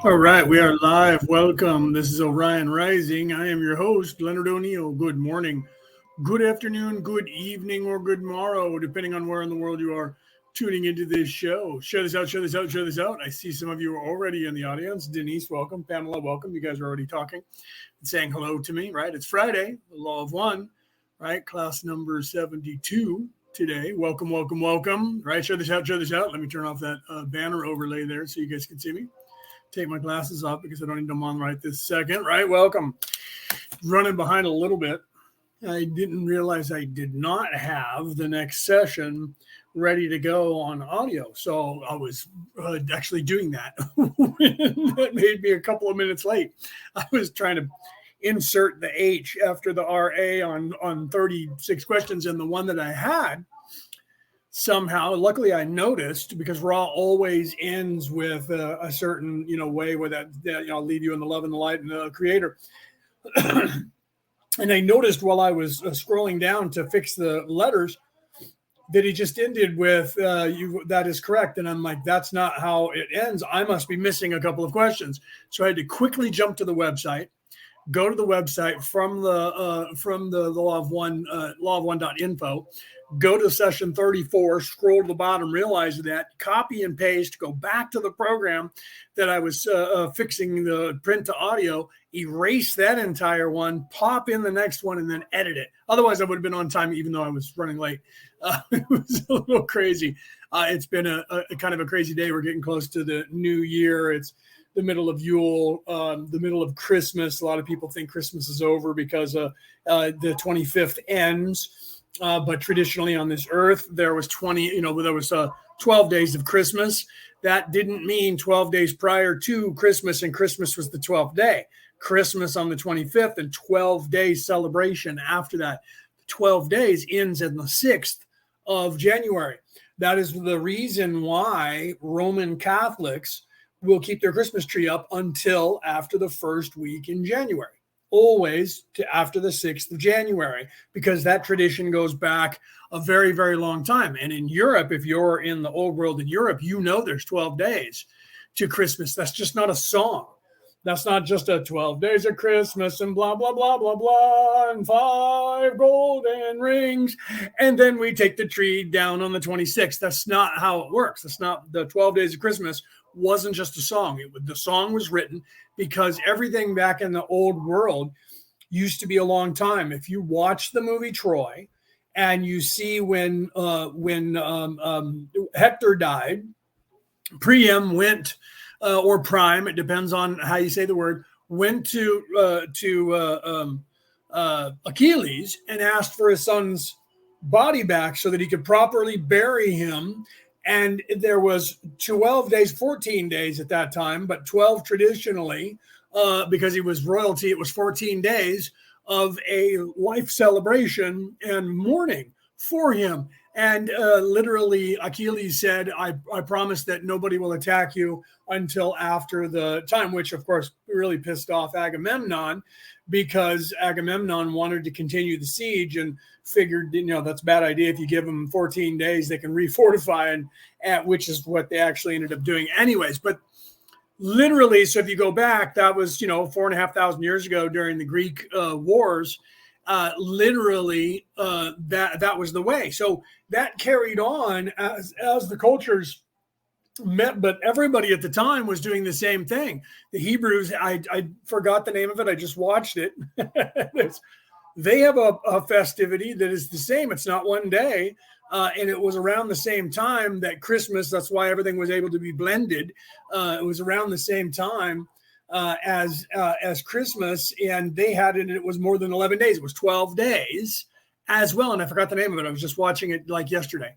All right, we are live. Welcome. This is Orion Rising. I am your host, Leonard O'Neill. Good morning, good afternoon, good evening, or good morrow, depending on where in the world you are tuning into this show. Share this out, share this out, share this out. I see some of you are already in the audience. Denise, welcome. Pamela, welcome. You guys are already talking and saying hello to me, right? It's Friday, the Law of One, right? Class number 72 today. Welcome, welcome, welcome. Right? Share this out, share this out. Let me turn off that banner overlay there so you guys can see me. Take my glasses off because I don't need them on right this second. Right, welcome. Running behind a little bit. I didn't realize I did not have the next session ready to go on audio. So I was actually doing that. That made me a couple of minutes late. I was trying to insert the H after the RA on 36 questions, and the one that I had somehow, luckily I noticed, because Raw always ends with a certain, way where that I'll leave you in the love and the light and the creator. And I noticed while I was scrolling down to fix the letters that he just ended with you. That is correct. And I'm like, that's not how it ends. I must be missing a couple of questions. So I had to quickly jump to the website, go to the website from the Law of One, lawofone.info, go to session 34, scroll to the bottom, realize that, copy and paste, go back to the program that I was fixing the print to audio, erase that entire one, pop in the next one, and then edit it. Otherwise, I would have been on time, even though I was running late. It was a little crazy. It's been a kind of a crazy day. We're getting close to the new year. It's the middle of Yule, the middle of Christmas. A lot of people think Christmas is over because the 25th ends. But traditionally on this earth, there was 12 days of Christmas. That didn't mean 12 days prior to Christmas, and Christmas was the 12th day. Christmas on the 25th, and 12 days celebration after that. 12 days ends in the 6th of January. That is the reason why Roman Catholics will keep their Christmas tree up until after the first week in January. Always to after the 6th of January, because that tradition goes back a very, very long time. And in Europe, if you're in the old world in Europe, there's 12 days to Christmas. That's just not a song. That's not just a 12 days of Christmas and blah, blah, blah, blah, blah, and 5 golden rings. And then we take the tree down on the 26th. That's not how it works. That's not the 12 days of Christmas. Wasn't just a song. The song was written because everything back in the old world used to be a long time. If you watch the movie Troy and you see when Hector died, Priam went, or Prime, it depends on how you say the word, went to Achilles and asked for his son's body back so that he could properly bury him. And there was 12 days, 14 days at that time, but 12 traditionally, because he was royalty, it was 14 days of a life celebration and mourning for him. And literally, Achilles said, I promise that nobody will attack you until after the time, which, of course, really pissed off Agamemnon, because Agamemnon wanted to continue the siege and figured, that's a bad idea. If you give them 14 days, they can refortify, and which is what they actually ended up doing anyways. But literally, so if you go back, that was, 4,500 years ago during the Greek wars. Literally, that was the way. So that carried on as the cultures met, but everybody at the time was doing the same thing. The Hebrews, I forgot the name of it. I just watched it. They have a festivity that is the same. It's not one day. And it was around the same time that Christmas, that's why everything was able to be blended. It was around the same time as Christmas, and they had it, and it was more than 11 days. It was 12 days as well. And I forgot the name of it. I was just watching it like yesterday.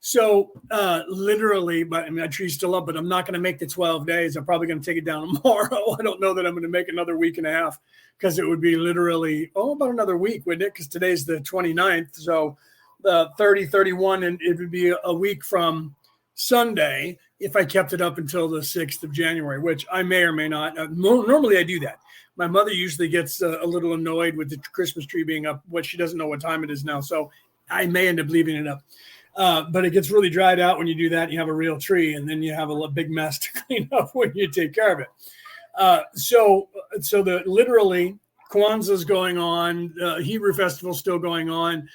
So literally, but I mean, my tree's still up, but I'm not going to make the 12 days. I'm probably going to take it down tomorrow. I don't know that I'm going to make another week and a half, because it would be literally, about another week, wouldn't it? Because today's the 29th. So 30, 31, and it would be a week from Sunday if I kept it up until the 6th of January, which I may or may not. Normally I do that. My mother usually gets a little annoyed with the Christmas tree being up. What she doesn't know what time it is now. So I may end up leaving it up. But it gets really dried out when you do that. You have a real tree, and then you have a big mess to clean up when you take care of it. So the literally Kwanzaa's going on, Hebrew festival's still going on,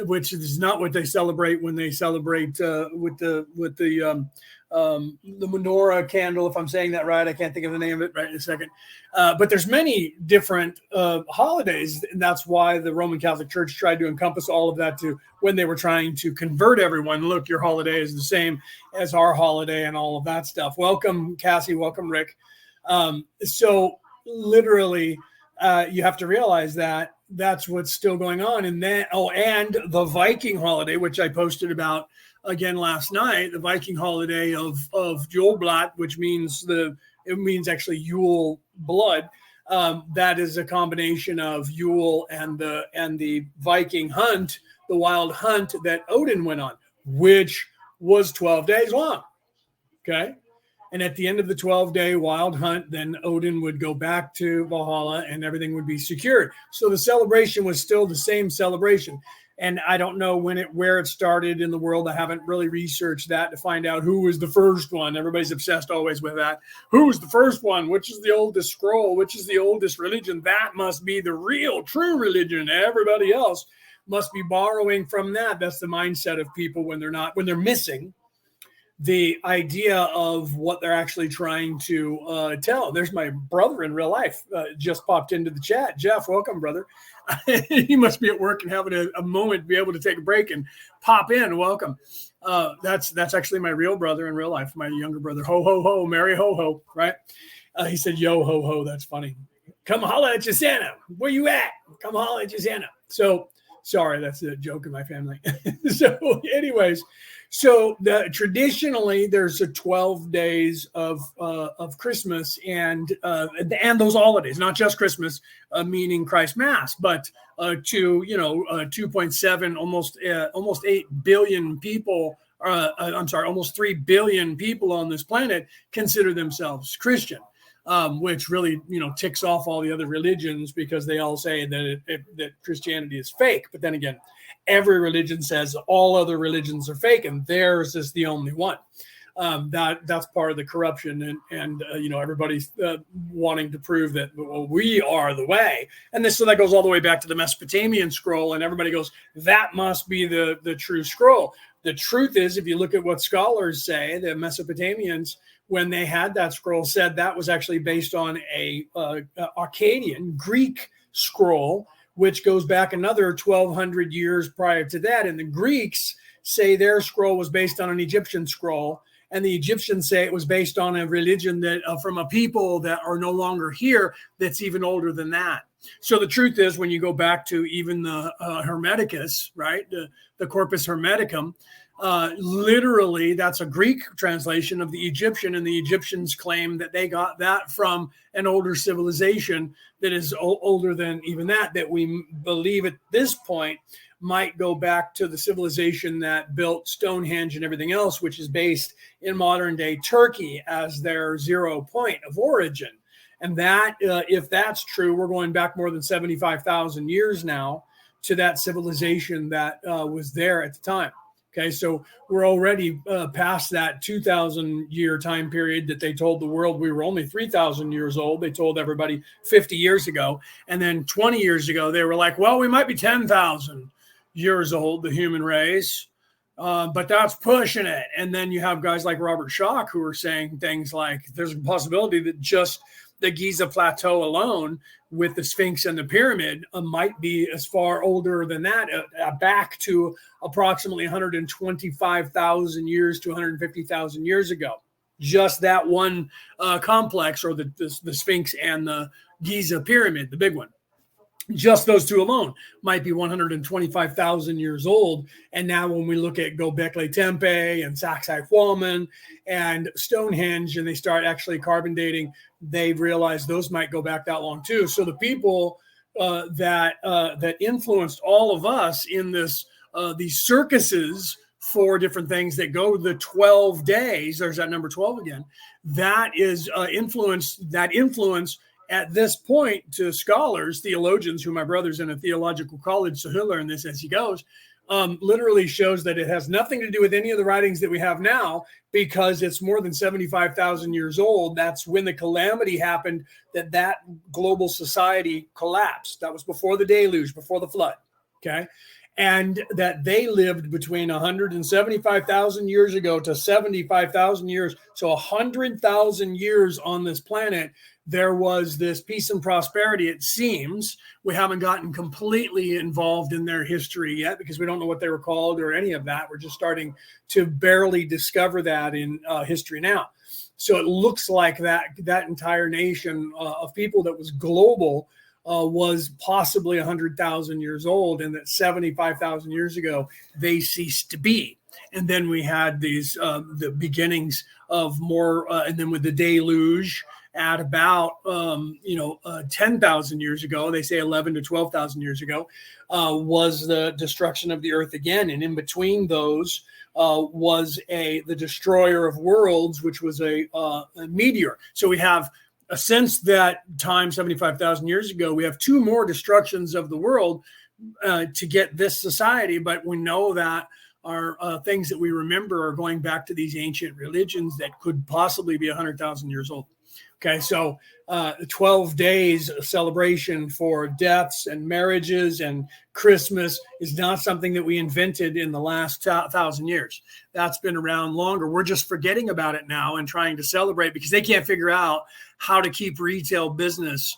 which is not what they celebrate when they celebrate with the menorah candle. If I'm saying that right, I can't think of the name of it right in a second. But there's many different holidays, and that's why the Roman Catholic Church tried to encompass all of that to when they were trying to convert everyone. Look, your holiday is the same as our holiday and all of that stuff. Welcome, Cassie. Welcome, Rick. So literally, you have to realize that that's what's still going on. And then, and the Viking holiday, which I posted about again last night, the Viking holiday of Juleblatt, which means it means actually Yule blood. That is a combination of Yule and the Viking hunt, the wild hunt that Odin went on, which was 12 days long. Okay. And at the end of the 12-day wild hunt, then Odin would go back to Valhalla and everything would be secured. So the celebration was still the same celebration. And I don't know where it started in the world. I haven't really researched that to find out who was the first one. Everybody's obsessed always with that. Who's the first one? Which is the oldest scroll? Which is the oldest religion? That must be the real, true religion. Everybody else must be borrowing from that. That's the mindset of people when they're missing the idea of what they're actually trying to tell. There's my brother in real life, just popped into the chat. Jeff, welcome, brother. He must be at work and having a moment to be able to take a break and pop in. Welcome. That's actually my real brother in real life, my younger brother. Ho, ho, ho, Merry ho, ho, right? He said, yo, ho, ho. That's funny. Come holla at your Santa. Where you at? Come holla at your Santa. So, sorry, that's a joke in my family. So anyways, so traditionally there's a 12 days of Christmas and those holidays, not just Christmas, meaning Christ Mass, but 2.7, almost 8 billion people. Almost 3 billion people on this planet consider themselves Christian. Which really, ticks off all the other religions because they all say that Christianity is fake. But then again, every religion says all other religions are fake and theirs is the only one. That's part of the corruption and everybody's wanting to prove that, well, we are the way. And so that goes all the way back to the Mesopotamian scroll, and everybody goes, that must be the true scroll. The truth is, if you look at what scholars say, the Mesopotamians, when they had that scroll, said that was actually based on a Akkadian Greek scroll, which goes back another 1,200 years prior to that. And the Greeks say their scroll was based on an Egyptian scroll, and the Egyptians say it was based on a religion that from a people that are no longer here that's even older than that. So the truth is, when you go back to even the Hermeticus, right, the Corpus Hermeticum, literally that's a Greek translation of the Egyptian, and the Egyptians claim that they got that from an older civilization that is older than even that we believe at this point might go back to the civilization that built Stonehenge and everything else, which is based in modern day Turkey as their 0 point of origin. And that, if that's true, we're going back more than 75,000 years now to that civilization that was there at the time. Okay, so we're already past that 2,000 year time period that they told the world we were only 3,000 years old. They told everybody 50 years ago. And then 20 years ago, they were like, well, we might be 10,000 years old, the human race, but that's pushing it. And then you have guys like Robert Schoch who are saying things like there's a possibility that just the Giza Plateau alone with the Sphinx and the pyramid might be as far older than that, back to approximately 125,000 years to 150,000 years ago. Just that one complex, or the Sphinx and the Giza pyramid, the big one. Just those two alone might be 125,000 years old. And now when we look at Göbekli Tepe and Sacsayhuaman and Stonehenge, and they start actually carbon dating, they've realized those might go back that long too. So the people that influenced all of us in these circuses for different things that go the 12 days, there's that number 12 again, that is influence at this point to scholars, theologians, who my brother's in a theological college, so he'll learn this as he goes, literally shows that it has nothing to do with any of the writings that we have now, because it's more than 75,000 years old. That's when the calamity happened, that global society collapsed. That was before the deluge, before the flood. Okay. And that they lived between 175,000 years ago to 75,000 years. So 100,000 years on this planet, there was this peace and prosperity, it seems. We haven't gotten completely involved in their history yet because we don't know what they were called or any of that. We're just starting to barely discover that in history now. So it looks like that entire nation of people that was global was possibly 100,000 years old, and that 75,000 years ago they ceased to be. And then we had these the beginnings of more, and then with the deluge at about 10,000 years ago, they say 11 to 12,000 years ago, was the destruction of the earth again. And in between those was the destroyer of worlds, which was a meteor. So we have, since that time, 75,000 years ago, we have two more destructions of the world to get this society. But we know that our things that we remember are going back to these ancient religions that could possibly be 100,000 years old. Okay, so 12 days of celebration for deaths and marriages and Christmas is not something that we invented in the last 1,000 years. That's been around longer. We're just forgetting about it now and trying to celebrate because they can't figure out how to keep retail business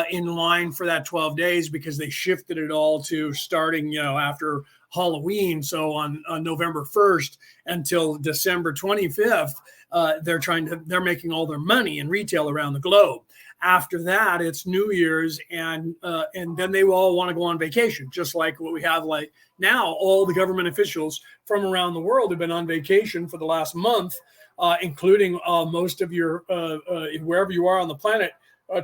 in line for that 12 days because they shifted it all to starting, after Halloween. So on November 1st until December 25th, they're making all their money in retail around the globe. After that, it's New Year's, and then they will all want to go on vacation, just like what we have like now. All the government officials from around the world have been on vacation for the last month, including most of your wherever you are on the planet.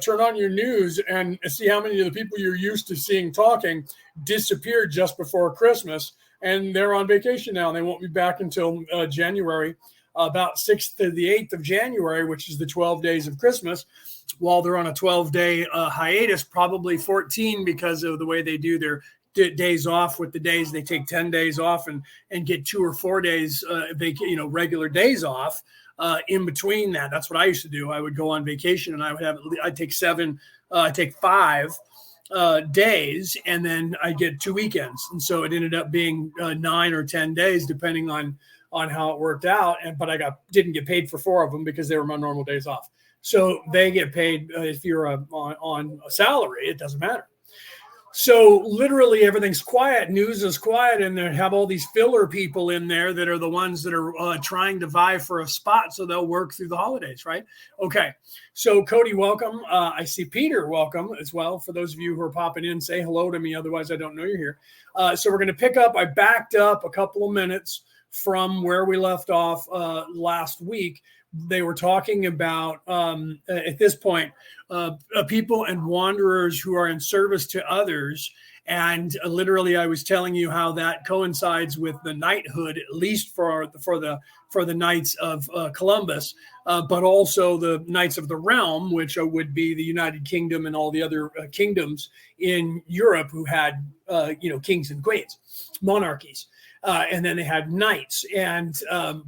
Turn on your news and see how many of the people you're used to seeing talking disappeared just before Christmas, and they're on vacation now. They won't be back until January, about 6th to the 8th of January, which is the 12 days of Christmas, while they're on a 12-day hiatus, probably 14 because of the way they do their days off. With the days, they take 10 days off and get 2 or 4 days, regular days off. In between that, that's what I used to do. I would go on vacation and I'd take 5 days, and then I'd get 2 weekends. And so it ended up being 9 or 10 days, depending on how it worked out. But I didn't get paid for 4 of them because they were my normal days off. So they get paid if you're on a salary, it doesn't matter. So literally everything's quiet. News is quiet, and they have all these filler people in there that are the ones that are trying to vie for a spot, so they'll work through the holidays, right? Okay. So Cody, welcome. I see Peter, welcome as well. For those of you who are popping in, say hello to me. Otherwise, I don't know you're here. So we're going to pick up. I backed up a couple of minutes from where we left off last week. They were talking about, at this point, people and wanderers who are in service to others. And literally, I was telling you how that coincides with the knighthood, at least for the Knights of Columbus, but also the Knights of the Realm, which would be the United Kingdom and all the other kingdoms in Europe who had, kings and queens, monarchies. And then they had knights, and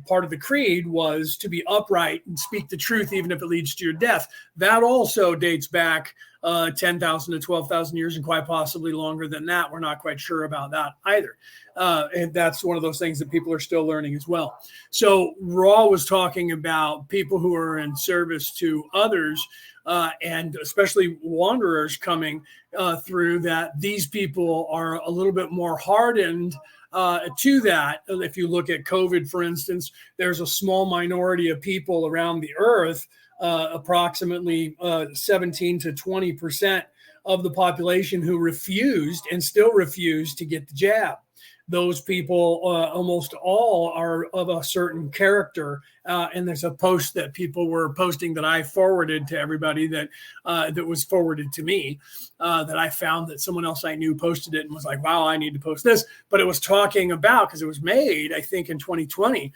part of the creed was to be upright and speak the truth, even if it leads to your death. That also dates back 10,000 to 12,000 years, and quite possibly longer than that. We're not quite sure about that either. And that's one of those things that people are still learning as well. So Raw was talking about people who are in service to others, and especially wanderers coming through, that these people are a little bit more hardened to that. If you look at COVID, for instance, there's a small minority of people around the earth, approximately 17 to 20% of the population, who refused and still refuse to get the jab. Those people, almost all, are of a certain character. And there's a post that people were posting that I forwarded to everybody that was forwarded to me, that I found that someone else I knew posted it and was like, wow, I need to post this. But it was talking about, because it was made, I think, in 2020,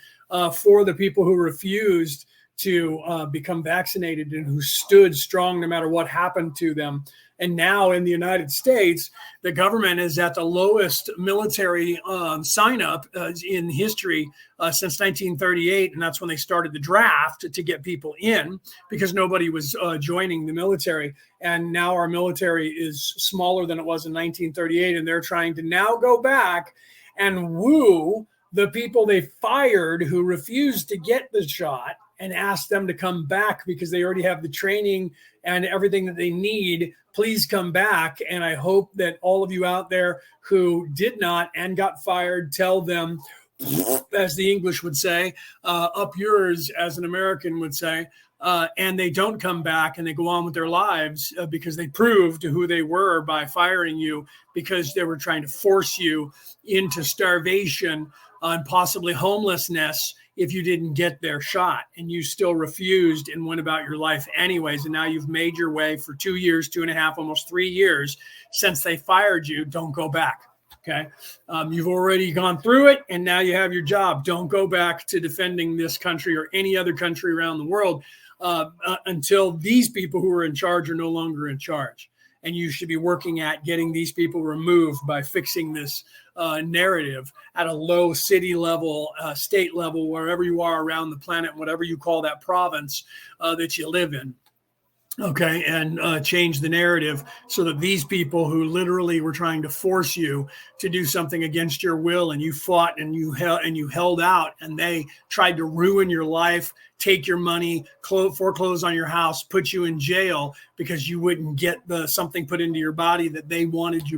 for the people who refused to become vaccinated and who stood strong no matter what happened to them. And now in the United States, the government is at the lowest military sign up in history since 1938. And that's when they started the draft to get people in, because nobody was joining the military. And now our military is smaller than it was in 1938. And they're trying to now go back and woo the people they fired who refused to get the shot and ask them to come back because they already have the training and everything that they need. Please come back. And I hope that all of you out there who did not and got fired, tell them, as the English would say, up yours, as an American would say, and they don't come back and they go on with their lives because they proved who they were by firing you, because they were trying to force you into starvation and possibly homelessness if you didn't get their shot, and you still refused and went about your life anyways. And now you've made your way for 2 years, 2.5, almost 3 years since they fired you. Don't go back. Okay. You've already gone through it, and now you have your job. Don't go back to defending this country or any other country around the world until these people who are in charge are no longer in charge. And you should be working at getting these people removed by fixing this narrative at a low city level, state level, wherever you are around the planet, whatever you call that province that you live in. Okay, and change the narrative so that these people who literally were trying to force you to do something against your will, and you fought and you held out, and they tried to ruin your life, take your money, foreclose on your house, put you in jail because you wouldn't get something put into your body that they wanted you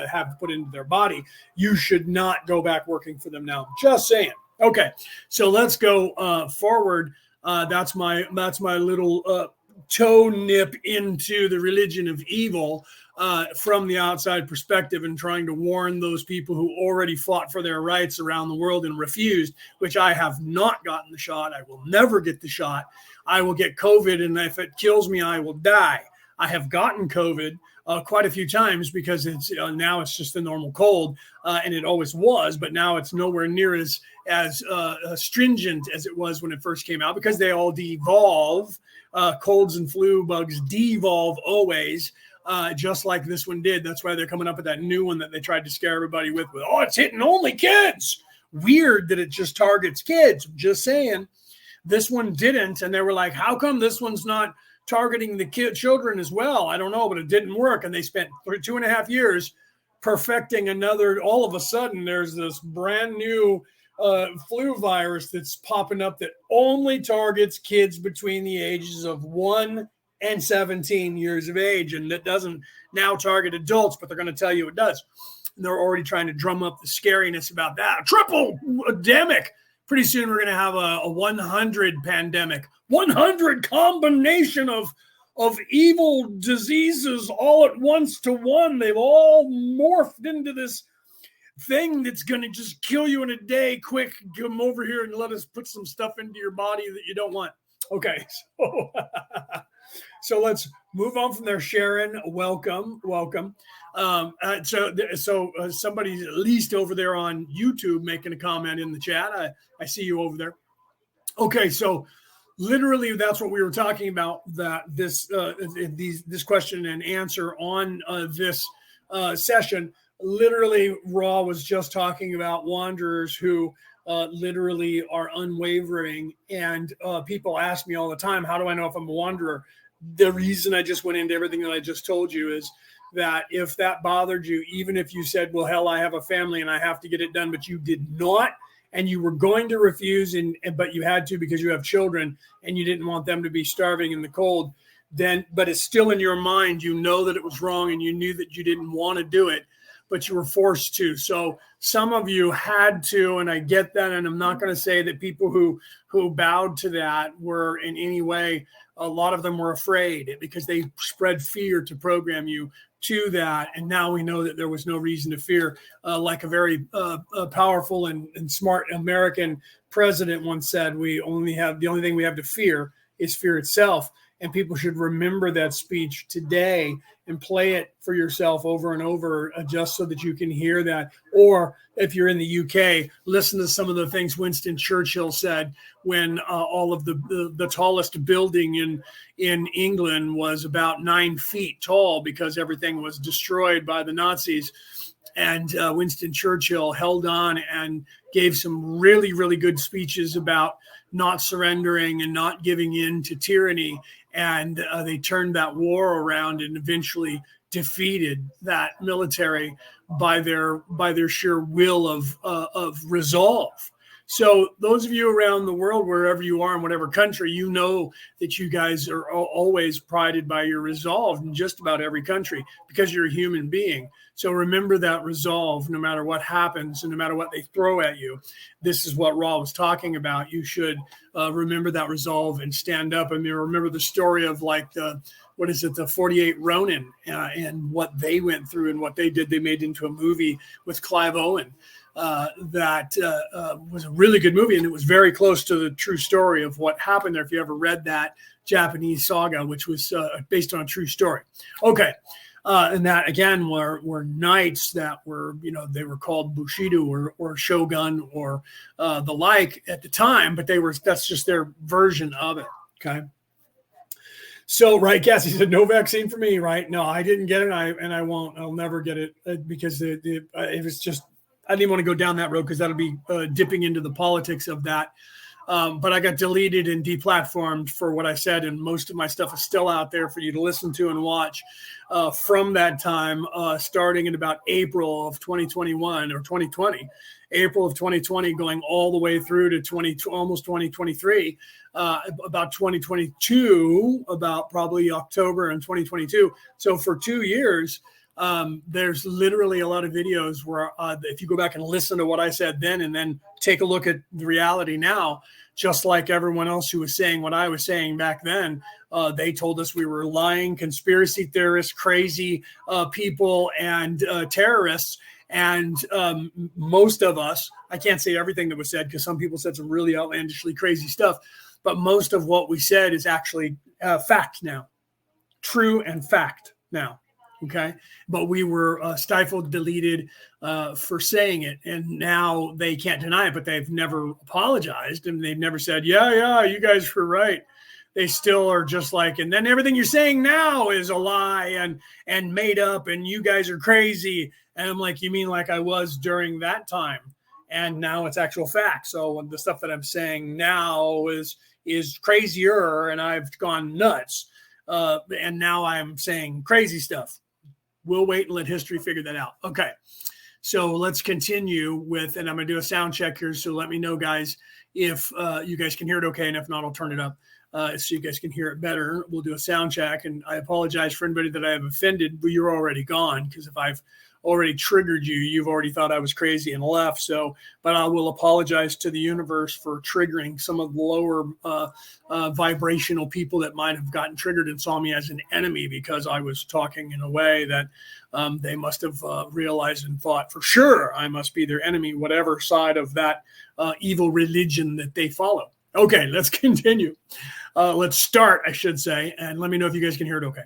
have put into their body. You should not go back working for them now. Just saying. Okay, so let's go forward. That's my little toe nip into the religion of evil from the outside perspective, and trying to warn those people who already fought for their rights around the world and refused, which I have not gotten the shot. I will never get the shot. I will get COVID, and if it kills me, I will die. I have gotten COVID quite a few times because it's now it's just a normal cold, and it always was, but now it's nowhere near as stringent as it was when it first came out, because they all devolve. Colds and flu bugs devolve always, just like this one did. That's why they're coming up with that new one that they tried to scare everybody with. Oh, it's hitting only kids. Weird that it just targets kids. Just saying. This one didn't, and they were like, how come this one's not targeting the children as well? I don't know, but it didn't work. And they spent 2.5 years perfecting another. All of a sudden, there's this brand new flu virus that's popping up that only targets kids between the ages of 1 and 17 years of age. And that doesn't now target adults, but they're going to tell you it does. And they're already trying to drum up the scariness about that. Triple pandemic. Pretty soon we're going to have a 100 pandemic, 100 combination of evil diseases all at once to one. They've all morphed into this thing that's going to just kill you in a day. Quick, come over here and let us put some stuff into your body that you don't want. Okay, so let's move on from there. Sharon, welcome. So somebody's at least over there on YouTube making a comment in the chat. I see you over there. Okay, so literally that's what we were talking about, that this question and answer on this session. Literally, Raw was just talking about wanderers who literally are unwavering. And people ask me all the time, how do I know if I'm a wanderer? The reason I just went into everything that I just told you is that if that bothered you, even if you said, well, hell, I have a family and I have to get it done, but you did not, and you were going to refuse, but you had to because you have children and you didn't want them to be starving in the cold, but it's still in your mind. You know that it was wrong and you knew that you didn't want to do it, but you were forced to. So some of you had to, and I get that. And I'm not going to say that people who bowed to that were in any way, a lot of them were afraid because they spread fear to program you to that. And now we know that there was no reason to fear. Like a very powerful and smart American president once said, the only thing we have to fear is fear itself. and people should remember that speech today and play it for yourself over and over, just so that you can hear that. Or if you're in the UK, listen to some of the things Winston Churchill said when all of the tallest building in England was about 9 feet tall because everything was destroyed by the Nazis. And Winston Churchill held on and gave some really, really good speeches about not surrendering and not giving in to tyranny. And they turned that war around and eventually defeated that military by their sheer will of resolve. So those of you around the world, wherever you are in whatever country, you know that you guys are always prided by your resolve in just about every country because you're a human being. So remember that resolve no matter what happens and no matter what they throw at you. This is what Ra was talking about. You should remember that resolve and stand up. I mean, remember the story of like the 48 Ronin and what they went through and what they did. They made into a movie with Clive Owen. That was a really good movie, and it was very close to the true story of what happened there. If you ever read that Japanese saga, which was based on a true story. Okay. And that again were knights that were, they were called Bushido or Shogun or the like at the time, but that's just their version of it. Okay. So, right, Cassie said, no vaccine for me, right? No, I didn't get it, and I won't. I'll never get it because it was just, I didn't want to go down that road because that'll be dipping into the politics of that. But I got deleted and deplatformed for what I said, and most of my stuff is still out there for you to listen to and watch from that time, starting in about April of 2021 or 2020, April of 2020, going all the way through to almost 2023, about 2022, about probably October in 2022. So for 2 years, there's literally a lot of videos where if you go back and listen to what I said then and then take a look at the reality now, just like everyone else who was saying what I was saying back then, they told us we were lying, conspiracy theorists, crazy people, and terrorists. And most of us, I can't say everything that was said because some people said some really outlandishly crazy stuff, but most of what we said is actually fact now, true and fact now. Okay. But we were stifled, deleted for saying it. And now they can't deny it, but they've never apologized. And they've never said, yeah, you guys were right. They still are just like, and then everything you're saying now is a lie and made up and you guys are crazy. And I'm like, you mean like I was during that time? And now it's actual fact. So the stuff that I'm saying now is crazier and I've gone nuts. And now I'm saying crazy stuff. We'll wait and let history figure that out. Okay. So let's continue with, and I'm going to do a sound check here. So let me know, guys, if you guys can hear it okay. And if not, I'll turn it up so you guys can hear it better. We'll do a sound check. And I apologize for anybody that I have offended, but you're already gone because if I've already triggered you, you've already thought I was crazy and left. So, but I will apologize to the universe for triggering some of the lower vibrational people that might have gotten triggered and saw me as an enemy because I was talking in a way that they must have realized and thought for sure I must be their enemy, whatever side of that evil religion that they follow. Okay, let's continue. Let's start, I should say, and let me know if you guys can hear it okay.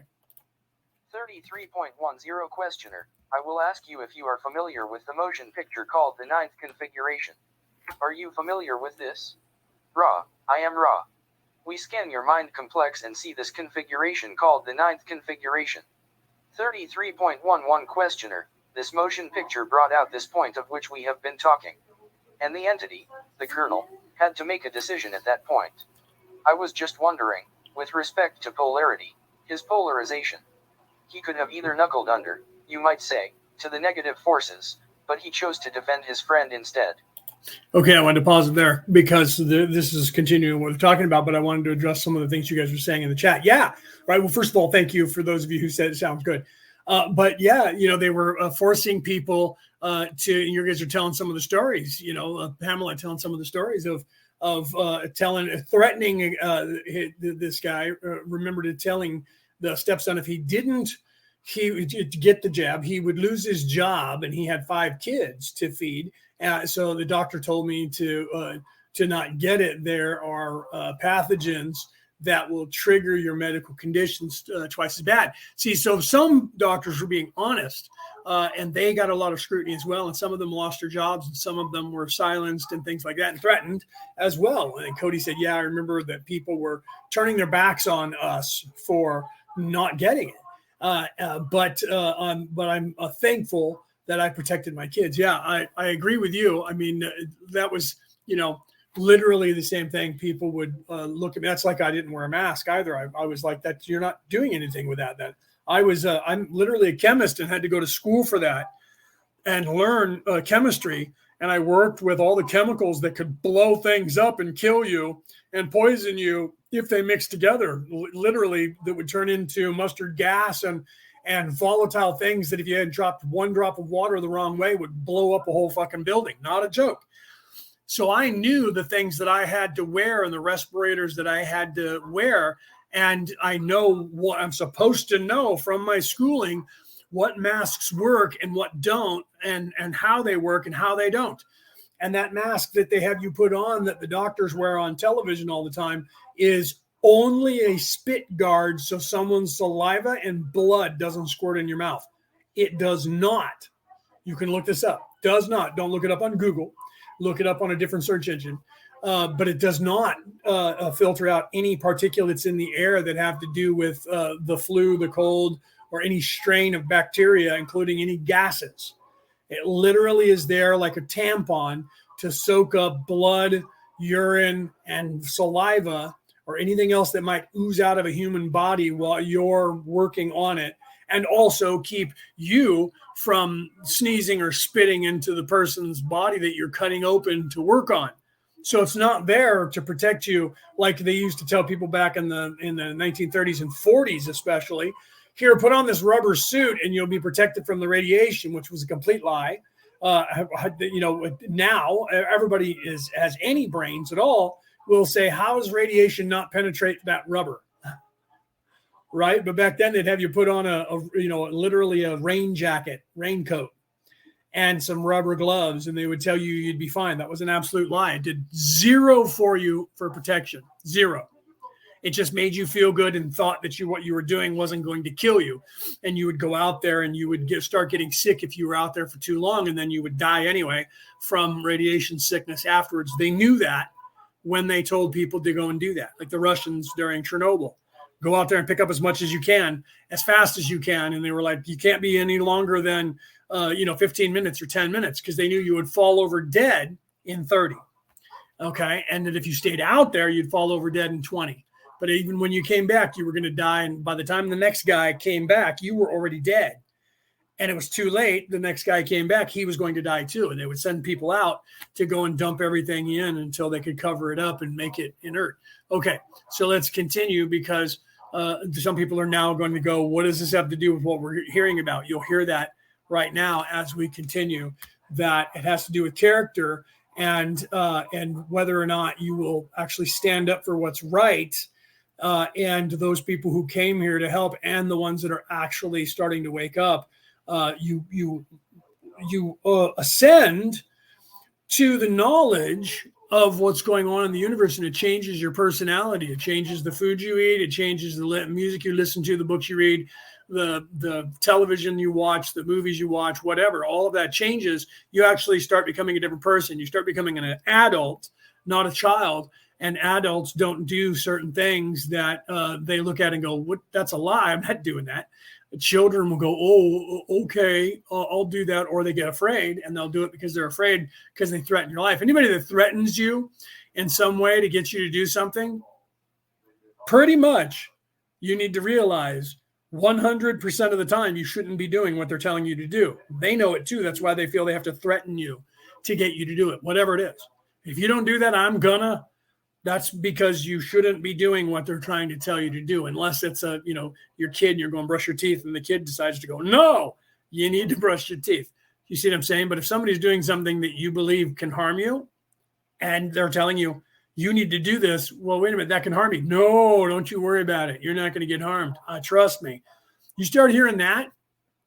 33.10 Questioner. I will ask you if you are familiar with the motion picture called The Ninth Configuration. Are you familiar with this? Ra, I am Ra. We scan your mind complex and see this configuration called the Ninth Configuration. 33.11 Questioner. This motion picture brought out this point of which we have been talking. And the entity, the kernel, had to make a decision at that point. I was just wondering, with respect to polarity, his polarization. He could have either knuckled under, you might say, to the negative forces, but he chose to defend his friend instead. Okay, I wanted to pause it there because this is continuing what we're talking about, but I wanted to address some of the things you guys were saying in the chat. Yeah, right. Well, first of all, thank you for those of you who said it sounds good. But yeah, they were forcing people to, you guys are telling some of the stories, Pamela telling some of the stories of threatening this guy, telling the stepson if he didn't get the jab, he would lose his job, and he had 5 kids to feed. So the doctor told me to not get it. There are pathogens that will trigger your medical conditions twice as bad. See, so some doctors were being honest, and they got a lot of scrutiny as well. And some of them lost their jobs, and some of them were silenced and things like that, and threatened as well. And Cody said, yeah, I remember that people were turning their backs on us for not getting it. But I'm thankful that I protected my kids. Yeah, I agree with you. I mean, that was, literally the same thing. People would look at me. That's like I didn't wear a mask either. I was like, that you're not doing anything with that. That I'm literally a chemist and had to go to school for that and learn chemistry. And I worked with all the chemicals that could blow things up and kill you and poison you if they mixed together. Literally, that would turn into mustard gas and volatile things that if you had dropped one drop of water the wrong way would blow up a whole fucking building. Not a joke. So I knew the things that I had to wear and the respirators that I had to wear. And I know what I'm supposed to know from my schooling, what masks work and what don't, and how they work and how they don't. And that mask that they have you put on that the doctors wear on television all the time is only a spit guard so someone's saliva and blood doesn't squirt in your mouth. It does not. You can look this up. Does not. Don't look it up on Google. Look it up on a different search engine. But it does not filter out any particulates in the air that have to do with the flu, the cold, or any strain of bacteria, including any gases. It literally is there like a tampon to soak up blood, urine, and saliva, or anything else that might ooze out of a human body while you're working on it, and also keep you from sneezing or spitting into the person's body that you're cutting open to work on. So it's not there to protect you like they used to tell people back in the 1930s and 40s, especially. Here, put on this rubber suit and you'll be protected from the radiation, which was a complete lie. Now everybody has any brains at all will say, how does radiation not penetrate that rubber? Right? But back then they'd have you put on literally a rain jacket, raincoat, and some rubber gloves, and they would tell you you'd be fine. That was an absolute lie. It did zero for you for protection. Zero. It just made you feel good and thought that what you were doing wasn't going to kill you. And you would go out there and you would start getting sick if you were out there for too long, and then you would die anyway from radiation sickness afterwards. They knew that when they told people to go and do that, like the Russians during Chernobyl. Go out there and pick up as much as you can, as fast as you can. And they were like, you can't be any longer than 15 minutes or 10 minutes, because they knew you would fall over dead in 30. Okay. And that if you stayed out there, you'd fall over dead in 20. But even when you came back, you were going to die. And by the time the next guy came back, you were already dead. And it was too late. The next guy came back, he was going to die too. And they would send people out to go and dump everything in until they could cover it up and make it inert. Okay. So let's continue, because some people are now going to go, what does this have to do with what we're hearing about? You'll hear that right now as we continue, that it has to do with character and whether or not you will actually stand up for what's right, and those people who came here to help and the ones that are actually starting to wake up. You ascend to the knowledge of what's going on in the universe, and it changes your personality. It changes the food you eat. It changes the music you listen to, the books you read, the television you watch, the movies you watch, whatever. All of that changes. You actually start becoming a different person. You start becoming an adult, not a child. And adults don't do certain things that they look at and go, "What? That's a lie. I'm not doing that." Children will go, "Oh, okay, I'll do that," or they get afraid, and they'll do it because they're afraid, because they threaten your life. Anybody that threatens you in some way to get you to do something, pretty much you need to realize 100% of the time you shouldn't be doing what they're telling you to do. They know it too. That's why they feel they have to threaten you to get you to do it, whatever it is. If you don't do that, that's because you shouldn't be doing what they're trying to tell you to do, unless it's your kid and you're going to brush your teeth and the kid decides to go, no, you need to brush your teeth. You see what I'm saying? But if somebody's doing something that you believe can harm you and they're telling you, you need to do this, well, wait a minute, that can harm you. No, don't you worry about it. You're not going to get harmed. Trust me. You start hearing that,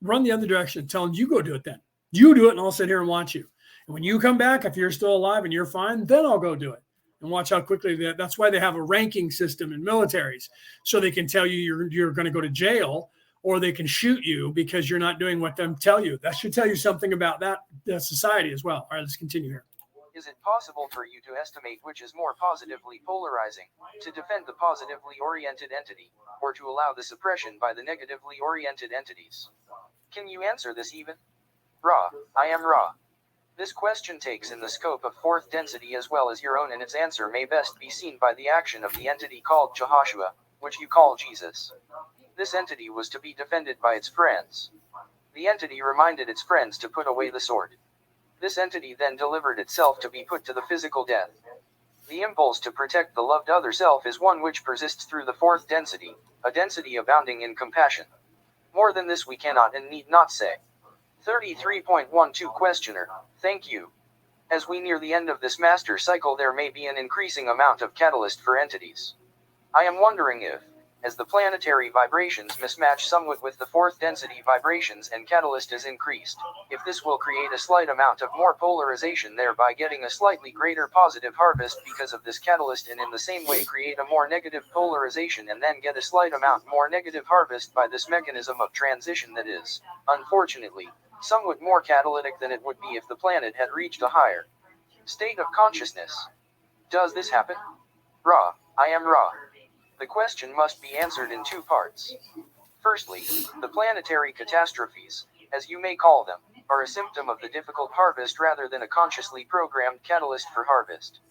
run the other direction. Tell them, you go do it then. You do it and I'll sit here and watch you. And when you come back, if you're still alive and you're fine, then I'll go do it. And watch how quickly that's why they have a ranking system in militaries, so they can tell you you're going to go to jail, or they can shoot you because you're not doing what them tell you. That should tell you something about that society as well. All right, let's continue here. Is it possible for you to estimate which is more positively polarizing, to defend the positively oriented entity, or to allow the suppression by the negatively oriented entities? Can you answer this even? Ra, I am Ra. This question takes in the scope of fourth density as well as your own, and its answer may best be seen by the action of the entity called Jehoshua, which you call Jesus. This entity was to be defended by its friends. The entity reminded its friends to put away the sword. This entity then delivered itself to be put to the physical death. The impulse to protect the loved other self is one which persists through the fourth density, a density abounding in compassion. More than this we cannot and need not say. 33.12 Questioner, thank you. As we near the end of this master cycle, there may be an increasing amount of catalyst for entities. I am wondering if, as the planetary vibrations mismatch somewhat with the fourth density vibrations and catalyst is increased, if this will create a slight amount of more polarization, thereby getting a slightly greater positive harvest because of this catalyst, and in the same way create a more negative polarization and then get a slight amount more negative harvest by this mechanism of transition that is, unfortunately, somewhat more catalytic than it would be if the planet had reached a higher state of consciousness. Does this happen? Ra, I am Ra. The question must be answered in two parts. Firstly, the planetary catastrophes, as you may call them, are a symptom of the difficult harvest rather than a consciously programmed catalyst for harvest.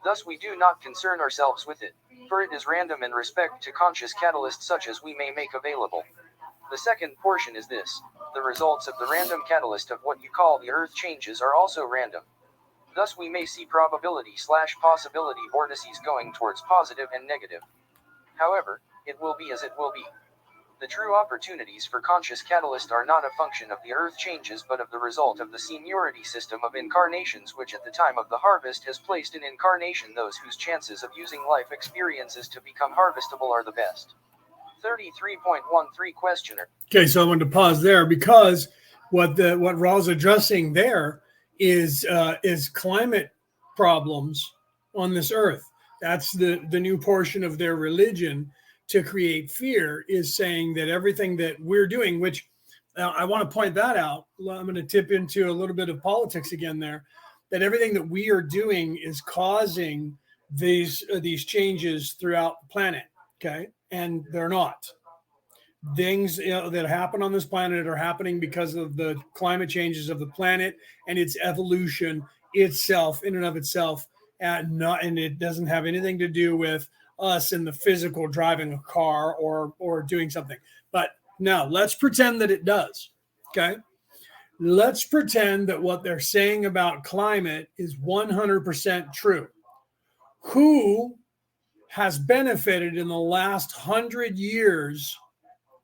Thus we do not concern ourselves with it, for it is random in respect to conscious catalysts such as we may make available. The second portion is this: the results of the random catalyst of what you call the earth changes are also random. Thus we may see probability/possibility vortices going towards positive and negative. However, it will be as it will be. The true opportunities for conscious catalyst are not a function of the earth changes but of the result of the seniority system of incarnations, which at the time of the harvest has placed in incarnation those whose chances of using life experiences to become harvestable are the best. 33.13 Questioner. Okay, so I wanted to pause there because what Ra's addressing there is climate problems on this earth. That's the new portion of their religion to create fear, is saying that everything that we're doing, which I want to point that out. I'm going to tip into a little bit of politics again there, that everything that we are doing is causing these changes throughout the planet. Okay. And they're not. Things that happen on this planet are happening because of the climate changes of the planet and its evolution itself, in and of itself, and it doesn't have anything to do with us in the physical driving a car or doing something. But now let's pretend that it does. Okay. Let's pretend that what they're saying about climate is 100% true. Who has benefited in the last 100 years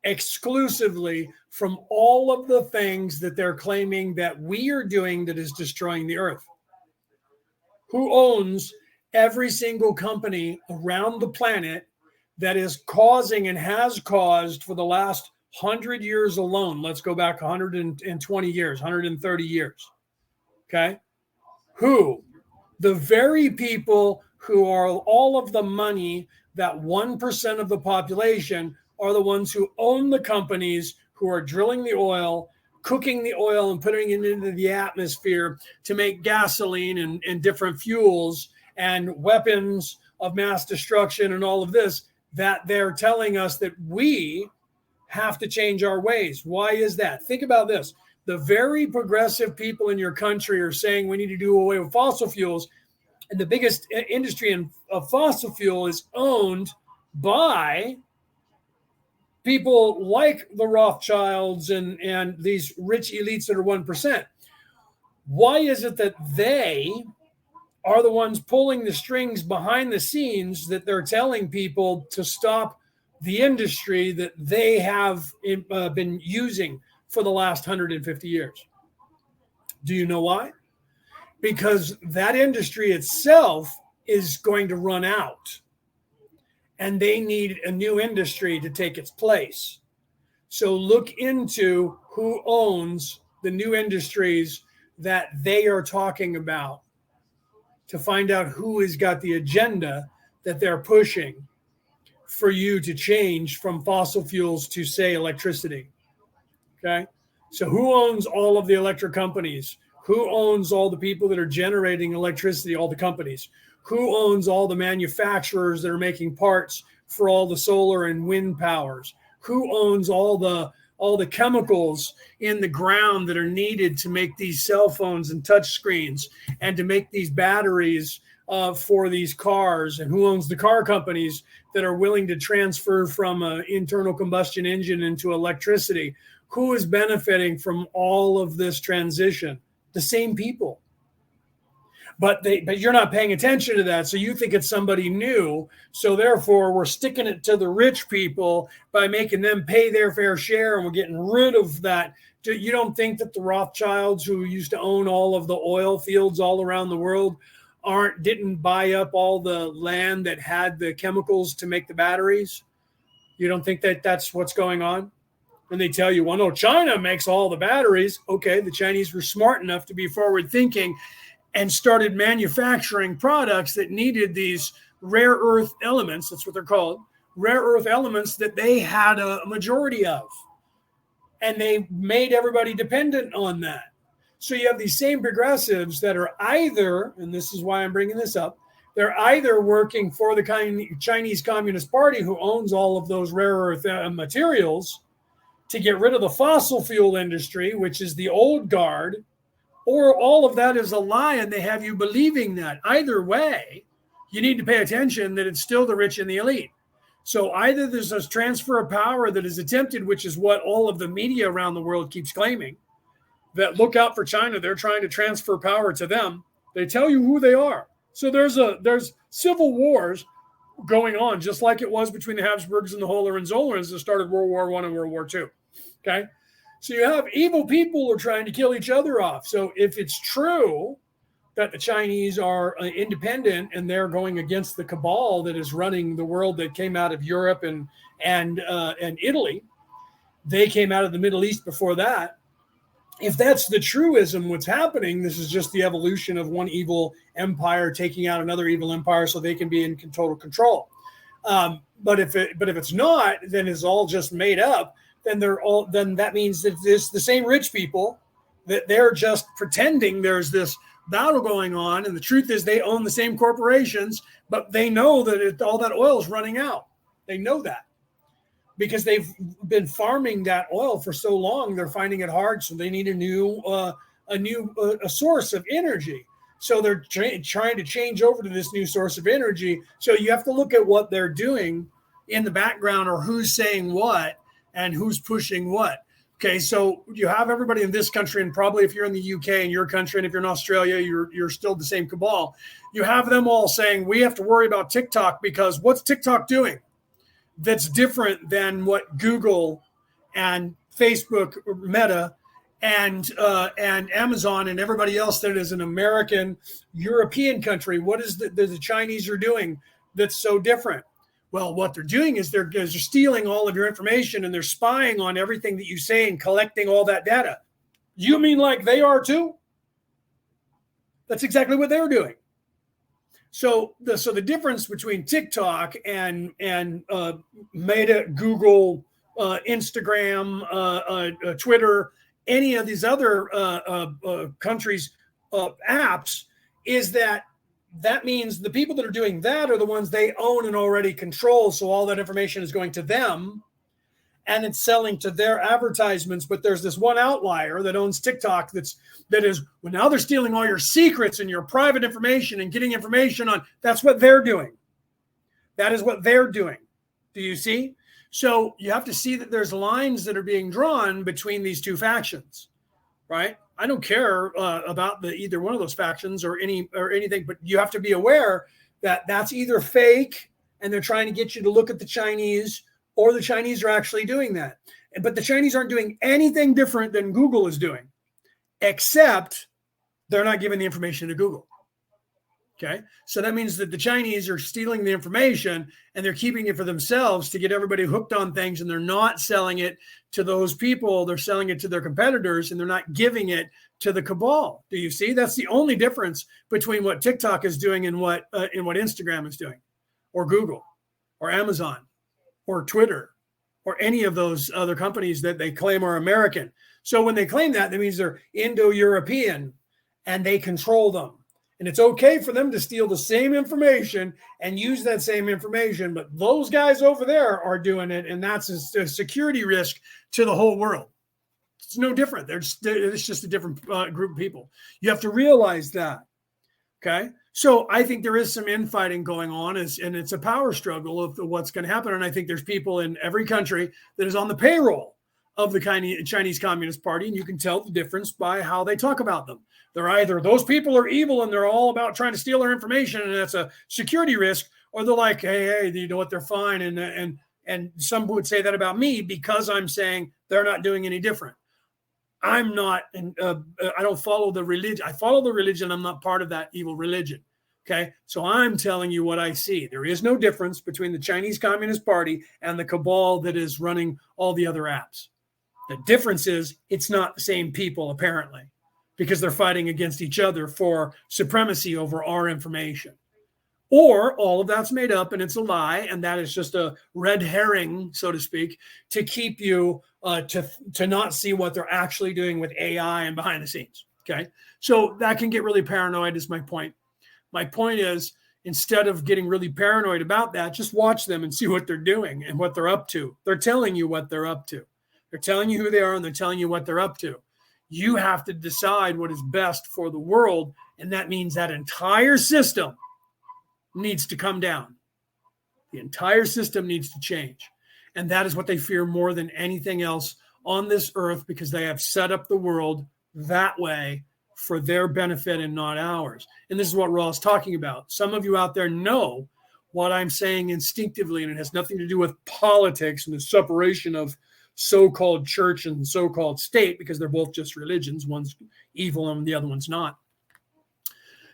exclusively from all of the things that they're claiming that we are doing that is destroying the earth? Who owns every single company around the planet that is causing and has caused for the last 100 years alone? Let's go back 120 years, 130 years. Okay. Who? The very people who are all of the money, that 1% of the population, are the ones who own the companies who are drilling the oil, cooking the oil and putting it into the atmosphere to make gasoline and different fuels and weapons of mass destruction and all of this, that they're telling us that we have to change our ways. Why is that? Think about this. The very progressive people in your country are saying we need to do away with fossil fuels. And the biggest industry of fossil fuel is owned by people like the Rothschilds and these rich elites that are 1%. Why is it that they are the ones pulling the strings behind the scenes, that they're telling people to stop the industry that they have been using for the last 150 years? Do you know why? Because that industry itself is going to run out, and they need a new industry to take its place. So look into who owns the new industries that they are talking about. to find out who has got the agenda that they're pushing for you to change from fossil fuels to, say, electricity. Okay. So who owns all of the electric companies? Who owns all the people that are generating electricity, all the companies? Who owns all the manufacturers that are making parts for all the solar and wind powers? Who owns all the chemicals in the ground that are needed to make these cell phones and touch screens and to make these batteries for these cars? And who owns the car companies that are willing to transfer from an internal combustion engine into electricity? Who is benefiting from all of this transition? The same people. But you're not paying attention to that. So you think it's somebody new. So therefore, we're sticking it to the rich people by making them pay their fair share, and we're getting rid of that. You don't think that the Rothschilds, who used to own all of the oil fields all around the world, didn't buy up all the land that had the chemicals to make the batteries? You don't think that that's what's going on? And they tell you, well, no, China makes all the batteries. Okay, the Chinese were smart enough to be forward thinking and started manufacturing products that needed these rare earth elements. That's what they're called, rare earth elements that they had a majority of. And they made everybody dependent on that. So you have these same progressives that are either, and this is why I'm bringing this up, they're either working for the Chinese Communist Party, who owns all of those rare earth materials, to get rid of the fossil fuel industry, which is the old guard, or all of that is a lie and they have you believing that. Either way, you need to pay attention that it's still the rich and the elite. So either there's a transfer of power that is attempted, which is what all of the media around the world keeps claiming, that look out for China, they're trying to transfer power to them. They tell you who they are. So there's civil wars going on, just like it was between the Habsburgs and the Hohenzollerns that started World War I and World War II. Okay. So you have evil people who are trying to kill each other off. So if it's true that the Chinese are independent and they're going against the cabal that is running the world that came out of Europe and Italy, they came out of the Middle East before that. If that's the truism, what's happening, this is just the evolution of one evil empire taking out another evil empire so they can be in total control. But if it's not, then it's all just made up. Then that means that it's the same rich people, that they're just pretending there's this battle going on, and the truth is they own the same corporations, but they know that all that oil is running out. They know that because they've been farming that oil for so long. They're finding it hard, so they need a new source of energy. So they're trying to change over to this new source of energy. So you have to look at what they're doing in the background, or who's saying what and who's pushing what. Okay, so you have everybody in this country, and probably if you're in the UK in your country, and if you're in Australia, you're still the same cabal. You have them all saying, we have to worry about TikTok because what's TikTok doing that's different than what Google and Facebook, Meta, and Amazon and everybody else that is an American, European country? What is the Chinese are doing that's so different? Well, what they're doing is they're stealing all of your information, and they're spying on everything that you say and collecting all that data. You mean like they are too? That's exactly what they're doing. So the difference between TikTok and Meta, Google, Instagram, Twitter, any of these other countries' apps is that means the people that are doing that are the ones they own and already control. So all that information is going to them and it's selling to their advertisements. But there's this one outlier that owns TikTok well, now they're stealing all your secrets and your private information and getting information on. That's what they're doing. That is what they're doing. Do you see? So you have to see that there's lines that are being drawn between these two factions, right? I don't care about either one of those factions or anything, but you have to be aware that that's either fake and they're trying to get you to look at the Chinese, or the Chinese are actually doing that. But the Chinese aren't doing anything different than Google is doing, except they're not giving the information to Google. Okay. So that means that the Chinese are stealing the information and they're keeping it for themselves to get everybody hooked on things, and they're not selling it to those people. They're selling it to their competitors, and they're not giving it to the cabal. Do you see? That's the only difference between what TikTok is doing and what Instagram is doing, or Google, or Amazon, or Twitter, or any of those other companies that they claim are American. So when they claim that, that means they're Indo-European and they control them. And it's okay for them to steal the same information and use that same information, but those guys over there are doing it, and that's a security risk to the whole world. It's no different. It's just a different group of people. You have to realize that. Okay. So I think there is some infighting going on, and it's a power struggle of what's going to happen. And I think there's people in every country that is on the payroll of the Chinese Communist Party, and you can tell the difference by how they talk about them. They're either those people are evil and they're all about trying to steal our information, and that's a security risk, or they're like, hey, you know what, they're fine. And some would say that about me because I'm saying they're not doing any different. I'm not, I don't follow the religion. I follow the religion. I'm not part of that evil religion. Okay. So I'm telling you what I see. There is no difference between the Chinese Communist Party and the cabal that is running all the other apps. The difference is it's not the same people, apparently, because they're fighting against each other for supremacy over our information. Or all of that's made up and it's a lie, and that is just a red herring, so to speak, to keep you to not see what they're actually doing with AI and behind the scenes. Okay, so that can get really paranoid is my point. My point is, instead of getting really paranoid about that, just watch them and see what they're doing and what they're up to. They're telling you what they're up to. They're telling you who they are, and they're telling you what they're up to. You have to decide what is best for the world, and that means that entire system needs to come down. The entire system needs to change. And that is what they fear more than anything else on this earth, because they have set up the world that way for their benefit and not ours. And this is what Raw's talking about. Some of you out there know what I'm saying instinctively, and it has nothing to do with politics and the separation of so-called church and so-called state, because they're both just religions. One's evil and the other one's not.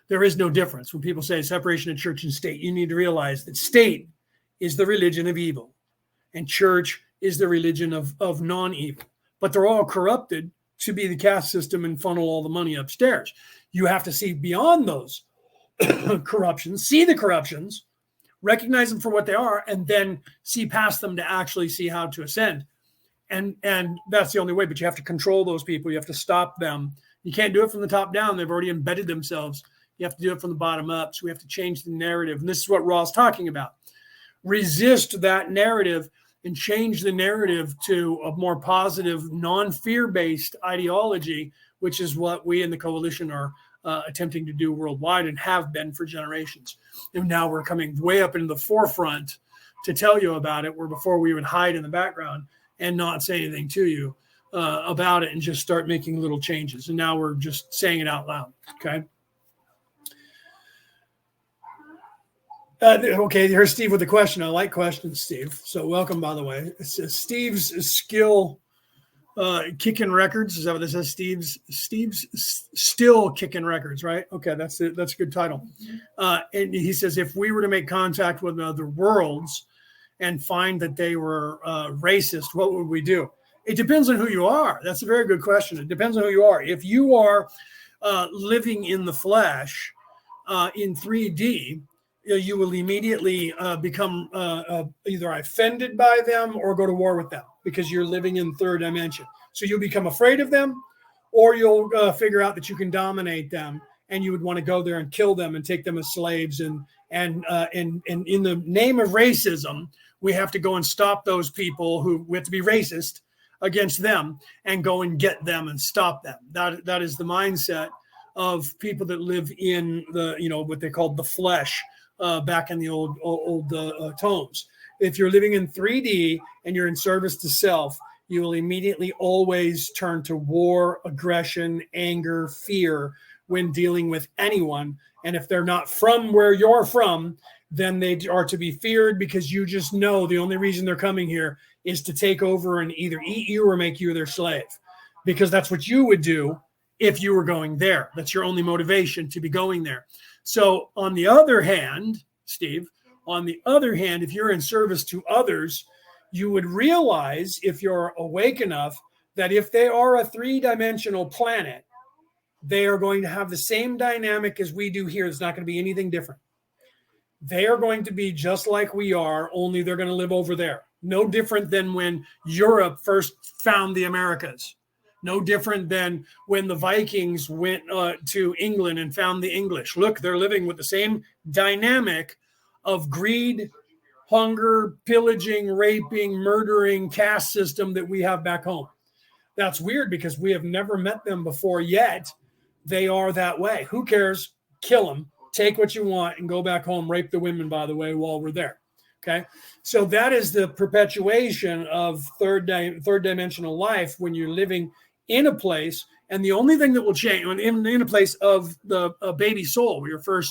There is no difference. When people say separation of church and state, you need to realize that state is the religion of evil and church is the religion of non-evil. But they're all corrupted to be the caste system and funnel all the money upstairs. You have to see beyond those corruptions, see the corruptions, recognize them for what they are, and then see past them to actually see how to ascend. And that's the only way, but you have to control those people. You have to stop them. You can't do it from the top down. They've already embedded themselves. You have to do it from the bottom up. So we have to change the narrative. And this is what Raw's talking about. Resist that narrative and change the narrative to a more positive, non-fear-based ideology, which is what we in the coalition are attempting to do worldwide and have been for generations. And now we're coming way up into the forefront to tell you about it, where before we would hide in the background and not say anything to you about it and just start making little changes. And now we're just saying it out loud, okay? Okay, here's Steve with a question. I like questions, Steve. So welcome, by the way. It says Steve's skill kicking records. Is that what it says? Steve's still kicking records, right? Okay, that's it. That's a good title. And he says, if we were to make contact with other worlds and find that they were racist, what would we do? It depends on who you are. That's a very good question. It depends on who you are. If you are living in the flesh in 3D, you will immediately become either offended by them or go to war with them, because you're living in third dimension. So you'll become afraid of them, or you'll figure out that you can dominate them, and you would want to go there and kill them and take them as slaves. And in the name of racism, we have to go and stop those people who we have to be racist against them and go and get them and stop them. That is the mindset of people that live in the, what they called the flesh. Back in the old tomes. If you're living in 3D and you're in service to self, you will immediately always turn to war, aggression, anger, fear when dealing with anyone. And if they're not from where you're from, then they are to be feared, because you just know the only reason they're coming here is to take over and either eat you or make you their slave, because that's what you would do if you were going there. That's your only motivation to be going there. So on the other hand, Steve, on the other hand, if you're in service to others, you would realize, if you're awake enough, that if they are a three-dimensional planet, they are going to have the same dynamic as we do here. It's not going to be anything different. They are going to be just like we are, only they're going to live over there. No different than when Europe first found the Americas. No different than when the Vikings went to England and found the English. Look, they're living with the same dynamic of greed, hunger, pillaging, raping, murdering caste system that we have back home. That's weird because we have never met them before yet. They are that way. Who cares? Kill them. Take what you want and go back home. Rape the women, by the way, while we're there. Okay. So that is the perpetuation of third dimensional life when you're living in a place. And the only thing that will change in a place of the baby soul, where you're for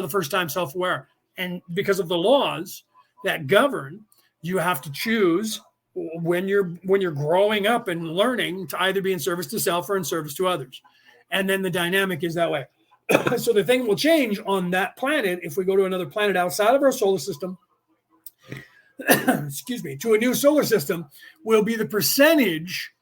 the first time self-aware. And because of the laws that govern, you have to choose when you're growing up and learning to either be in service to self or in service to others. And then the dynamic is that way. So the thing will change on that planet if we go to another planet outside of our solar system, excuse me, to a new solar system, will be the percentage.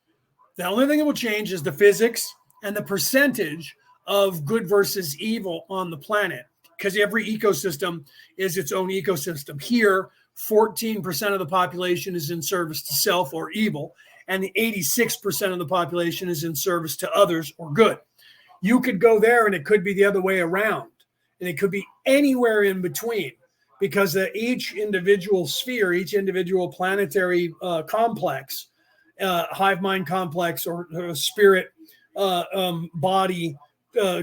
The only thing that will change is the physics and the percentage of good versus evil on the planet, because every ecosystem is its own ecosystem. Here, 14% of the population is in service to self or evil, and the 86% of the population is in service to others or good. You could go there and it could be the other way around, and it could be anywhere in between, because each individual sphere, each individual planetary complex, hive mind complex or spirit body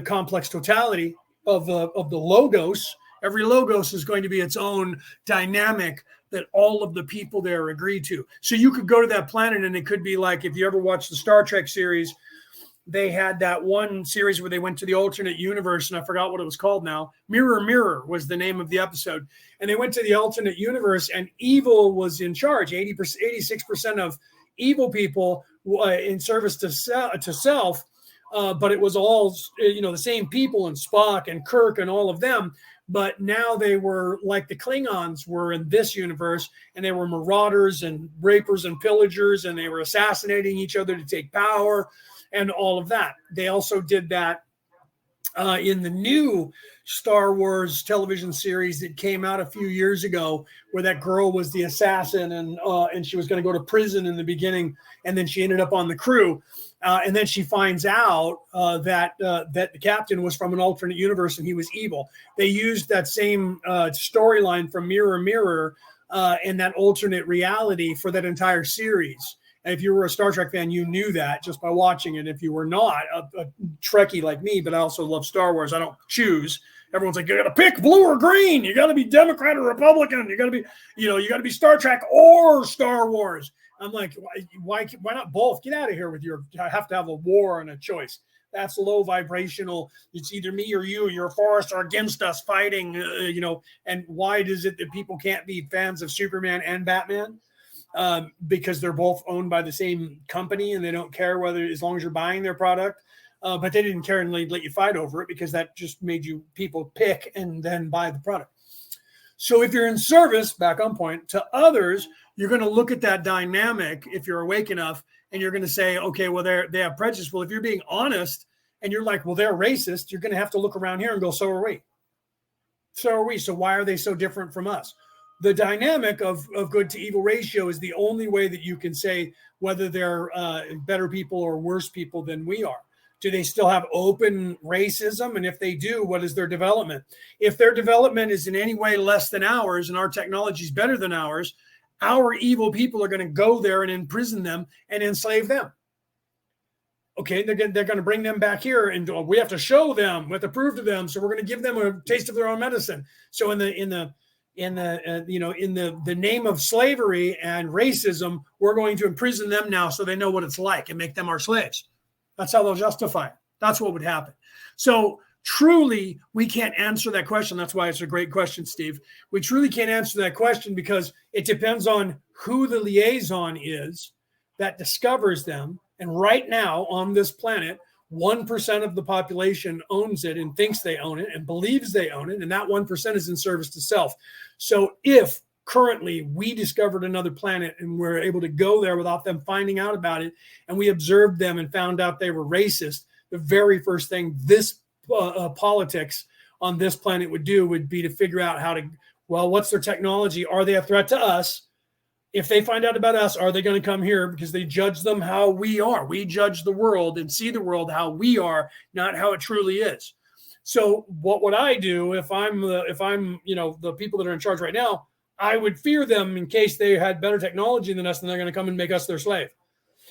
complex totality of the logos, every logos is going to be its own dynamic that all of the people there agree to. So you could go to that planet and it could be like, if you ever watched the Star Trek series, they had that one series where they went to the alternate universe, and I forgot what it was called now. Mirror, Mirror was the name of the episode. And they went to the alternate universe, and evil was in charge. 86% of evil people in service to self, but it was all, the same people, and Spock and Kirk and all of them. But now they were like the Klingons were in this universe, and they were marauders and rapers and pillagers, and they were assassinating each other to take power and all of that. They also did that in the new Star Wars television series that came out a few years ago, where that girl was the assassin, and she was going to go to prison in the beginning, and then she ended up on the crew. And then she finds out that the captain was from an alternate universe and he was evil. They used that same storyline from Mirror, Mirror in that alternate reality for that entire series. And if you were a Star Trek fan, you knew that just by watching it. If you were not a Trekkie like me, but I also love Star Wars, I don't choose. Everyone's like, you got to pick blue or green. You got to be Democrat or Republican. You got to be, you got to be Star Trek or Star Wars. I'm like, why not both? Get out of here with I have to have a war and a choice. That's low vibrational. It's either me or you. You're for us or against us fighting, and why is it that people can't be fans of Superman and Batman? Because they're both owned by the same company, and they don't care whether, as long as you're buying their product. But they didn't care and let you fight over it, because that just made people pick and then buy the product. So if you're in service, back on point, to others, you're going to look at that dynamic if you're awake enough, and you're going to say, okay, well, they have prejudice. Well, if you're being honest and you're like, well, they're racist, you're going to have to look around here and go, so are we. So are we. So why are they so different from us? The dynamic of good to evil ratio is the only way that you can say whether they're better people or worse people than we are. Do they still have open racism? And if they do, what is their development? If their development is in any way less than ours and our technology is better than ours, our evil people are going to go there and imprison them and enslave them. Okay, they're going to bring them back here, and we have to show them, we have to prove to them. So we're going to give them a taste of their own medicine. So in the name of slavery and racism, we're going to imprison them now so they know what it's like and make them our slaves. That's how they'll justify it. That's what would happen. So truly, we can't answer that question. That's why it's a great question, Steve. We truly can't answer that question because it depends on who the liaison is that discovers them. And right now on this planet, 1% of the population owns it and thinks they own it and believes they own it. And that 1% is in service to self. So if currently we discovered another planet and we're able to go there without them finding out about it, and we observed them and found out they were racist, the very first thing this politics on this planet would do would be to figure out how to, well, what's their technology? Are they a threat to us? If they find out about us, are they going to come here? Because they judge them how we are. We judge the world and see the world how we are, not how it truly is. So what would I do if I'm the people that are in charge right now? I would fear them in case they had better technology than us, and they're going to come and make us their slave.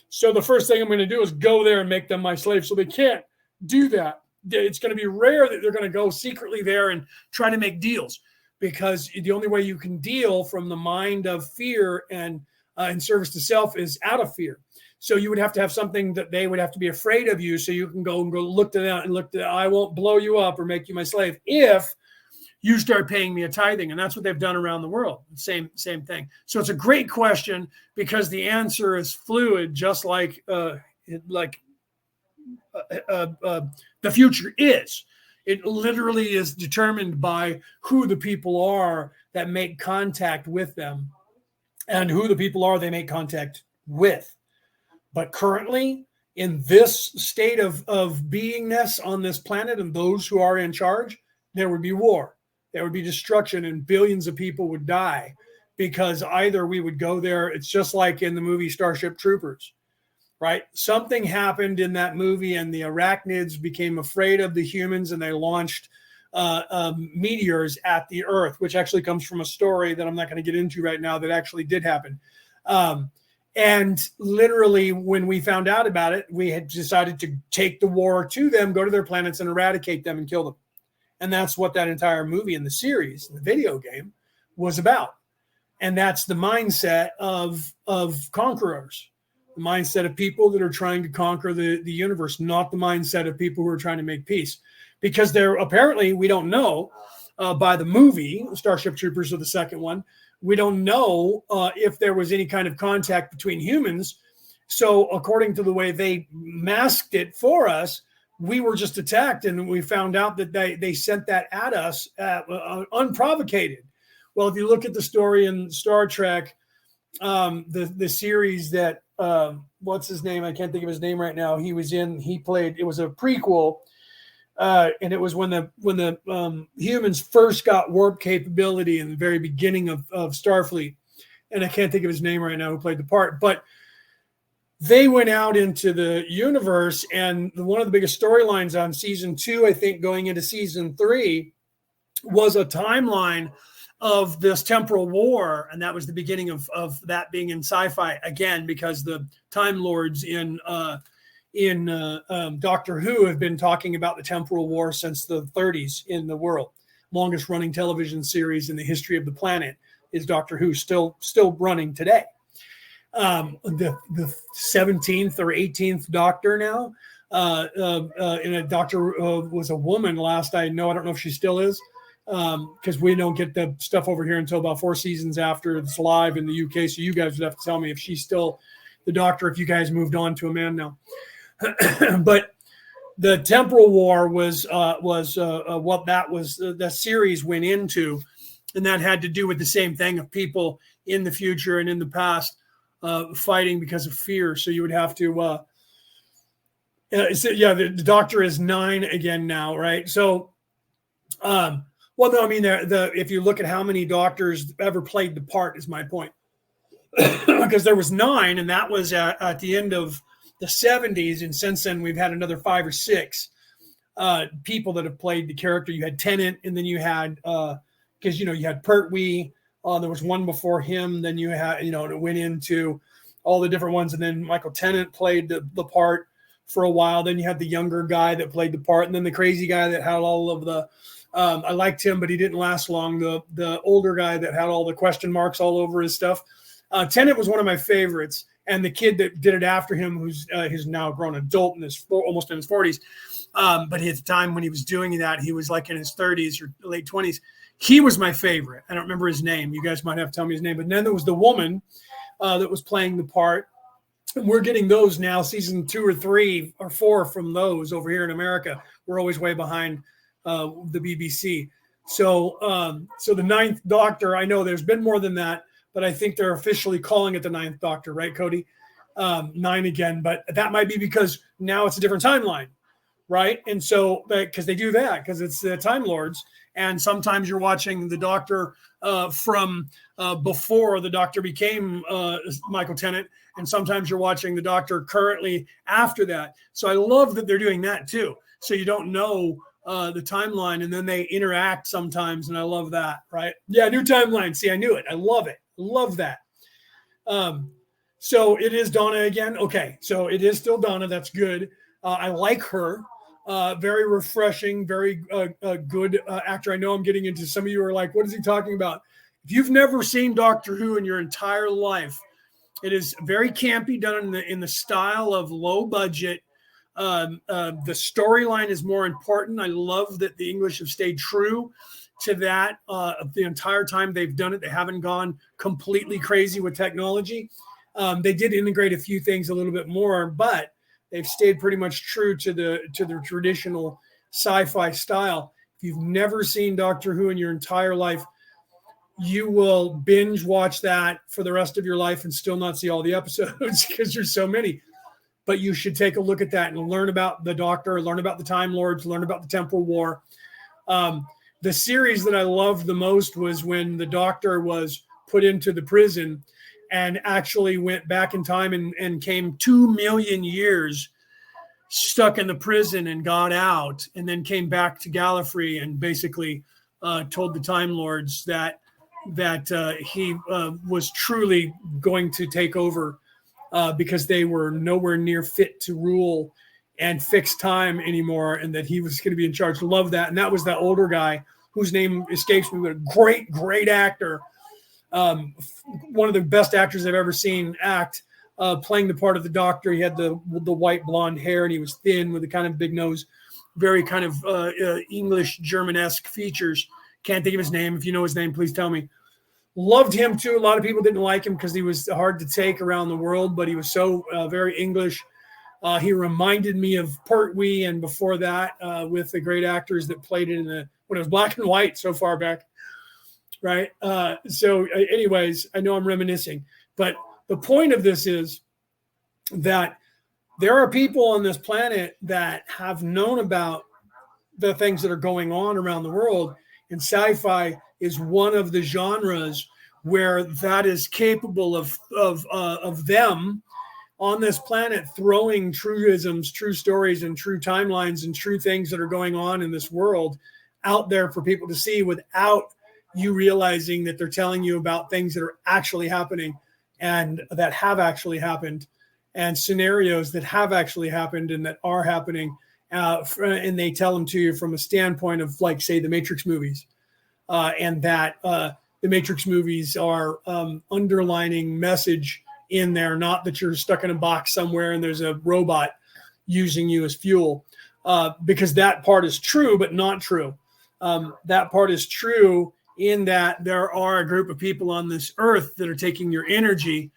So the first thing I'm going to do is go there and make them my slave. So they can't do that. It's going to be rare that they're going to go secretly there and try to make deals, because the only way you can deal from the mind of fear and in service to self is out of fear. So you would have to have something that they would have to be afraid of you, so you can go look to that and look to, I won't blow you up or make you my slave if you start paying me a tithing. And that's what they've done around the world. Same thing. So it's a great question, because the answer is fluid, just like the future is. It literally is determined by who the people are that make contact with them and who the people are they make contact with. But currently, in this state of beingness on this planet and those who are in charge, there would be war. There would be destruction, and billions of people would die, because either we would go there. It's just like in the movie Starship Troopers. Right? Something happened in that movie, and the arachnids became afraid of the humans, and they launched meteors at the Earth, which actually comes from a story that I'm not going to get into right now that actually did happen. And literally, when we found out about it, we had decided to take the war to them, go to their planets and eradicate them and kill them. And that's what that entire movie and the series, the video game, was about. And that's the mindset of conquerors. The mindset of people that are trying to conquer the universe, not the mindset of people who are trying to make peace. Because they're apparently, we don't know by the movie, Starship Troopers or the second one, we don't know if there was any kind of contact between humans. So according to the way they masked it for us, we were just attacked, and we found out that they sent that at us unprovocated. Well, if you look at the story in Star Trek, the series that what's his name? I can't think of his name right now. He played. It was a prequel, and it was when the humans first got warp capability in the very beginning of Starfleet, and I can't think of his name right now who played the part, but they went out into the universe, and one of the biggest storylines on season 2, I think, going into season 3, was a timeline of this temporal war, and that was the beginning of that being in sci-fi again, because the Time Lords in Doctor Who have been talking about the temporal war since the 30s in the world. Longest running television series in the history of the planet is Doctor Who, still running today. The 17th or 18th Doctor now, and a Doctor was a woman last I know. I don't know if she still is, because we don't get the stuff over here until about 4 seasons after it's live in the UK. So you guys would have to tell me if she's still the Doctor, if you guys moved on to a man now. But the temporal war was what that was. The series went into, and that had to do with the same thing of people in the future and in the past fighting because of fear. So you would have to, the Doctor is 9 again now, right? So, well, no, I mean, if you look at how many Doctors ever played the part, is my point, because there was 9, and that was at the end of the 70s, and since then we've had another 5 or 6 people that have played the character. You had Tennant, and then you had because you had Pertwee. There was one before him. Then you had, it went into all the different ones. And then Michael Tennant played the part for a while. Then you had the younger guy that played the part. And then the crazy guy that had all of the, I liked him, but he didn't last long. The older guy that had all the question marks all over his stuff. Tennant was one of my favorites. And the kid that did it after him, who's now a grown adult almost in his 40s. But at the time when he was doing that, he was like in his 30s or late 20s. He was my favorite. I don't remember his name. You guys might have to tell me his name. But then there was the woman that was playing the part. And we're getting those now, season 2 or 3 or 4 from those over here in America. We're always way behind the BBC. So the Ninth Doctor, I know there's been more than that, but I think they're officially calling it the Ninth Doctor, right, Cody? 9 again, but that might be because now it's a different timeline, right? And so, because they do that, because it's the Time Lords, and sometimes you're watching the Doctor from before the Doctor became Michael Tennant, and sometimes you're watching the Doctor currently after that. So I love that they're doing that too. So you don't know the timeline, and then they interact sometimes, and I love that, right? Yeah, new timeline. See, I knew it. I love it. Love that. So it is Donna again. Okay, so it is still Donna. That's good. I like her. Very refreshing, very good actor. I know I'm getting into some of you are like, what is he talking about? If you've never seen Doctor Who in your entire life, it is very campy, done in the style of low budget. The storyline is more important. I love that the English have stayed true to that the entire time they've done it. They haven't gone completely crazy with technology. They did integrate a few things a little bit more, but they've stayed pretty much true to the traditional sci-fi style. If you've never seen Doctor Who in your entire life, you will binge watch that for the rest of your life and still not see all the episodes because there's so many. But you should take a look at that and learn about the Doctor, learn about the Time Lords, learn about the Temporal War. The series that I loved the most was when the Doctor was put into the prison and actually went back in time and came 2 million years stuck in the prison and got out, and then came back to Gallifrey and basically told the Time Lords that he was truly going to take over because they were nowhere near fit to rule and fix time anymore, and that he was going to be in charge. Love that. And that was that older guy whose name escapes me, but a great actor. One of the best actors I've ever seen act, playing the part of the Doctor. He had the white blonde hair, and he was thin with a kind of big nose, very kind of English German-esque features. Can't think of his name. If you know his name, please tell me. Loved him too. A lot of people didn't like him because he was hard to take around the world, but he was so very English. He reminded me of Pertwee, and before that, with the great actors that played it when it was black and white so far back. Right. Anyways, I know I'm reminiscing, but the point of this is that there are people on this planet that have known about the things that are going on around the world, and sci-fi is one of the genres where that is capable of them on this planet throwing truisms, true stories, and true timelines and true things that are going on in this world out there for people to see without you realizing that they're telling you about things that are actually happening and that have actually happened, and scenarios that have actually happened and that are happening. And they tell them to you from a standpoint of, like, say, the Matrix movies, and that the Matrix movies are underlining message in there, not that you're stuck in a box somewhere and there's a robot using you as fuel, because that part is true, but not true. That part is true in that there are a group of people on this earth that are taking your energy,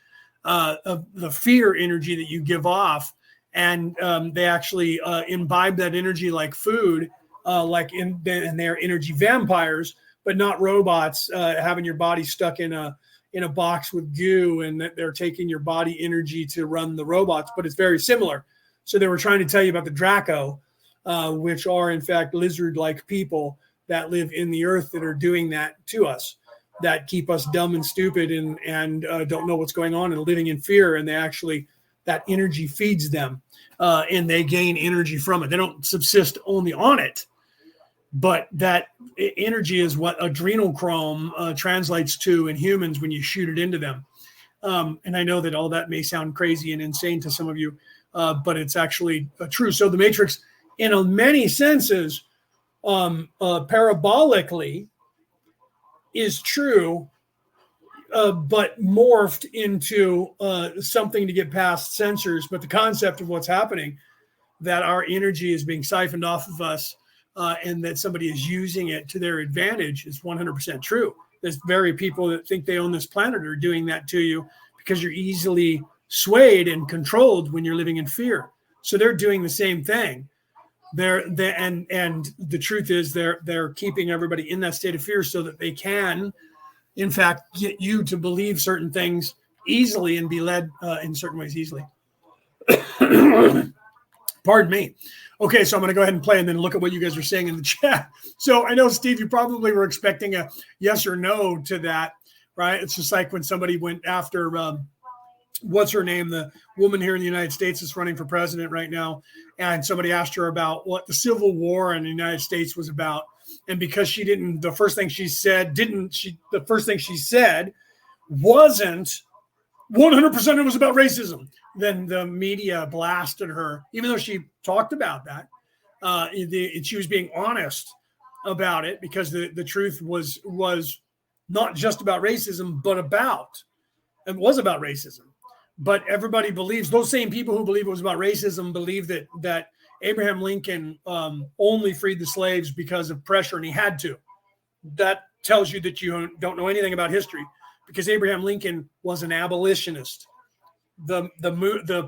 of the fear energy that you give off, and they actually imbibe that energy like food, and they're energy vampires, but not robots, having your body stuck in a box with goo, and that they're taking your body energy to run the robots. But it's very similar. So they were trying to tell you about the Draco, which are in fact lizard-like people that live in the earth that are doing that to us, that keep us dumb and stupid and don't know what's going on and living in fear. And they actually, that energy feeds them, and they gain energy from it. They don't subsist only on it, but that energy is what adrenochrome translates to in humans when you shoot it into them. And I know that all that may sound crazy and insane to some of you, but it's actually true. So the Matrix, in many senses, parabolically, is true, but morphed into something to get past censors. But the concept of what's happening, that our energy is being siphoned off of us, and that somebody is using it to their advantage, is 100% true. There's very people that think they own this planet are doing that to you because you're easily swayed and controlled when you're living in fear. So they're doing the same thing. And the truth is they're keeping everybody in that state of fear so that they can, in fact, get you to believe certain things easily and be led in certain ways easily. Pardon me. Okay, so I'm going to go ahead and play and then look at what you guys are saying in the chat. So I know, Steve, you probably were expecting a yes or no to that, right? It's just like when somebody went after, what's her name? The woman here in the United States is running for president right now. And somebody asked her about what the Civil War in the United States was about. And because she didn't, the first thing she said wasn't 100% it was about racism. Then the media blasted her, even though she talked about that. She was being honest about it because the truth was not just about racism, but it was about racism. But everybody believes, those same people who believe it was about racism believe that Abraham Lincoln only freed the slaves because of pressure, and he had to. That tells you that you don't know anything about history, because Abraham Lincoln was an abolitionist. The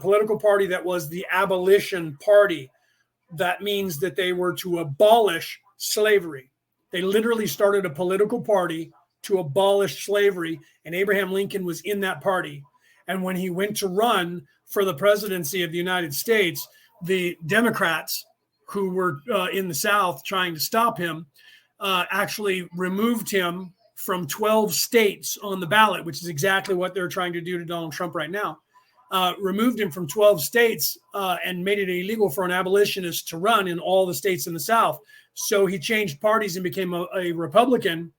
political party that was the abolition party, that means that they were to abolish slavery. They literally started a political party to abolish slavery, and Abraham Lincoln was in that party. And when he went to run for the presidency of the United States, the Democrats who were in the South trying to stop him actually removed him from 12 states on the ballot, which is exactly what they're trying to do to Donald Trump right now. Removed him from 12 states and made it illegal for an abolitionist to run in all the states in the South. So he changed parties and became a Republican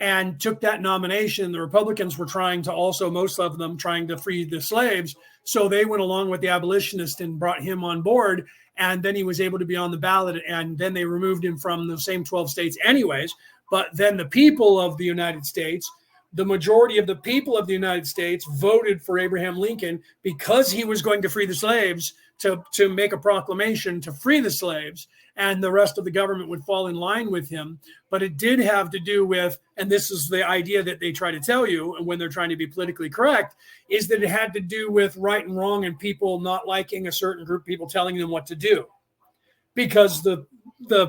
and took that nomination. The Republicans were trying to also, most of them, trying to free the slaves. So they went along with the abolitionist and brought him on board. And then he was able to be on the ballot. And then they removed him from the same 12 states anyways. But then the people of the United States, the majority of the people of the United States voted for Abraham Lincoln because he was going to free the slaves, to make a proclamation to free the slaves, and the rest of the government would fall in line with him. But it did have to do with, and this is the idea that they try to tell you when they're trying to be politically correct, is that it had to do with right and wrong and people not liking a certain group of people telling them what to do. Because the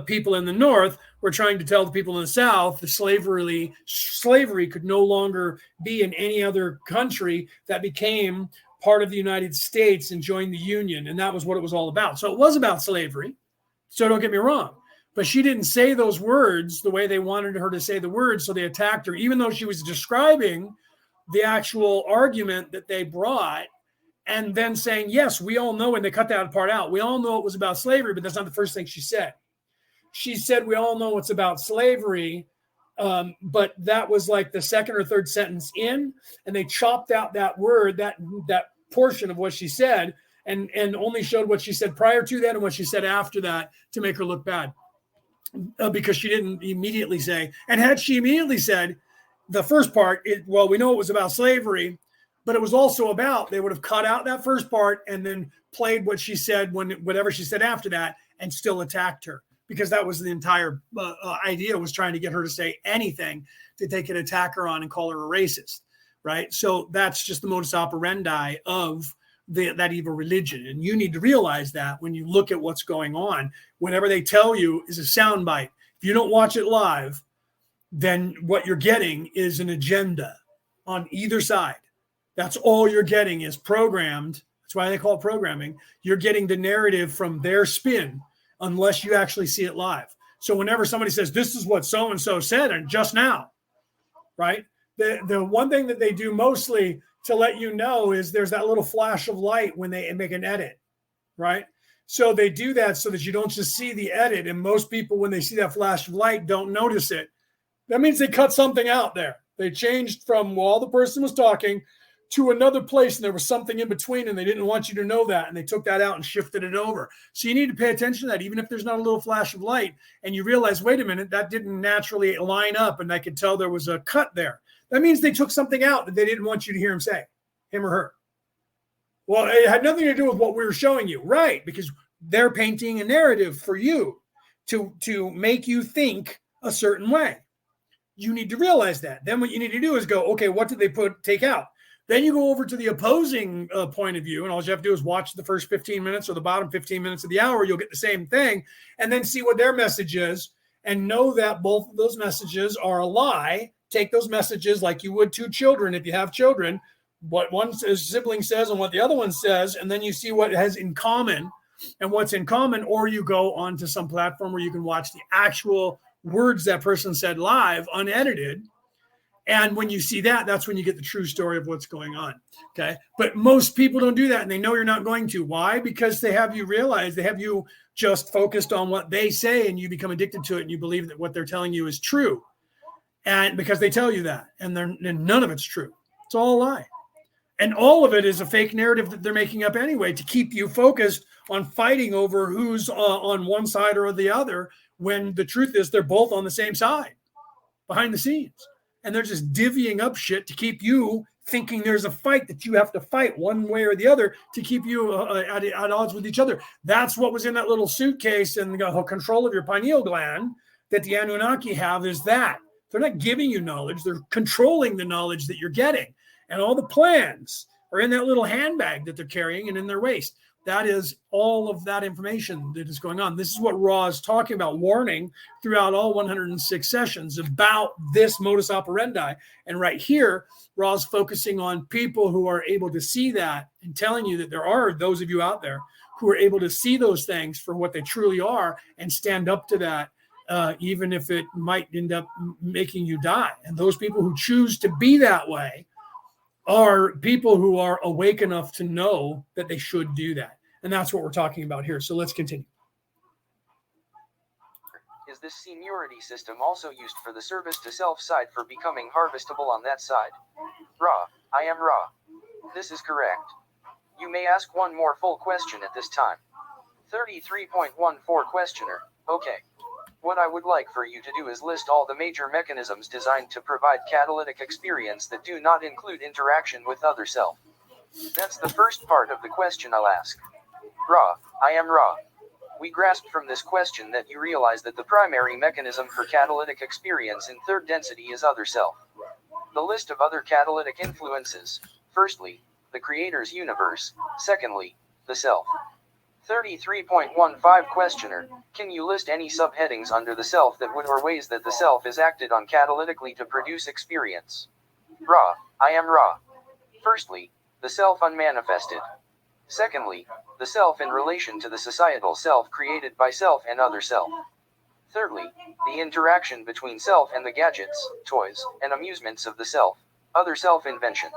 people in the North were trying to tell the people in the South that slavery could no longer be in any other country that became part of the United States and joined the Union. And that was what it was all about. So it was about slavery. So don't get me wrong. But she didn't say those words the way they wanted her to say the words. So they attacked her, even though she was describing the actual argument that they brought, and then saying, yes, we all know, and they cut that part out. We all know it was about slavery, but that's not the first thing she said. She said, we all know it's about slavery. But that was like the second or third sentence in, and they chopped out that word, that portion of what she said, and only showed what she said prior to that and what she said after that to make her look bad, because she didn't immediately say. And had she immediately said the first part, we know it was about slavery, but it was also about, they would have cut out that first part and then played what she said, whatever she said after that, and still attacked her. Because that was the entire idea, was trying to get her to say anything that they could attack her on and call her a racist, right? So that's just the modus operandi of that evil religion. And you need to realize that when you look at what's going on. Whatever they tell you is a soundbite. If you don't watch it live, then what you're getting is an agenda on either side. That's all you're getting is programmed. That's why they call it programming. You're getting the narrative from their spin, unless you actually see it live. So whenever somebody says, this is what so-and-so said, and just now, right? The one thing that they do mostly to let you know is there's that little flash of light when they make an edit, right? So they do that so that you don't just see the edit. And most people, when they see that flash of light, don't notice it. That means they cut something out there. They changed from while the person was talking to another place, and there was something in between, and they didn't want you to know that, and they took that out and shifted it over. So you need to pay attention to that, even if there's not a little flash of light, and you realize, wait a minute, that didn't naturally line up, and I could tell there was a cut there. That means they took something out that they didn't want you to hear him say, him or her. Well, it had nothing to do with what we were showing you, right? Because they're painting a narrative for you to make you think a certain way. You need to realize that. Then what you need to do is go, okay, what did they take out? Then you go over to the opposing point of view, and all you have to do is watch the first 15 minutes or the bottom 15 minutes of the hour. You'll get the same thing, and then see what their message is, and know that both of those messages are a lie. Take those messages like you would two children if you have children, what one sibling says and what the other one says, and then you see what has in common and what's in common, or you go onto some platform where you can watch the actual words that person said live, unedited. And when you see that, that's when you get the true story of what's going on. Okay. But most people don't do that, and they know you're not going to. Why? Because they have you realize, they have you just focused on what they say, and you become addicted to it, and you believe that what they're telling you is true. And because they tell you that, and none of it's true. It's all a lie. And all of it is a fake narrative that they're making up anyway to keep you focused on fighting over who's on one side or the other, when the truth is they're both on the same side behind the scenes. And they're just divvying up shit to keep you thinking there's a fight that you have to fight one way or the other to keep you at odds with each other. That's what was in that little suitcase and the control of your pineal gland that the Anunnaki have, is that they're not giving you knowledge. They're controlling the knowledge that you're getting. And all the plans are in that little handbag that they're carrying and in their waist. That is all of that information that is going on. This is what Ra is talking about, warning throughout all 106 sessions about this modus operandi. And right here, Ra is focusing on people who are able to see that and telling you that there are those of you out there who are able to see those things for what they truly are and stand up to that, even if it might end up making you die. And those people who choose to be that way are people who are awake enough to know that they should do that. And that's what we're talking about here. So let's continue. Is this seniority system also used for the service to self side for becoming harvestable on that side? Ra, I am Ra. This is correct. You may ask one more full question at this time. 33.14 questioner. Okay. What I would like for you to do is list all the major mechanisms designed to provide catalytic experience that do not include interaction with other self. That's the first part of the question I'll ask. Ra, I am Ra. We grasped from this question that you realize that the primary mechanism for catalytic experience in third density is other self. The list of other catalytic influences: firstly, the creator's universe; secondly, the self. 33.15 questioner, can you list any subheadings under the self that would, or ways that the self is acted on catalytically to produce experience? Ra, I am Ra. Firstly, the self unmanifested. Secondly, the self in relation to the societal self created by self and other self. Thirdly, the interaction between self and the gadgets, toys, and amusements of the self, other self-invention.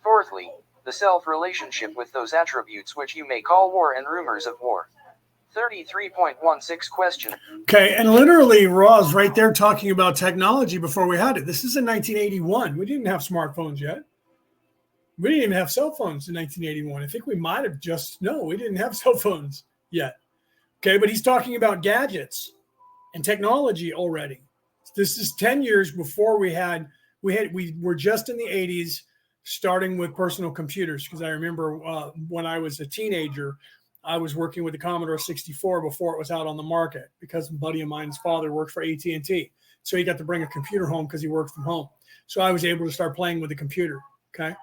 Fourthly, the self-relationship with those attributes which you may call war and rumors of war. 33.16 question. Okay, and literally Ra's right there talking about technology before we had it. This is in 1981. We didn't have smartphones yet. We didn't even have cell phones in 1981. I think we might have we didn't have cell phones yet. Okay, but he's talking about gadgets and technology already. This is 10 years before we were just in the 80s, starting with personal computers, because I remember when I was a teenager, I was working with the Commodore 64 before it was out on the market, because a buddy of mine's father worked for AT&T. So he got to bring a computer home because he worked from home. So I was able to start playing with the computer. Okay.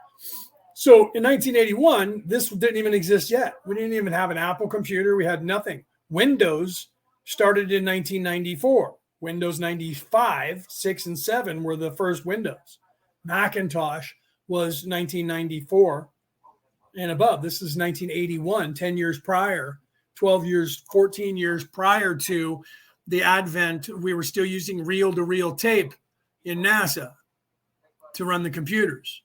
So in 1981, this didn't even exist yet. We didn't even have an Apple computer. We had nothing. Windows started in 1994. Windows 95, 6, and 7 were the first Windows. Macintosh was 1994 and above. This is 1981, 10 years prior, 12 years, 14 years prior to the advent. We were still using reel-to-reel tape in NASA to run the computers.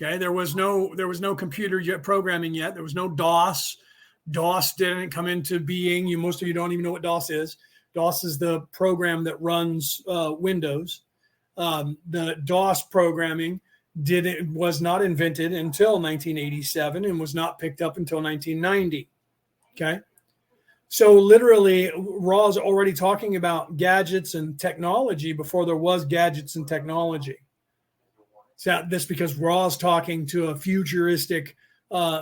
Okay, there was no computer programming yet. There was no DOS. DOS didn't come into being. Most of you don't even know what DOS is. DOS is the program that runs Windows. The DOS programming was not invented until 1987 and was not picked up until 1990. Okay, so literally, Ra's already talking about gadgets and technology before there was gadgets and technology. So that's because Ra's talking to a futuristic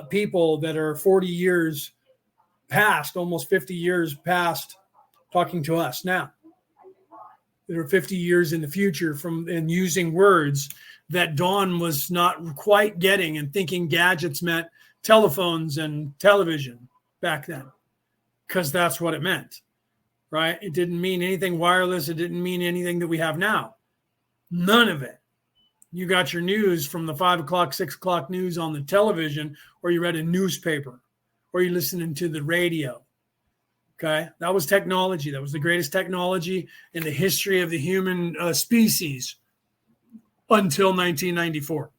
people that are 40 years past, almost 50 years past, talking to us now. That are 50 years in the future and using words that Dawn was not quite getting, and thinking gadgets meant telephones and television back then, because that's what it meant, right? It didn't mean anything wireless. It didn't mean anything that we have now. None of it. You got your news from the 5 o'clock, 6 o'clock news on the television, or you read a newspaper, or you listening to the radio. Okay, that was technology. That was the greatest technology in the history of the human species until 1994.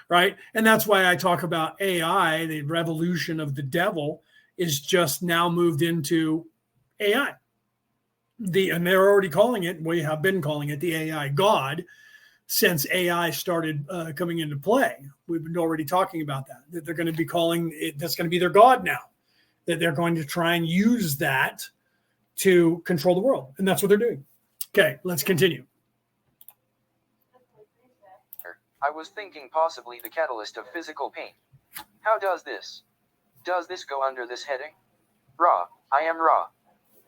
Right? And that's why I talk about AI, the revolution of the devil, is just now moved into AI. And they're already calling it, we have been calling it the AI God since AI started coming into play. We've been already talking about that they're going to be calling it, that's going to be their God now, that they're going to try and use that to control the world. And that's what they're doing. Okay, let's continue. I was thinking possibly the catalyst of physical pain. How does this? Does this go under this heading? Ra, I am Ra.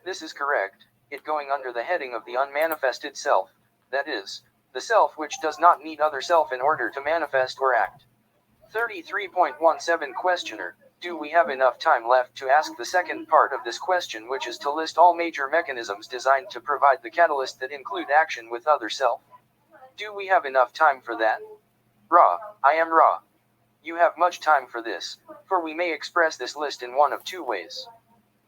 This is correct, it going under the heading of the unmanifested self, that is, the self which does not need other self in order to manifest or act. 33.17 Questioner, do we have enough time left to ask the second part of this question, which is to list all major mechanisms designed to provide the catalyst that include action with other self? Do we have enough time for that? Ra, I am Ra. You have much time for this, for we may express this list in one of two ways.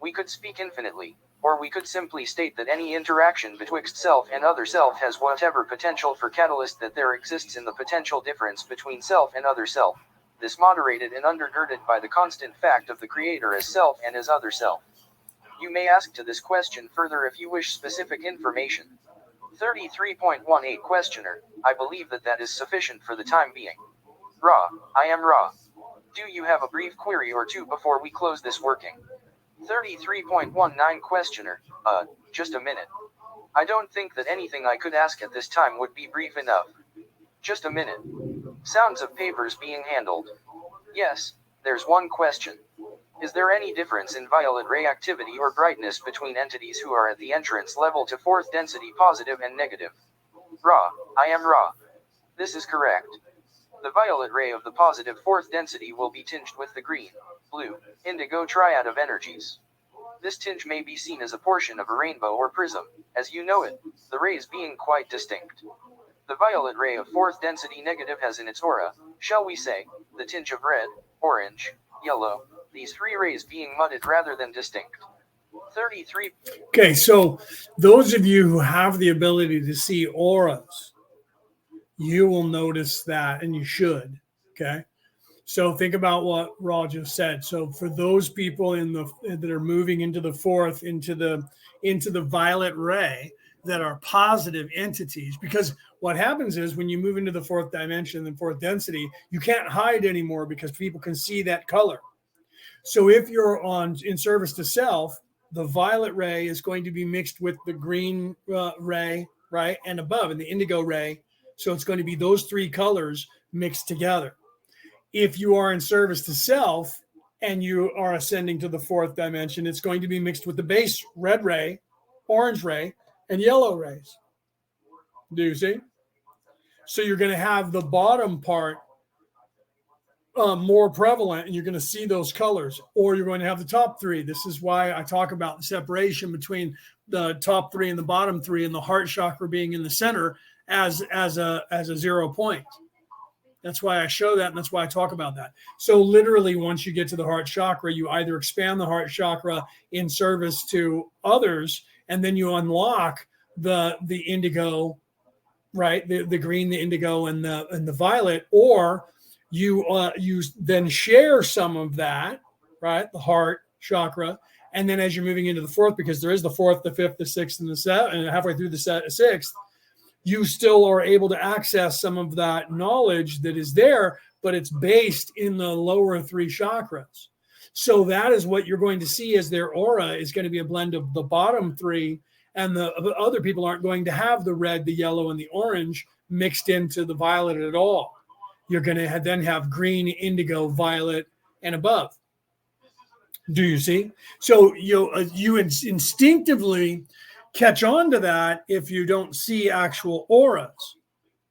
We could speak infinitely, or we could simply state that any interaction betwixt self and other self has whatever potential for catalyst that there exists in the potential difference between self and other self, this moderated and undergirded by the constant fact of the creator as self and as other self. You may ask to this question further if you wish specific information. 33.18 Questioner, I believe that is sufficient for the time being. Ra, I am Ra. Do you have a brief query or two before we close this working? 33.19 Questioner, just a minute. I don't think that anything I could ask at this time would be brief enough. Just a minute. Sounds of papers being handled. Yes, there's one question. Is there any difference in violet ray activity or brightness between entities who are at the entrance level to fourth density positive and negative? Ra, I am Ra. This is correct. The violet ray of the positive fourth density will be tinged with the green, blue, indigo triad of energies. This tinge may be seen as a portion of a rainbow or prism, as you know it, the rays being quite distinct. The violet ray of fourth density negative has in its aura, shall we say, the tinge of red, orange, yellow, these three rays being mudded rather than distinct. 33. Okay, so those of you who have the ability to see auras, you will notice that, and you should. Okay, so think about what Ra just said. So for those people that are moving into the fourth, into the violet ray, that are positive entities, because what happens is when you move into the fourth dimension, the fourth density, you can't hide anymore because people can see that color. So if you're in service to self, the violet ray is going to be mixed with the green ray, right, and above, and the indigo ray. So it's going to be those three colors mixed together. If you are in service to self and you are ascending to the fourth dimension, it's going to be mixed with the base red ray, orange ray, and yellow rays. Do you see? So you're going to have the bottom part more prevalent, and you're going to see those colors, or you're going to have the top three. This is why I talk about the separation between the top three and the bottom three, and the heart chakra being in the center as a 0 point. That's why I show that, and that's why I talk about that. So literally, once you get to the heart chakra, you either expand the heart chakra in service to others, and then you unlock the indigo, right? The green, the indigo, and the violet, or you then share some of that, right? The heart chakra, and then as you're moving into the fourth, because there is the fourth, the fifth, the sixth, and the seventh, and halfway through the sixth, you still are able to access some of that knowledge that is there, but it's based in the lower three chakras. So that is what you're going to see as their aura is going to be a blend of the bottom three, and the other people aren't going to have the red, the yellow, and the orange mixed into the violet at all. You're going to then have green, indigo, violet, and above. Do you see? So you instinctively catch on to that if you don't see actual auras.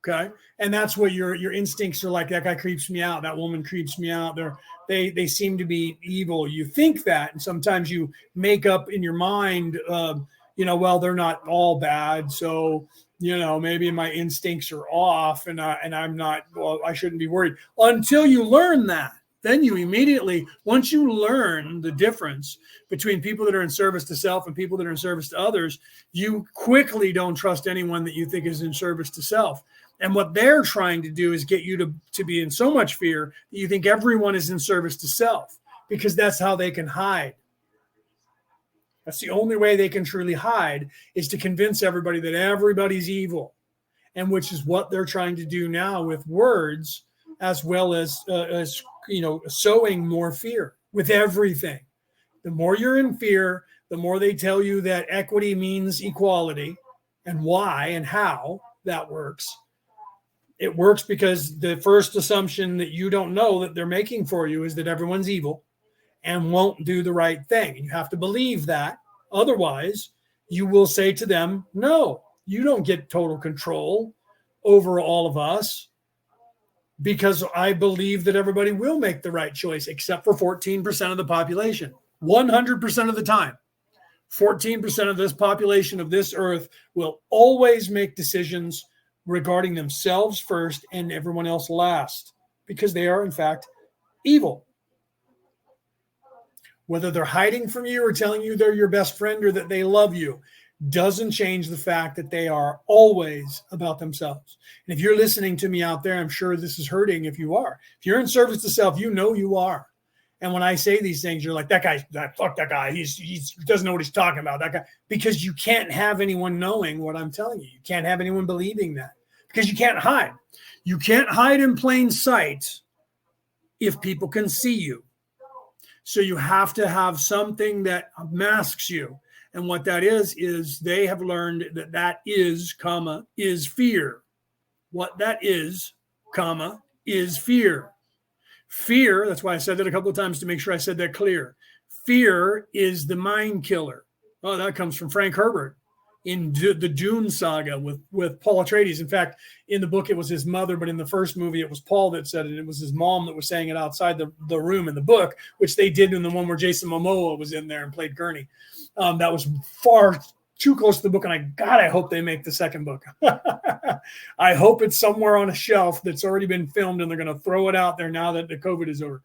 Okay. And that's what your instincts are like. That guy creeps me out. That woman creeps me out. They seem to be evil. You think that, and sometimes you make up in your mind, well, they're not all bad. So, maybe my instincts are off and I'm not, well, I shouldn't be worried until you learn that. Then you immediately, once you learn the difference between people that are in service to self and people that are in service to others, you quickly don't trust anyone that you think is in service to self. And what they're trying to do is get you to be in so much fear that you think everyone is in service to self, because that's how they can hide. That's the only way they can truly hide, is to convince everybody that everybody's evil, and which is what they're trying to do now with words, as well as sowing more fear with everything. The more you're in fear, the more they tell you that equity means equality, and why and how that works. It works because the first assumption that you don't know that they're making for you is that everyone's evil and won't do the right thing. And you have to believe that. Otherwise, you will say to them, no, you don't get total control over all of us, because I believe that everybody will make the right choice, except for 14% of the population. 100% of the time, 14% of this population of this earth will always make decisions regarding themselves first and everyone else last, because they are, in fact, evil. Whether they're hiding from you or telling you they're your best friend or that they love you, doesn't change the fact that they are always about themselves. And if you're listening to me out there, I'm sure this is hurting if you are. If you're in service to self, you know you are. And when I say these things, you're like, fuck that guy. He doesn't know what he's talking about, that guy. Because you can't have anyone knowing what I'm telling you. You can't have anyone believing that, because you can't hide. You can't hide in plain sight if people can see you. So you have to have something that masks you. And what that is they have learned that is fear. What that is fear. Fear, that's why I said that a couple of times to make sure I said that clear. Fear is the mind killer. Oh, that comes from Frank Herbert in the Dune saga with Paul Atreides. In fact, in the book, it was his mother, but in the first movie, it was Paul that said it. It was his mom that was saying it outside the room in the book, which they did in the one where Jason Momoa was in there and played Gurney. That was far too close to the book, and I hope they make the second book. I hope it's somewhere on a shelf that's already been filmed, and they're going to throw it out there now that the COVID is over,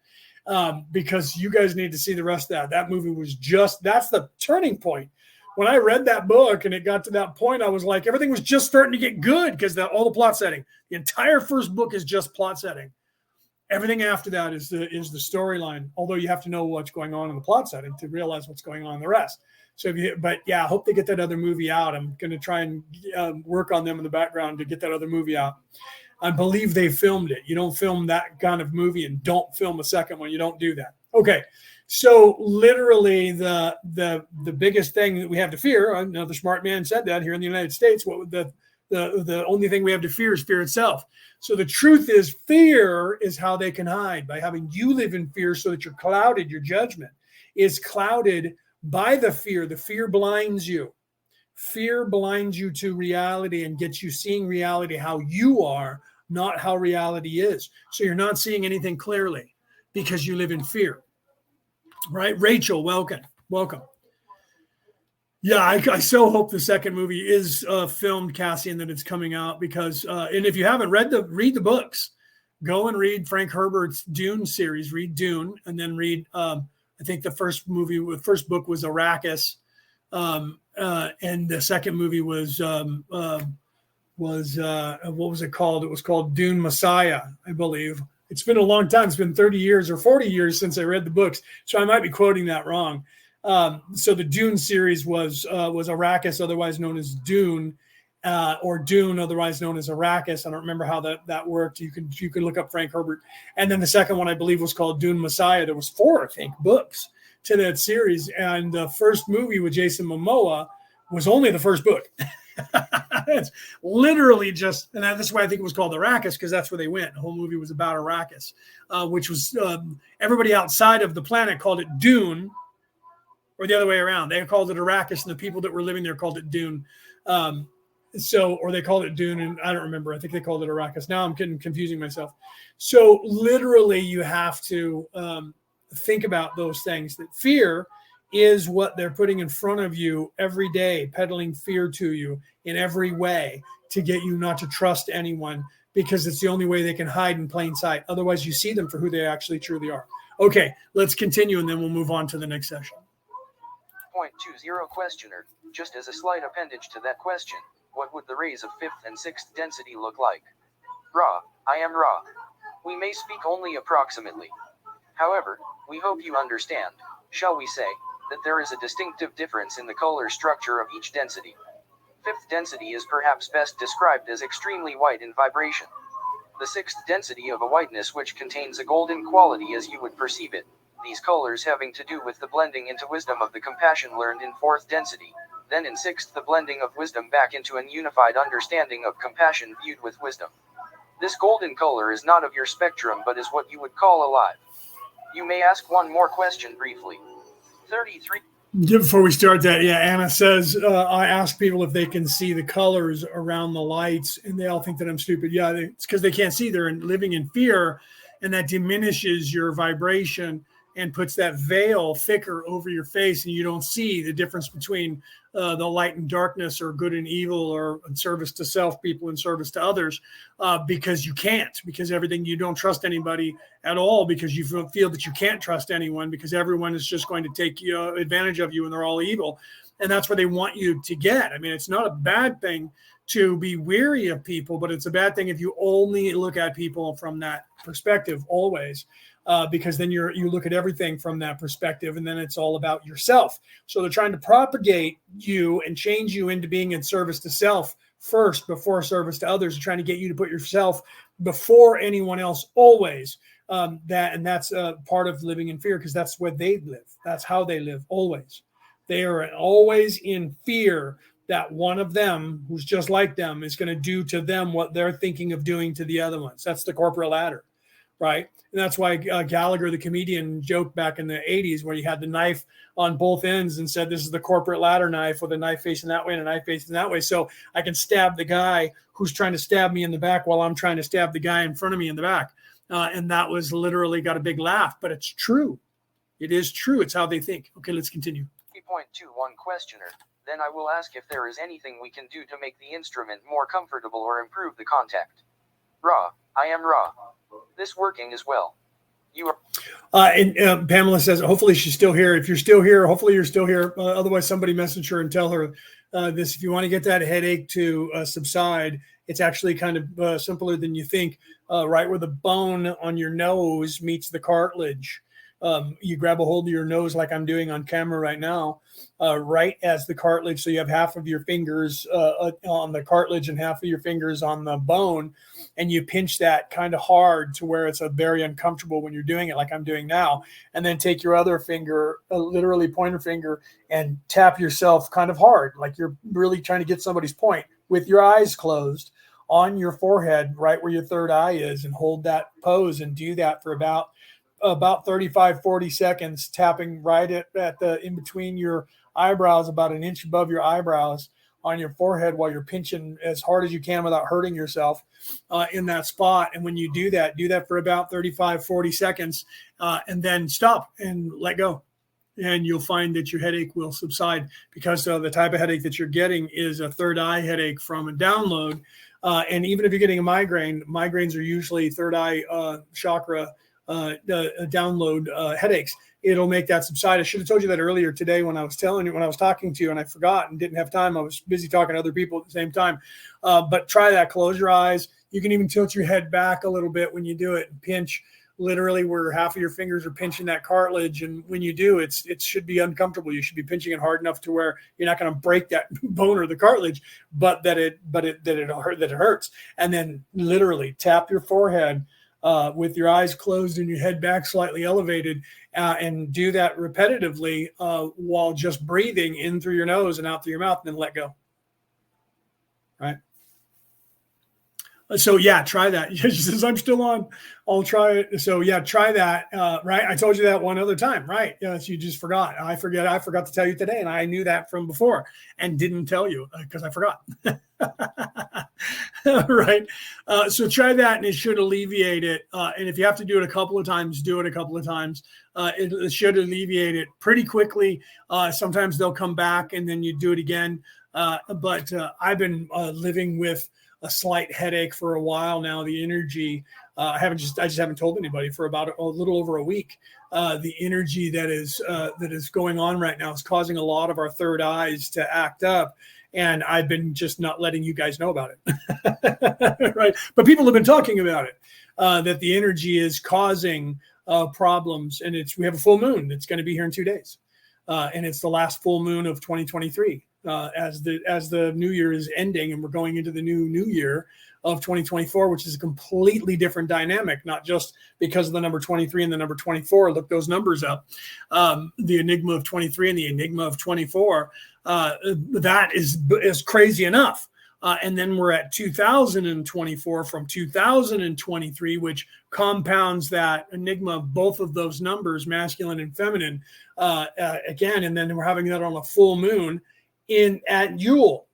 because you guys need to see the rest of that. That movie was that's the turning point. When I read that book and it got to that point, I was like, everything was just starting to get good, because all the plot setting, the entire first book is just plot setting. Everything after that is the storyline. Although you have to know what's going on in the plot setting to realize what's going on in the rest. So, I hope they get that other movie out. I'm going to try and work on them in the background to get that other movie out. I believe they filmed it. You don't film that kind of movie and don't film a second one. You don't do that. Okay. So literally the biggest thing that we have to fear, another smart man said that here in the United States, the only thing we have to fear is fear itself. So the truth is, fear is how they can hide, by having you live in fear, so that you're clouded. Your judgment is clouded by the fear. The fear blinds you. Fear blinds you to reality and gets you seeing reality how you are, not how reality is. So you're not seeing anything clearly because you live in fear. Right? Rachel, welcome. Yeah, I so hope the second movie is filmed, Cassie, and that it's coming out, because and if you haven't read the books, go and read Frank Herbert's Dune series. Read Dune, and then read I think the first book was Arrakis, and the second movie was what was it called? It was called Dune Messiah, I believe. It's been a long time. It's been 30 years or 40 years since I read the books, so I might be quoting that wrong. So the Dune series was Arrakis, otherwise known as Dune, or Dune, otherwise known as Arrakis. I don't remember how that worked. You can look up Frank Herbert. And then the second one, I believe, was called Dune Messiah. There was 4, I think, books to that series. And the first movie with Jason Momoa was only the first book. It's literally just, and that's why I think it was called Arrakis, because that's where they went. The whole movie was about Arrakis, which was everybody outside of the planet called it Dune, or the other way around. They called it Arrakis, and the people that were living there called it Dune. So, or they called it Dune, and I don't remember. I think they called it Arrakis. Now I'm getting confusing myself. So literally, you have to think about those things. That fear is what they're putting in front of you every day, peddling fear to you in every way to get you not to trust anyone, because it's the only way they can hide in plain sight. Otherwise, you see them for who they actually truly are. Okay, let's continue, and then we'll move on to the next session. Point 20 questioner. Just as a slight appendage to that question, what would the rays of 5th and 6th density look like? Ra, I am Ra. We may speak only approximately. However, we hope you understand, shall we say, that there is a distinctive difference in the color structure of each density. 5th density is perhaps best described as extremely white in vibration. The 6th density of a whiteness which contains a golden quality as you would perceive it, these colors having to do with the blending into wisdom of the compassion learned in 4th density, then in 6th the blending of wisdom back into an unified understanding of compassion viewed with wisdom. This golden color is not of your spectrum but is what you would call alive. You may ask one more question briefly. 33. Before we start that, yeah, Anna says, I ask people if they can see the colors around the lights, and they all think that I'm stupid. Yeah, it's because they can't see. They're living in fear, and that diminishes your vibration and puts that veil thicker over your face, and you don't see the difference between the light and darkness, or good and evil, or in service to self, people in service to others, because you can't, because everything, you don't trust anybody at all, because you feel that you can't trust anyone, because everyone is just going to take advantage of you, and they're all evil. And that's where they want you to get. I mean, it's not a bad thing to be weary of people, but it's a bad thing if you only look at people from that perspective always. Because then you look at everything from that perspective, and then it's all about yourself. So they're trying to propagate you and change you into being in service to self first before service to others, and trying to get you to put yourself before anyone else always. That's part of living in fear, because that's where they live. That's how they live always. They are always in fear that one of them, who's just like them, is going to do to them what they're thinking of doing to the other ones. That's the corporate ladder. Right. And that's why Gallagher, the comedian, joked back in the 80s where he had the knife on both ends and said, this is the corporate ladder knife, with a knife facing that way and a knife facing that way. So I can stab the guy who's trying to stab me in the back while I'm trying to stab the guy in front of me in the back. And that was literally got a big laugh, but it's true. It is true. It's how they think. Okay, let's continue. 3.21 questioner. Then I will ask if there is anything we can do to make the instrument more comfortable or improve the contact. Ra, I am Ra. This working as well. You are. And Pamela says, hopefully she's still here. If you're still here, hopefully you're still here. Otherwise, somebody message her and tell her this. If you want to get that headache to subside, it's actually kind of simpler than you think. Right where the bone on your nose meets the cartilage. You grab a hold of your nose like I'm doing on camera right now, right as the cartilage. So you have half of your fingers on the cartilage and half of your fingers on the bone. And you pinch that kind of hard to where it's very uncomfortable when you're doing it like I'm doing now. And then take your other finger, literally pointer finger, and tap yourself kind of hard, like you're really trying to get somebody's point, with your eyes closed on your forehead, right where your third eye is, and hold that pose and do that for about 35, 40 seconds, tapping right at the in between your eyebrows, about an inch above your eyebrows on your forehead, while you're pinching as hard as you can without hurting yourself in that spot. And when you do that for about 35, 40 seconds, and then stop and let go. And you'll find that your headache will subside, because the type of headache that you're getting is a third eye headache from a download. And even if you're getting a migraine, migraines are usually third eye chakra download headaches. It'll make that subside. I should have told you that earlier today when I was talking to you, and I forgot and didn't have time. I was busy talking to other people at the same time. But try that. Close your eyes. You can even tilt your head back a little bit when you do it, and pinch literally where half of your fingers are pinching that cartilage. And when you do, it should be uncomfortable. You should be pinching it hard enough to where you're not going to break that bone or the cartilage, but that it hurts. And then literally tap your forehead with your eyes closed and your head back slightly elevated, and do that repetitively while just breathing in through your nose and out through your mouth, and then let go. Right. So yeah, try that. She says, I'm still on. I'll try it. So yeah, try that. Right. I told you that one other time. Right. Yes. You just forgot. I forgot to tell you today. And I knew that from before and didn't tell you because I forgot. Right. So try that and it should alleviate it. And if you have to do it a couple of times, do it a couple of times. It should alleviate it pretty quickly. Sometimes they'll come back and then you do it again. But I've been living with a slight headache for a while now. The energy, I just haven't told anybody for about a little over a week. The energy that is going on right now is causing a lot of our third eyes to act up. And I've been just not letting you guys know about it. Right. But people have been talking about it, that the energy is causing problems. And we have a full moon that's going to be here in 2 days. And it's the last full moon of 2023. As the new year is ending and we're going into the new year of 2024, which is a completely different dynamic, not just because of the number 23 and the number 24. Look those numbers up. The enigma of 23 and the enigma of 24, that is crazy enough. And then we're at 2024 from 2023, which compounds that enigma of both of those numbers, masculine and feminine, again. And then we're having that on a full moon at Yule.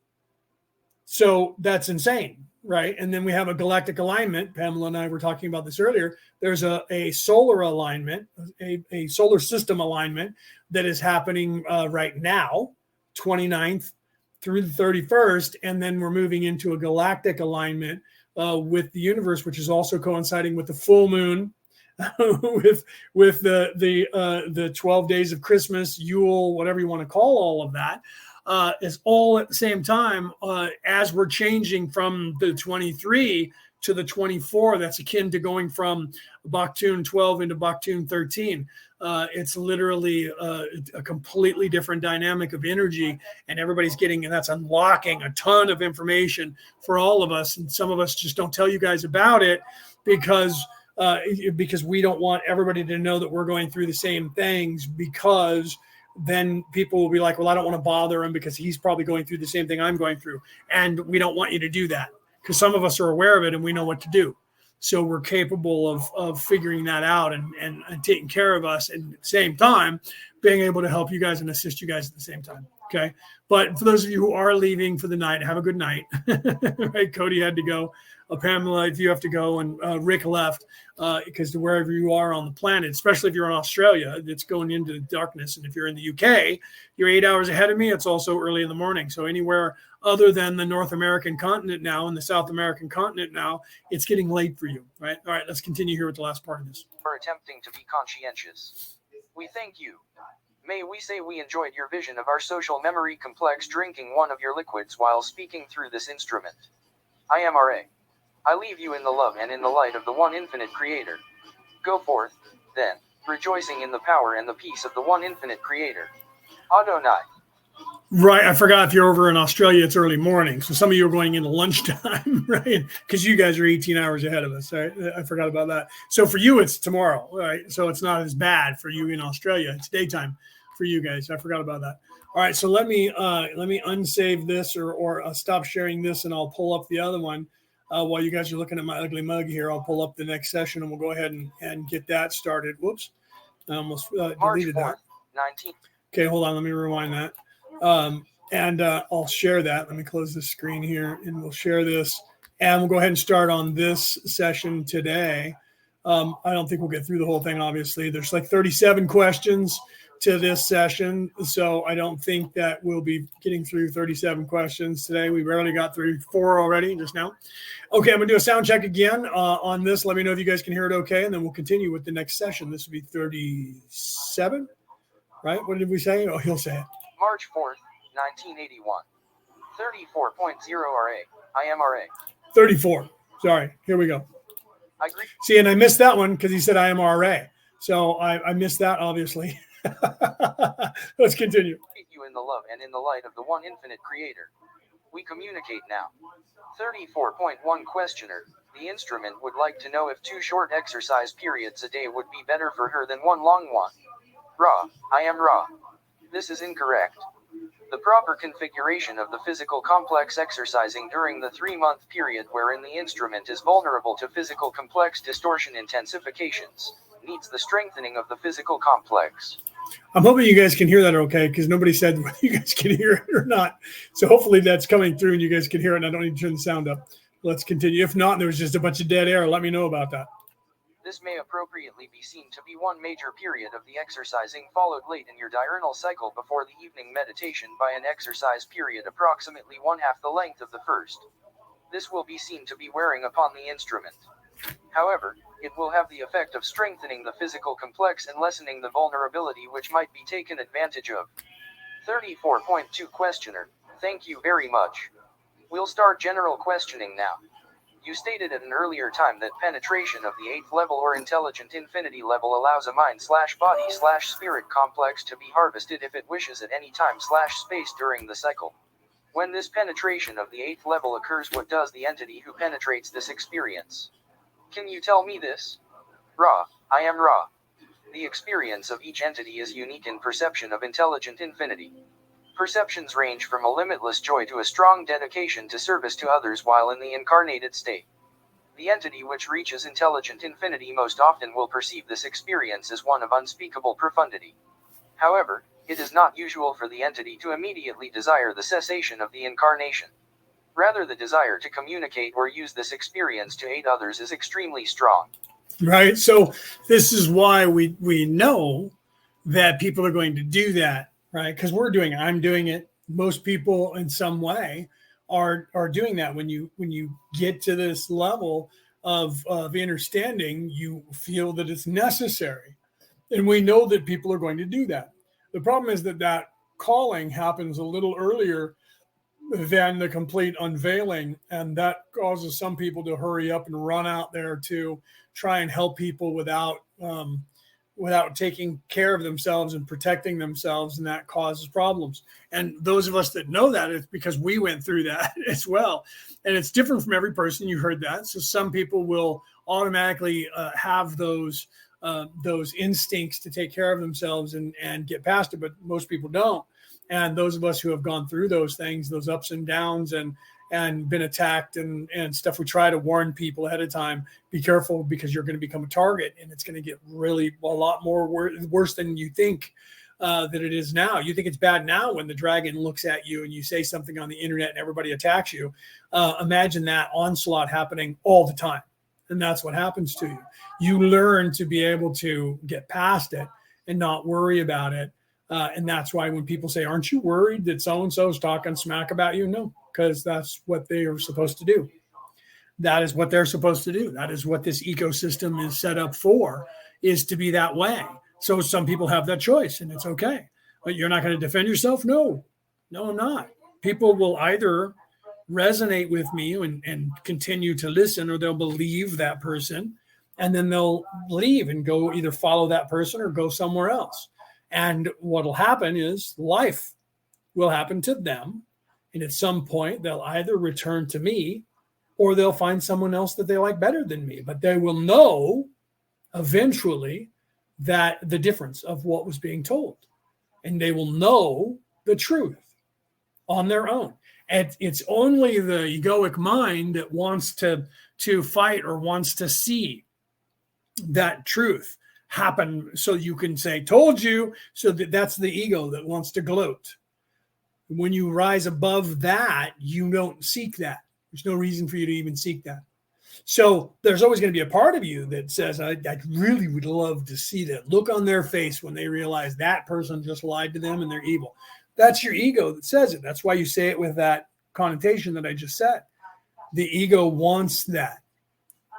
So that's insane, right? And then we have a galactic alignment. Pamela and I were talking about this earlier. There's a solar alignment, a solar system alignment that is happening right now, 29th through the 31st. And then we're moving into a galactic alignment with the universe, which is also coinciding with the full moon, with the 12 days of Christmas, Yule, whatever you want to call all of that. Is all at the same time as we're changing from the 23 to the 24. That's akin to going from Baktun 12 into Baktun 13. It's literally a completely different dynamic of energy, and everybody's getting, and that's unlocking a ton of information for all of us. And some of us just don't tell you guys about it because we don't want everybody to know that we're going through the same things, because then people will be like, well, I don't want to bother him because he's probably going through the same thing I'm going through. And we don't want you to do that, because some of us are aware of it and we know what to do. So we're capable of figuring that out and taking care of us, and at the same time, being able to help you guys and assist you guys at the same time. Okay. But for those of you who are leaving for the night, have a good night. Right. Cody had to go. Pamela, if you have to go, and Rick left, because wherever you are on the planet, especially if you're in Australia, it's going into the darkness. And if you're in the UK, you're 8 hours ahead of me. It's also early in the morning. So anywhere other than the North American continent now and the South American continent now, it's getting late for you, right? All right, let's continue here with the last part of this. For attempting to be conscientious. We thank you. May we say we enjoyed your vision of our social memory complex drinking one of your liquids while speaking through this instrument. I am R.A. I leave you in the love and in the light of the one infinite creator. Go forth, then, rejoicing in the power and the peace of the one infinite creator. Adonai. Right. I forgot, if you're over in Australia, it's early morning. So some of you are going into lunchtime, right? Because you guys are 18 hours ahead of us. Right? I forgot about that. So for you, it's tomorrow, right? So it's not as bad for you in Australia. It's daytime for you guys. I forgot about that. All right. So let me unsave this or stop sharing this, and I'll pull up the other one. While you guys are looking at my ugly mug here, I'll pull up the next session and we'll go ahead and get that started. Whoops. I almost deleted that. 19. Okay, hold on. Let me rewind that. And I'll share that. Let me close the screen here and we'll share this. And we'll go ahead and start on this session today. I don't think we'll get through the whole thing, obviously. There's like 37 questions to this session. So I don't think that we'll be getting through 37 questions today. We barely got through 4 already just now. Okay, I'm going to do a sound check again on this. Let me know if you guys can hear it okay, and then we'll continue with the next session. This will be 37, right? What did we say? Oh, he'll say it. March 4th, 1981. 34.0 RA. I am RA. 34. Sorry. Here we go. I agree. See, and I missed that one because he said I am RA. So I missed that, obviously. Let's continue. You in the love and in the light of the one infinite creator. We communicate now. 34.1 Questioner. The instrument would like to know if 2 short exercise periods a day would be better for her than 1 long one. Ra. I am Ra. This is incorrect. The proper configuration of the physical complex exercising during the 3-month period wherein the instrument is vulnerable to physical complex distortion intensifications needs the strengthening of the physical complex. I'm hoping you guys can hear that okay, because nobody said whether you guys can hear it or not. So hopefully that's coming through and you guys can hear it and I don't need to turn the sound up. Let's continue. If not, and there was just a bunch of dead air, let me know about that. This may appropriately be seen to be one major period of the exercising followed late in your diurnal cycle before the evening meditation by an exercise period approximately 1/2 the length of the first. This will be seen to be wearing upon the instrument. However, it will have the effect of strengthening the physical complex and lessening the vulnerability which might be taken advantage of. 34.2 Questioner, thank you very much. We'll start general questioning now. You stated at an earlier time that penetration of the 8th level or intelligent infinity level allows a mind/body/spirit complex to be harvested if it wishes at any time/space during the cycle. When this penetration of the 8th level occurs, what does the entity who penetrates this experience? Can you tell me this? Ra, I am Ra. The experience of each entity is unique in perception of intelligent infinity. Perceptions range from a limitless joy to a strong dedication to service to others while in the incarnated state. The entity which reaches intelligent infinity most often will perceive this experience as one of unspeakable profundity. However, it is not usual for the entity to immediately desire the cessation of the incarnation. Rather, the desire to communicate or use this experience to aid others is extremely strong. Right. So this is why we know that people are going to do that, right? Because I'm doing it. Most people in some way are doing that. When you get to this level of understanding, you feel that it's necessary. And we know that people are going to do that. The problem is that calling happens a little earlier than the complete unveiling. And that causes some people to hurry up and run out there to try and help people without taking care of themselves and protecting themselves. And that causes problems. And those of us that know that, it's because we went through that as well. And it's different from every person. You heard that. So some people will automatically have those instincts to take care of themselves and get past it, but most people don't. And those of us who have gone through those things, those ups and downs and been attacked and stuff, we try to warn people ahead of time, be careful because you're going to become a target and it's going to get really a lot more worse than you think that it is now. You think it's bad now when the dragon looks at you and you say something on the internet and everybody attacks you. Imagine that onslaught happening all the time. And that's what happens to you. You learn to be able to get past it and not worry about it. And that's why when people say, aren't you worried that so-and-so is talking smack about you? No, because that's what they are supposed to do. That is what they're supposed to do. That is what this ecosystem is set up for, is to be that way. So some people have that choice and it's okay. But you're not going to defend yourself? No, I'm not. People will either resonate with me and continue to listen, or they'll believe that person and then they'll leave and go either follow that person or go somewhere else. And what will happen is life will happen to them. And at some point, they'll either return to me or they'll find someone else that they like better than me. But they will know eventually that the difference of what was being told. And they will know the truth on their own. And it's only the egoic mind that wants to fight or wants to see that truth happen so you can say, told you. So that's the ego that wants to gloat. When you rise above that, you don't seek that. There's no reason for you to even seek that. So there's always going to be a part of you that says, I really would love to see that look on their face when they realize that person just lied to them and they're evil. That's your ego that says it. That's why you say it with that connotation that I just said. The ego wants that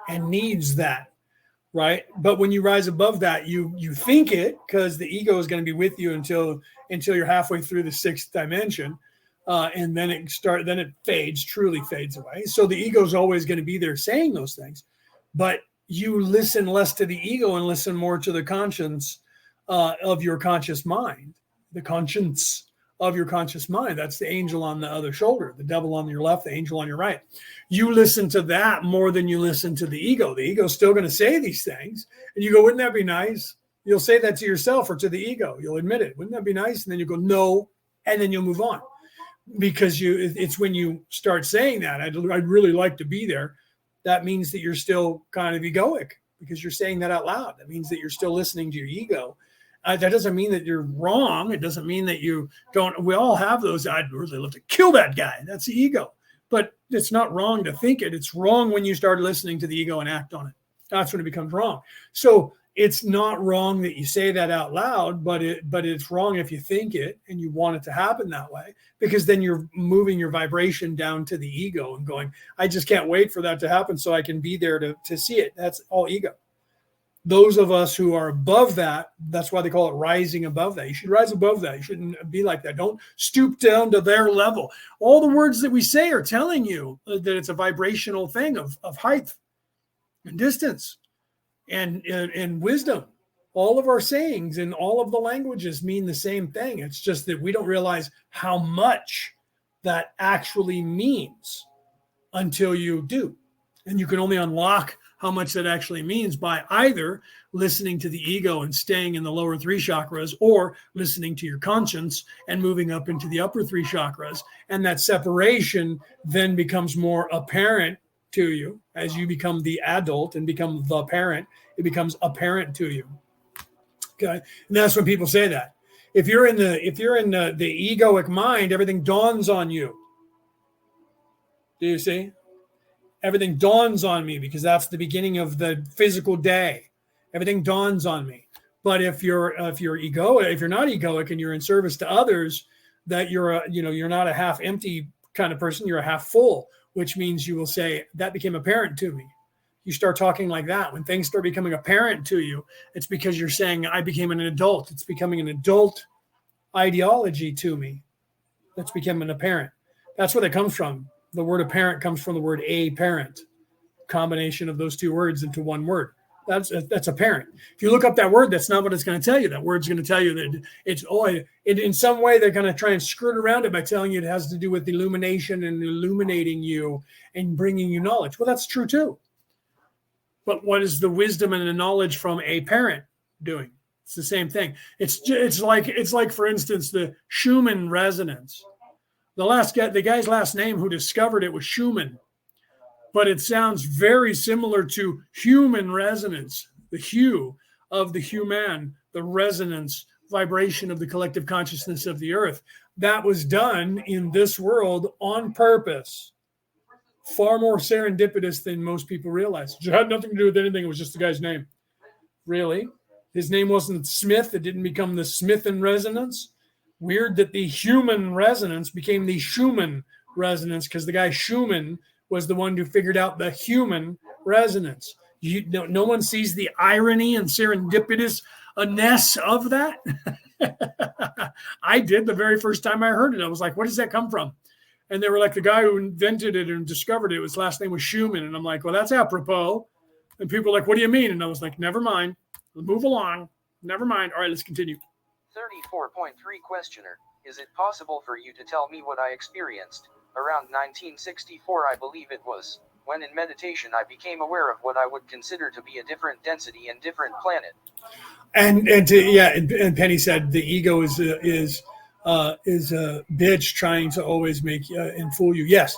and needs that. Right. But when you rise above that, you think it, because the ego is going to be with you until you're halfway through the 6th dimension. And then it truly fades away. So the ego is always going to be there saying those things. But you listen less to the ego and listen more to the conscience of your conscious mind, the conscience of your conscious mind. That's the angel on the other shoulder, the devil on your left, the angel on your right. You listen to that more than you listen to the ego. The ego is still going to say these things. And you go, wouldn't that be nice? You'll say that to yourself or to the ego. You'll admit it. Wouldn't that be nice? And then you go, no, and then you'll move on. Because it's when you start saying that, I'd really like to be there, that means that you're still kind of egoic, because you're saying that out loud. That means that you're still listening to your ego. That doesn't mean that you're wrong. It doesn't mean that you don't. We all have those. I'd really love to kill that guy. That's the ego. But it's not wrong to think it. It's wrong when you start listening to the ego and act on it. That's when it becomes wrong. So it's not wrong that you say that out loud, but it's wrong if you think it and you want it to happen that way, because then you're moving your vibration down to the ego and going, I just can't wait for that to happen so I can be there to see it. That's all ego. Those of us who are above that, that's why they call it rising above that. You should rise above that. You shouldn't be like that. Don't stoop down to their level. All the words that we say are telling you that it's a vibrational thing of height and distance and wisdom. All of our sayings in all of the languages mean the same thing. It's just that we don't realize how much that actually means until you do. And you can only unlock how much that actually means by either listening to the ego and staying in the lower three chakras, or listening to your conscience and moving up into the upper three chakras. And that separation then becomes more apparent to you as you become the adult and become the parent. It becomes apparent to you. Okay. And that's when people say that. If you're in the egoic mind, everything dawns on you. Do you see? Everything dawns on me, because that's the beginning of the physical day. Everything dawns on me. But if you're not egoic and you're in service to others, that you're not a half empty kind of person, you're a half full, which means you will say, that became apparent to me. You start talking like that. When things start becoming apparent to you, it's because you're saying, I became an adult. It's becoming an adult ideology to me. That's becoming apparent. That's where that comes from. The word apparent comes from the word a parent, combination of those two words into one word. That's apparent. If you look up that word, that's not what it's going to tell you. That word's going to tell you that in some way they're going to try and skirt around it by telling you it has to do with illumination and illuminating you and bringing you knowledge. Well, that's true too. But what is the wisdom and the knowledge from a parent doing? It's the same thing. It's like for instance, the Schumann resonance. The guy's last name who discovered it was Schumann, but it sounds very similar to human resonance, the hue of the human, the resonance, vibration of the collective consciousness of the earth. That was done in this world on purpose. Far more serendipitous than most people realize. It had nothing to do with anything. It was just the guy's name. Really? His name wasn't Smith. It didn't become the Smith in resonance. Weird that the human resonance became the Schumann resonance, because the guy Schumann was the one who figured out the human resonance. No one sees the irony and serendipitousness of that. I did the very first time I heard it. I was like, where does that come from? And they were like, the guy who invented it and discovered it, his last name was Schumann. And I'm like, well, that's apropos. And people were like, what do you mean? And I was like, never mind. Move along. Never mind. All right, let's continue. 34.3 Questioner. Is it possible for you to tell me what I experienced around 1964, I believe it was, when in meditation I became aware of what I would consider to be a different density and different planet? And Penny said the ego is a bitch trying to always make and fool you. Yes,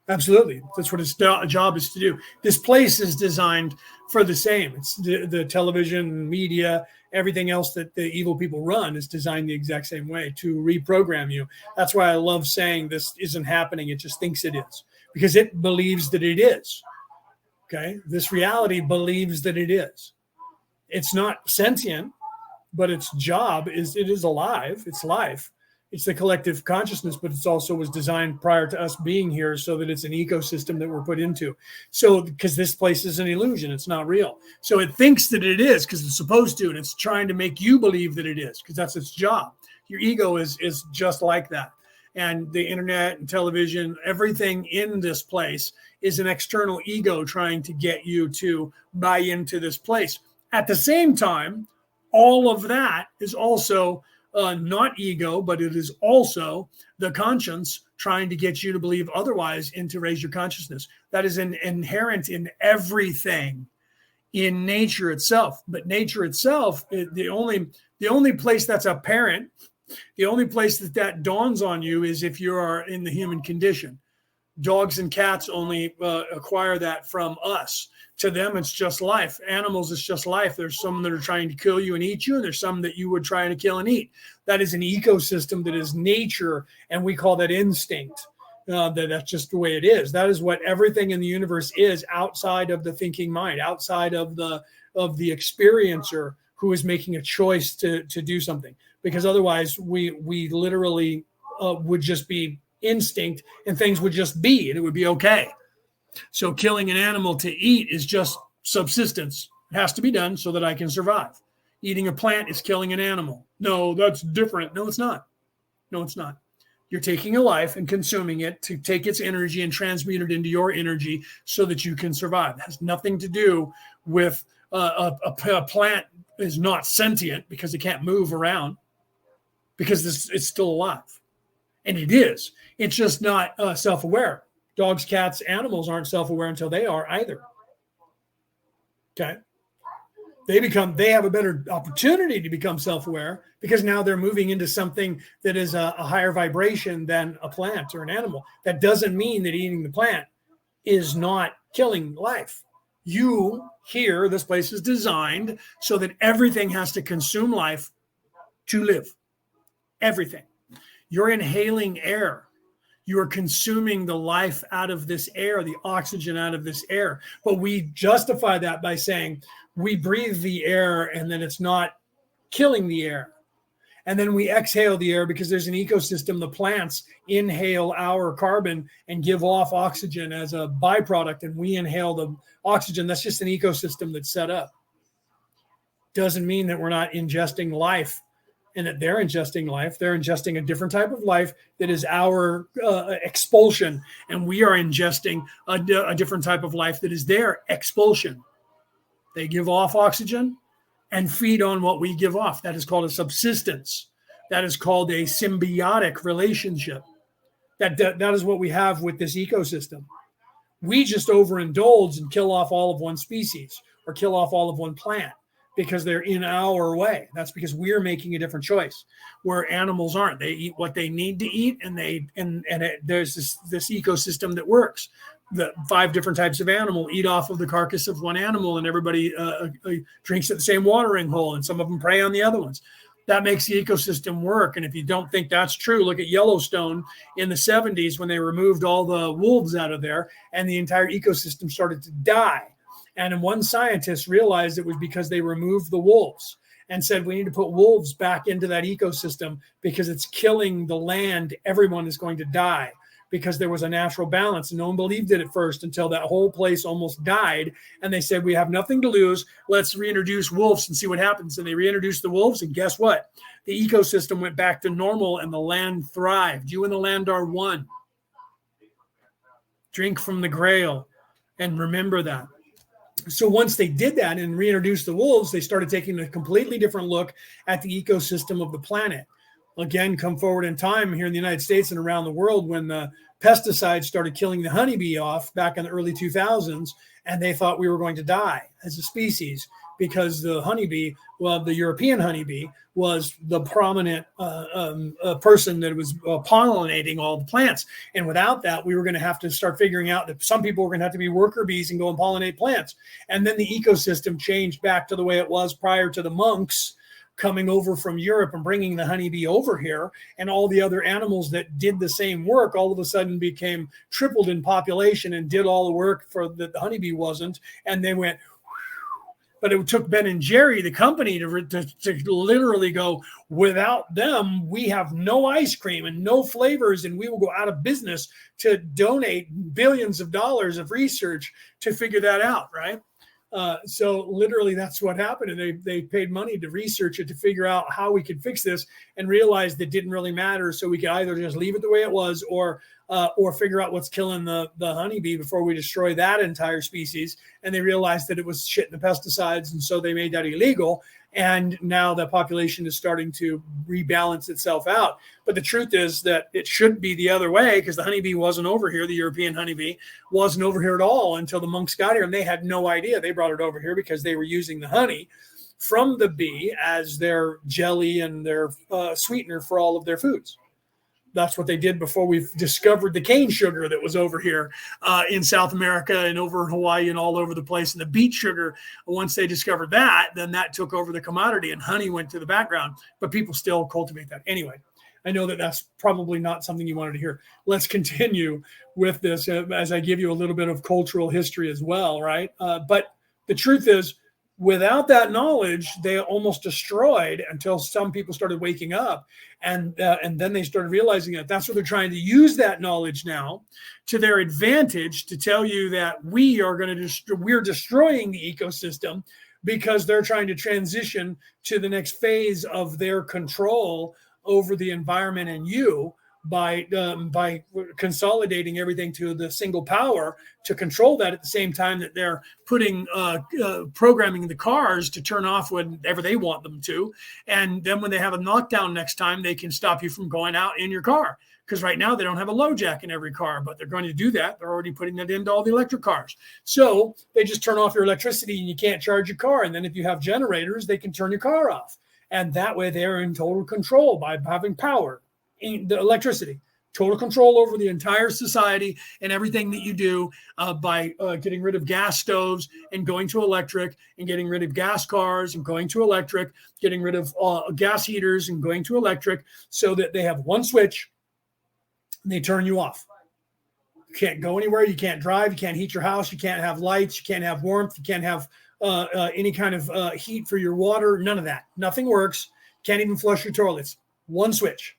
absolutely. That's what its job is to do. This place is designed for the same. It's the television, media, everything else that the evil people run is designed the exact same way to reprogram you. That's why I love saying this isn't happening. It just thinks it is, because it believes that it is. Okay. This reality believes that it is. It's not sentient, but its job is it is alive. It's life. It's the collective consciousness, but it's also was designed prior to us being here so that it's an ecosystem that we're put into. So, because this place is an illusion, it's not real. So it thinks that it is because it's supposed to, and it's trying to make you believe that it is because that's its job. Your ego is just like that. And the internet and television, everything in this place is an external ego trying to get you to buy into this place. At the same time, all of that is also not ego, but it is also the conscience trying to get you to believe otherwise and to raise your consciousness. That is inherent in everything in nature itself. But nature itself, the only place that's apparent The only place that dawns on you is if you are in the human condition. Dogs and cats only acquire that from us. To them, it's just life. Animals, it's just life. There's some that are trying to kill you and eat you, and there's some that you would try to kill and eat. That is an ecosystem, that is nature, and we call that instinct. That's just the way it is. That is what everything in the universe is, outside of the thinking mind, outside of the experiencer who is making a choice to do something. Because otherwise, we literally would just be instinct, and things would just be, and it would be okay. So killing an animal to eat is just subsistence. It has to be done so that I can survive. Eating a plant is killing an animal. No, that's different. No, it's not. No, it's not. You're taking a life and consuming it to take its energy and transmute it into your energy so that you can survive. It has nothing to do with a plant is not sentient because it can't move around, because it's still alive. And it is. It's just not self-aware. Dogs, cats, animals aren't self-aware until they are either. Okay. They have a better opportunity to become self-aware because now they're moving into something that is a higher vibration than a plant or an animal. That doesn't mean that eating the plant is not killing life. You here, this place is designed so that everything has to consume life to live. Everything. You're inhaling air. You are consuming the life out of this air, the oxygen out of this air. But we justify that by saying we breathe the air and then it's not killing the air. And then we exhale the air because there's an ecosystem. The plants inhale our carbon and give off oxygen as a byproduct, and we inhale the oxygen. That's just an ecosystem that's set up. Doesn't mean that we're not ingesting life and that they're ingesting life. They're ingesting a different type of life that is our expulsion. And we are ingesting a different type of life that is their expulsion. They give off oxygen and feed on what we give off. That is called a subsistence. That is called a symbiotic relationship. That is what we have with this ecosystem. We just overindulge and kill off all of one species or kill off all of one plant because they're in our way. That's because we're making a different choice, where animals aren't. They eat what they need to eat, and there's this ecosystem that works. The 5 different types of animal eat off of the carcass of one animal, and everybody drinks at the same watering hole, and some of them prey on the other ones. That makes the ecosystem work. And if you don't think that's true, look at Yellowstone in the 70s when they removed all the wolves out of there, and the entire ecosystem started to die. And one scientist realized it was because they removed the wolves and said, we need to put wolves back into that ecosystem because it's killing the land. Everyone is going to die because there was a natural balance. And no one believed it at first until that whole place almost died. And they said, we have nothing to lose. Let's reintroduce wolves and see what happens. And they reintroduced the wolves. And guess what? The ecosystem went back to normal and the land thrived. You and the land are one. Drink from the grail and remember that. So once they did that and reintroduced the wolves, they started taking a completely different look at the ecosystem of the planet. Again, come forward in time here in the United States and around the world when the pesticides started killing the honeybee off back in the early 2000s, and they thought we were going to die as a species because the honeybee, well, the European honeybee was the prominent person that was pollinating all the plants. And without that, we were going to have to start figuring out that some people were going to have to be worker bees and go and pollinate plants. And then the ecosystem changed back to the way it was prior to the monks coming over from Europe and bringing the honeybee over here, and all the other animals that did the same work all of a sudden became tripled in population and did all the work for that the honeybee wasn't. And they went, but it took Ben and Jerry, the company, to literally go, without them, we have no ice cream and no flavors, and we will go out of business, to donate billions of dollars of research to figure that out, right? So literally that's what happened. And they paid money to research it to figure out how we could fix this, and realized it didn't really matter. So we could either just leave it the way it was or figure out what's killing the honeybee before we destroy that entire species. And they realized that it was shit in the pesticides. And so they made that illegal. And now the population is starting to rebalance itself out. But the truth is that it should be the other way, because the honeybee wasn't over here. The European honeybee wasn't over here at all until the monks got here. And they had no idea. They brought it over here because they were using the honey from the bee as their jelly and their sweetener for all of their foods. That's what they did before we discovered the cane sugar that was over here in South America and over in Hawaii and all over the place. And the beet sugar, once they discovered that, then that took over the commodity and honey went to the background. But people still cultivate that. Anyway, I know that that's probably not something you wanted to hear. Let's continue with this as I give you a little bit of cultural history as well, right? But the truth is, without that knowledge, they almost destroyed until some people started waking up, and then they started realizing that that's what they're trying to use that knowledge now to their advantage to tell you that we're destroying the ecosystem because they're trying to transition to the next phase of their control over the environment and you by consolidating everything to the single power to control that at the same time that they're putting programming the cars to turn off whenever they want them to. And then when they have a knockdown next time, they can stop you from going out in your car. Because right now they don't have a low jack in every car, but they're going to do that. They're already putting that into all the electric cars. So they just turn off your electricity and you can't charge your car. And then if you have generators, they can turn your car off. And that way they're in total control by having power. The electricity, total control over the entire society and everything that you do by getting rid of gas stoves and going to electric, and getting rid of gas cars and going to electric, getting rid of gas heaters and going to electric, so that they have one switch and they turn you off. You can't go anywhere. You can't drive. You can't heat your house. You can't have lights. You can't have warmth. You can't have any kind of heat for your water. None of that. Nothing works. Can't even flush your toilets. One switch.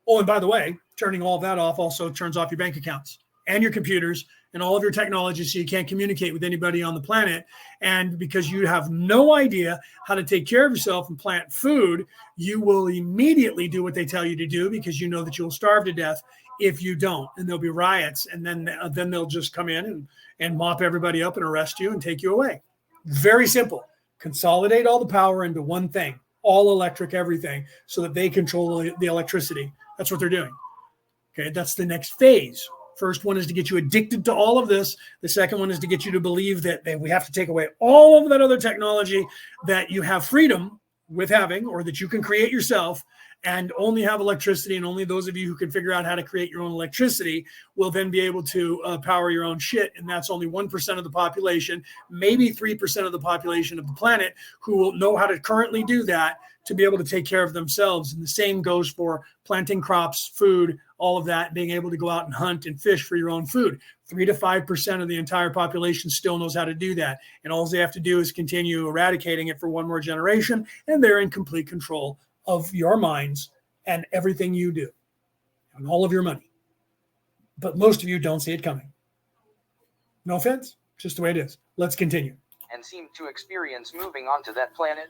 Oh, and by the way, turning all of that off also turns off your bank accounts and your computers and all of your technology, so you can't communicate with anybody on the planet. And because you have no idea how to take care of yourself and plant food, you will immediately do what they tell you to do, because you know that you'll starve to death if you don't. And there'll be riots, and then they'll just come in and mop everybody up and arrest you and take you away. Very simple. Consolidate all the power into one thing, all electric, everything, so that they control the electricity. That's what they're doing. Okay, that's the next phase. First one is to get you addicted to all of this. The second one is to get you to believe that we have to take away all of that other technology that you have freedom with having, or that you can create yourself, and only have electricity. And only those of you who can figure out how to create your own electricity will then be able to power your own shit. And that's only 1% of the population, maybe 3% of the population of the planet, who will know how to currently do that to be able to take care of themselves. And the same goes for planting crops, food, all of that, being able to go out and hunt and fish for your own food. 3 to 5% of the entire population still knows how to do that. And all they have to do is continue eradicating it for one more generation, and they're in complete control of your minds and everything you do and all of your money. But most of you don't see it coming. No offense, just the way it is. Let's continue. And seem to experience moving onto that planet?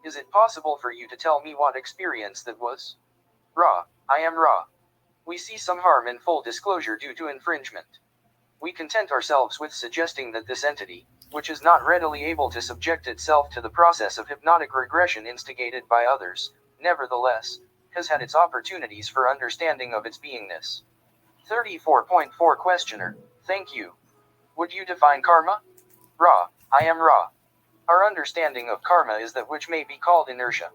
Is it possible for you to tell me what experience that was? Ra, I am Ra. We see some harm in full disclosure due to infringement. We content ourselves with suggesting that this entity, which is not readily able to subject itself to the process of hypnotic regression instigated by others, nevertheless, has had its opportunities for understanding of its beingness. 34.4 Questioner, thank you. Would you define karma? Ra, I am Ra. Our understanding of karma is that which may be called inertia.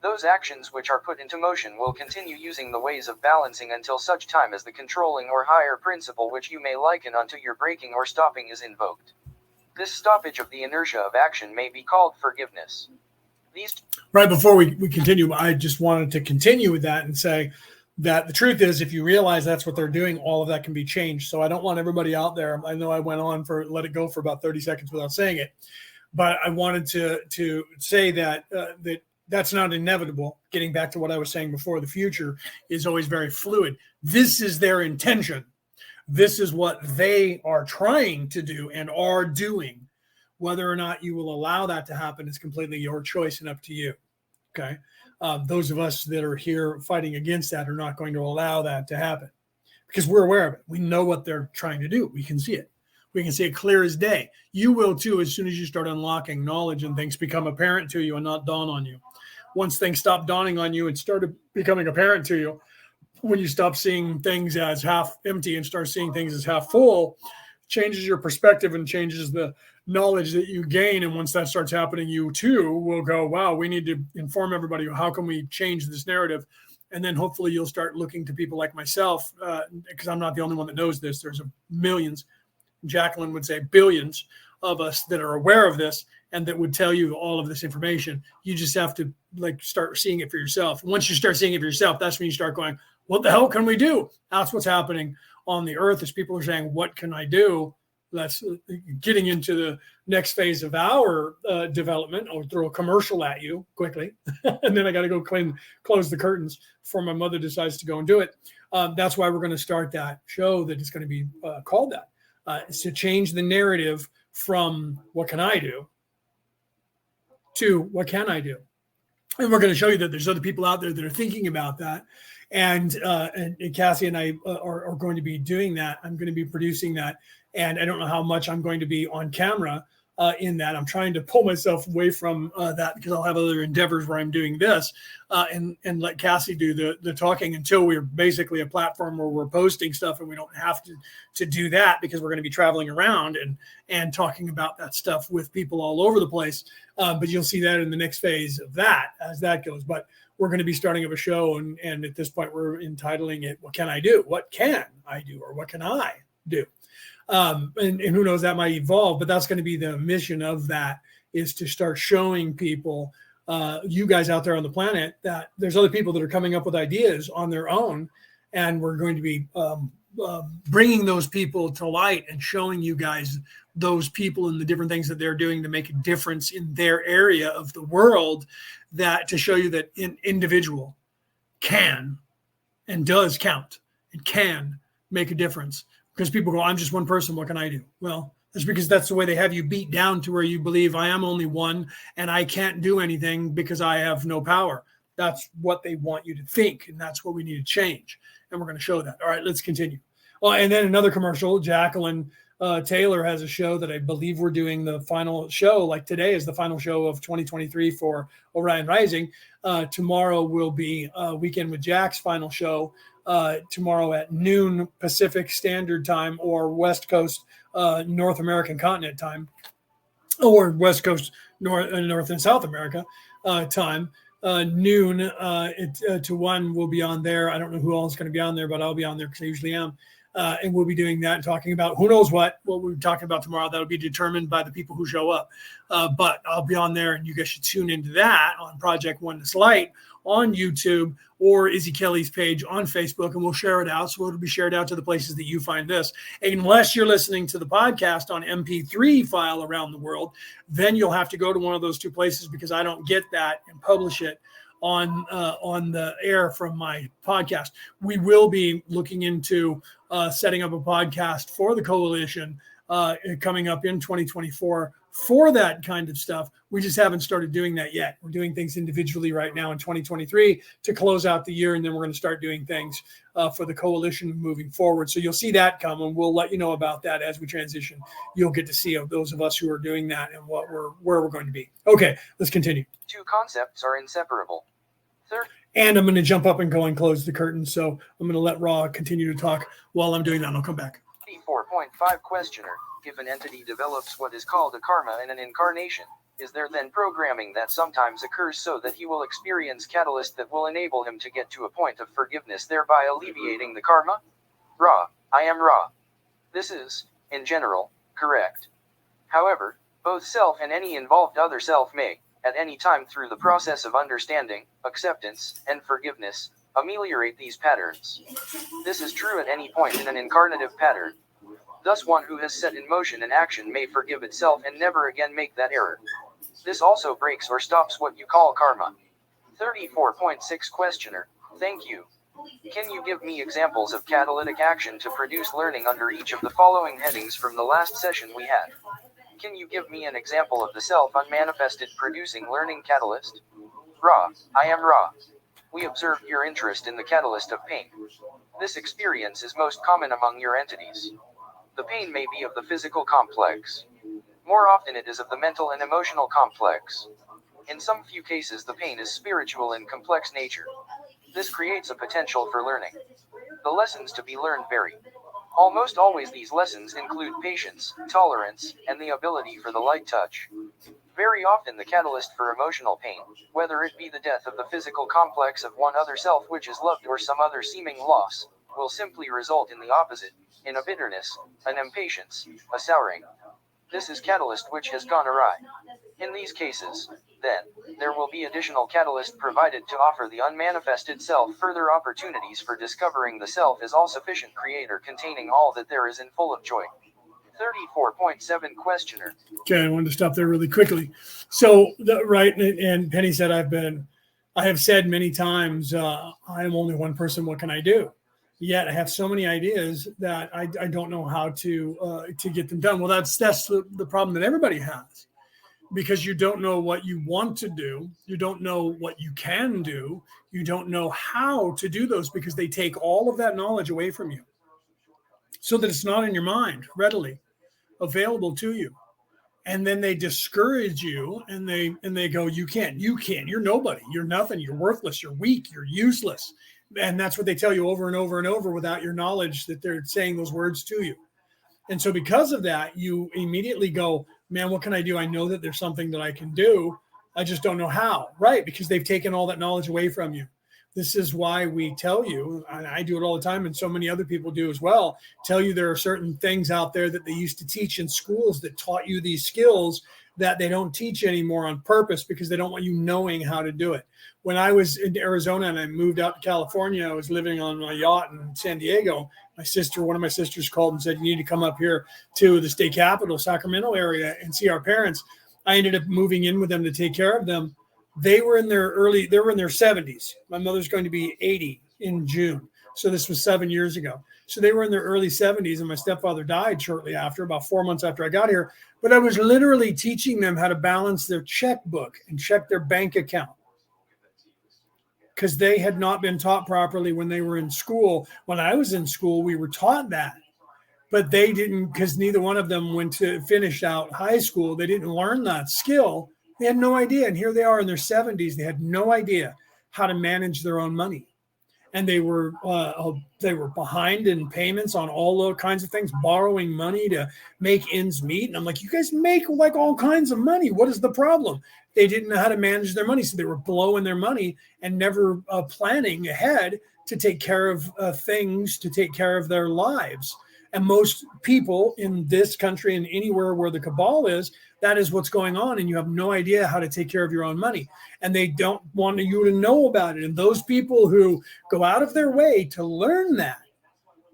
Those actions which are put into motion will continue using the ways of balancing until such time as the controlling or higher principle which you may liken unto your breaking or stopping is invoked. This stoppage of the inertia of action may be called forgiveness. Right before we continue, I just wanted to continue with that and say that the truth is, if you realize that's what they're doing, all of that can be changed. So I don't want everybody out there. I know I went on let it go for about 30 seconds without saying it, but I wanted to say that that's not inevitable. Getting back to what I was saying before, the future is always very fluid. This is their intention. This is what they are trying to do and are doing. Whether or not you will allow that to happen is completely your choice and up to you. Okay. Those of us that are here fighting against that are not going to allow that to happen, because we're aware of it. We know what they're trying to do. We can see it. We can see it clear as day. You will too, as soon as you start unlocking knowledge and things become apparent to you and not dawn on you. Once things stop dawning on you and started becoming apparent to you, when you stop seeing things as half empty and start seeing things as half full, changes your perspective and changes the knowledge that you gain. And once that starts happening, you too will go, wow, we need to inform everybody. How can we change this narrative? And then hopefully you'll start looking to people like myself, because I'm not the only one that knows this. There's millions, Jacqueline would say billions of us that are aware of this and that would tell you all of this information. You just have to start seeing it for yourself. Once you start seeing it for yourself, that's when you start going, what the hell can we do? That's what's happening on the earth, as people are saying, what can I do? That's getting into the next phase of our development. I'll throw a commercial at you quickly, and then I got to go close the curtains before my mother decides to go and do it. That's why we're going to start that show that is going to be called that. Is to change the narrative from what can I do to what can I do? And we're going to show you that there's other people out there that are thinking about that. And Cassie and I are going to be doing that. I'm going to be producing that. And I don't know how much I'm going to be on camera in that. I'm trying to pull myself away from that because I'll have other endeavors where I'm doing this and let Cassie do the talking until we're basically a platform where we're posting stuff and we don't have to do that because we're going to be traveling around and talking about that stuff with people all over the place. But you'll see that in the next phase of that as that goes. But we're going to be starting up a show. And at this point, we're entitling it, What Can I Do? What can I do? Or what can I do? And who knows, that might evolve, but that's going to be the mission of that, is to start showing people, you guys out there on the planet, that there's other people that are coming up with ideas on their own. And we're going to be bringing those people to light and showing you guys those people and the different things that they're doing to make a difference in their area of the world, that to show you that an individual can and does count and can make a difference. Because people go, I'm just one person, what can I do? Well, that's because that's the way they have you beat down to where you believe I am only one and I can't do anything because I have no power. That's what they want you to think, and that's what we need to change. And we're going to show that. All right, let's continue. Oh, and then another commercial, Jacqueline Taylor has a show that I believe we're doing the final show. Like today is the final show of 2023 for Orion Rising. Tomorrow will be Weekend with Jack's final show. Tomorrow at noon Pacific Standard Time, or West Coast North American Continent time, or West Coast North and South America time. Noon to 1 will be on there. I don't know who else is going to be on there, but I'll be on there because I usually am. And we'll be doing that and talking about who knows what we're talking about tomorrow. That'll be determined by the people who show up. But I'll be on there, and you guys should tune into that on Project Oneness Light on YouTube or Izzy Kelly's page on Facebook, and we'll share it out. So it'll be shared out to the places that you find this. Unless you're listening to the podcast on MP3 file around the world, then you'll have to go to one of those two places, because I don't get that and publish it on the air from my podcast. We will be looking into setting up a podcast for the coalition coming up in 2024 for that kind of stuff. We just haven't started doing that yet. We're doing things individually right now in 2023 to close out the year, and then we're going to start doing things for the coalition moving forward. So you'll see that come, and we'll let you know about that as we transition. You'll get to see those of us who are doing that and where we're going to be. Okay, let's continue. Two concepts are inseparable. Third. And I'm going to jump up and go and close the curtain. So I'm going to let Ra continue to talk while I'm doing that, and I'll come back. 4.5 questioner. If an entity develops what is called a karma in an incarnation, is there then programming that sometimes occurs so that he will experience catalyst that will enable him to get to a point of forgiveness, thereby alleviating the karma? Ra, I am Ra. This is, in general, correct. However, both self and any involved other self may, at any time through the process of understanding, acceptance, and forgiveness, ameliorate these patterns. This is true at any point in an incarnative pattern. Thus one who has set in motion an action may forgive itself and never again make that error. This also breaks or stops what you call karma. 34.6 questioner. Thank you. Can you give me examples of catalytic action to produce learning under each of the following headings from the last session we had? Can you give me an example of the self unmanifested producing learning catalyst? Ra, I am Ra. We observed your interest in the catalyst of pain. This experience is most common among your entities. The pain may be of the physical complex. More often it is of the mental and emotional complex. In some few cases the pain is spiritual in complex nature. This creates a potential for learning. The lessons to be learned vary. Almost always these lessons include patience, tolerance, and the ability for the light touch. Very often the catalyst for emotional pain, whether it be the death of the physical complex of one other self which is loved or some other seeming loss, will simply result in the opposite, in a bitterness, an impatience, a souring. This is catalyst which has gone awry. In these cases, then, there will be additional catalyst provided to offer the unmanifested self further opportunities for discovering the self as all-sufficient creator containing all that there is and full of joy. 34.7 Questioner. Okay, I wanted to stop there really quickly. So, right, and Penny said, I have said many times, I am only one person, what can I do? Yet I have so many ideas that I don't know how to get them done. Well, that's the problem that everybody has, because you don't know what you want to do. You don't know what you can do. You don't know how to do those, because they take all of that knowledge away from you so that it's not in your mind readily available to you. And then they discourage you, and they go, you can't, you're nobody, you're nothing, you're worthless, you're weak, you're useless. And that's what they tell you over and over and over without your knowledge that they're saying those words to you. And so because of that, you immediately go, man, what can I do? I know that there's something that I can do. I just don't know how, right? Because they've taken all that knowledge away from you. This is why we tell you, and I do it all the time, and so many other people do as well, tell you there are certain things out there that they used to teach in schools that taught you these skills that they don't teach anymore on purpose, because they don't want you knowing how to do it. When I was in Arizona and I moved out to California, I was living on a yacht in San Diego. One of my sisters called and said, you need to come up here to the state capital, Sacramento area, and see our parents. I ended up moving in with them to take care of them. They were in their 70s. My mother's going to be 80 in June. So this was 7 years ago. So they were in their early 70s, and my stepfather died shortly after, about 4 months after I got here. But I was literally teaching them how to balance their checkbook and check their bank account, because they had not been taught properly when they were in school. When I was in school, we were taught that, but they didn't, because neither one of them went to finish out high school. They didn't learn that skill. They had no idea. And here they are in their 70s. They had no idea how to manage their own money. And they were behind in payments on all kinds of things, borrowing money to make ends meet. And I'm like, you guys make like all kinds of money. What is the problem? They didn't know how to manage their money. So they were blowing their money and never planning ahead to take care of things, to take care of their lives. And most people in this country and anywhere where the cabal is, that is what's going on. And you have no idea how to take care of your own money. And they don't want you to know about it. And those people who go out of their way to learn that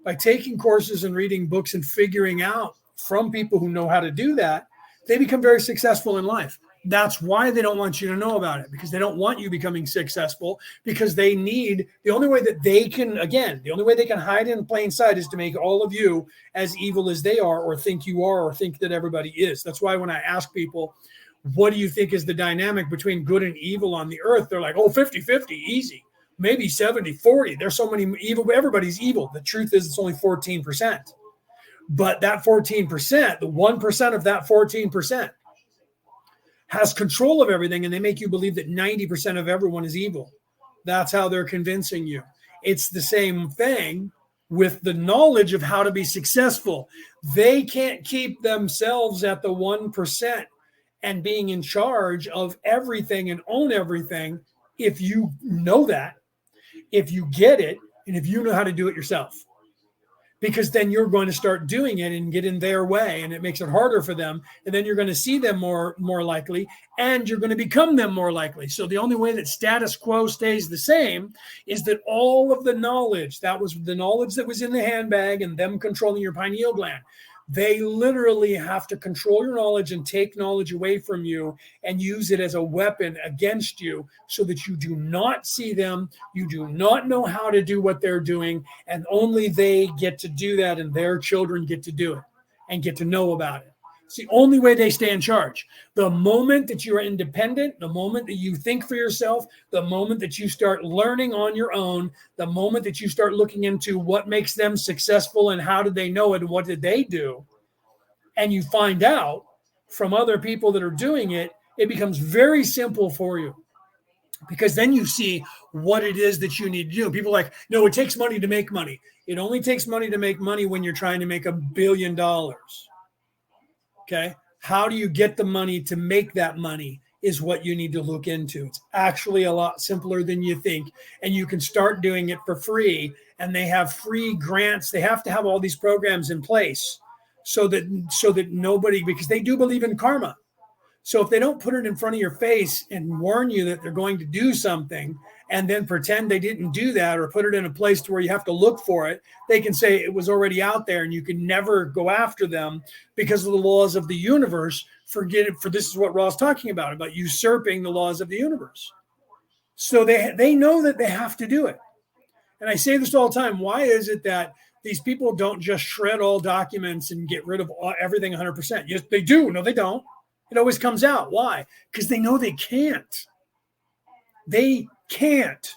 by taking courses and reading books and figuring out from people who know how to do that, they become very successful in life. That's why they don't want you to know about it, because they don't want you becoming successful, because the only way they can hide in plain sight is to make all of you as evil as they are, or think you are, or think that everybody is. That's why when I ask people, what do you think is the dynamic between good and evil on the earth? They're like, 50-50, easy. Maybe 70-40. There's so many evil, everybody's evil. The truth is it's only 14%. But that 14%, the 1% of that 14%, has control of everything, and they make you believe that 90% of everyone is evil. That's how they're convincing you. It's the same thing with the knowledge of how to be successful. They can't keep themselves at the 1% and being in charge of everything and own everything if you know that, if you get it, and if you know how to do it yourself. Because then you're going to start doing it and get in their way, and it makes it harder for them. And then you're going to see them more likely, and you're going to become them more likely. So the only way that status quo stays the same is that all of the knowledge, that was the knowledge that was in the handbag and them controlling your pineal gland, they literally have to control your knowledge and take knowledge away from you and use it as a weapon against you, so that you do not see them, you do not know how to do what they're doing, and only they get to do that, and their children get to do it and get to know about it. It's the only way they stay in charge. The moment that you are independent, the moment that you think for yourself, the moment that you start learning on your own, the moment that you start looking into what makes them successful and how did they know it and what did they do, and you find out from other people that are doing it, it becomes very simple for you. because then you see what it is that you need to do. People are like, no, it takes money to make money. It only takes money to make money when you're trying to make $1 billion. Okay. How do you get the money to make that money is what you need to look into. It's actually a lot simpler than you think. And you can start doing it for free. And they have free grants. They have to have all these programs in place so that nobody, because they do believe in karma. So if they don't put it in front of your face and warn you that they're going to do something and then pretend they didn't do that, or put it in a place to where you have to look for it, they can say it was already out there and you can never go after them because of the laws of the universe. Forget it, for this is what Ra's talking about usurping the laws of the universe. So they know that they have to do it. And I say this all the time. Why is it that these people don't just shred all documents and get rid of everything 100%? Yes, they do. No, they don't. It always comes out. Why? Because they know they can't. They can't.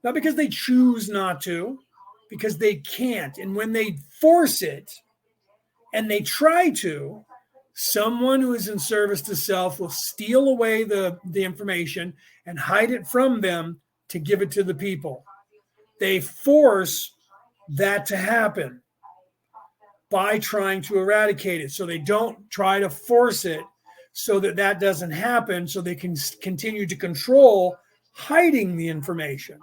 Not because they choose not to, because they can't. And when they force it and they try to, someone who is in service to self will steal away the information and hide it from them to give it to the people. They force that to happen by trying to eradicate it. So they don't try to force it so that doesn't happen, so they can continue to control hiding the information.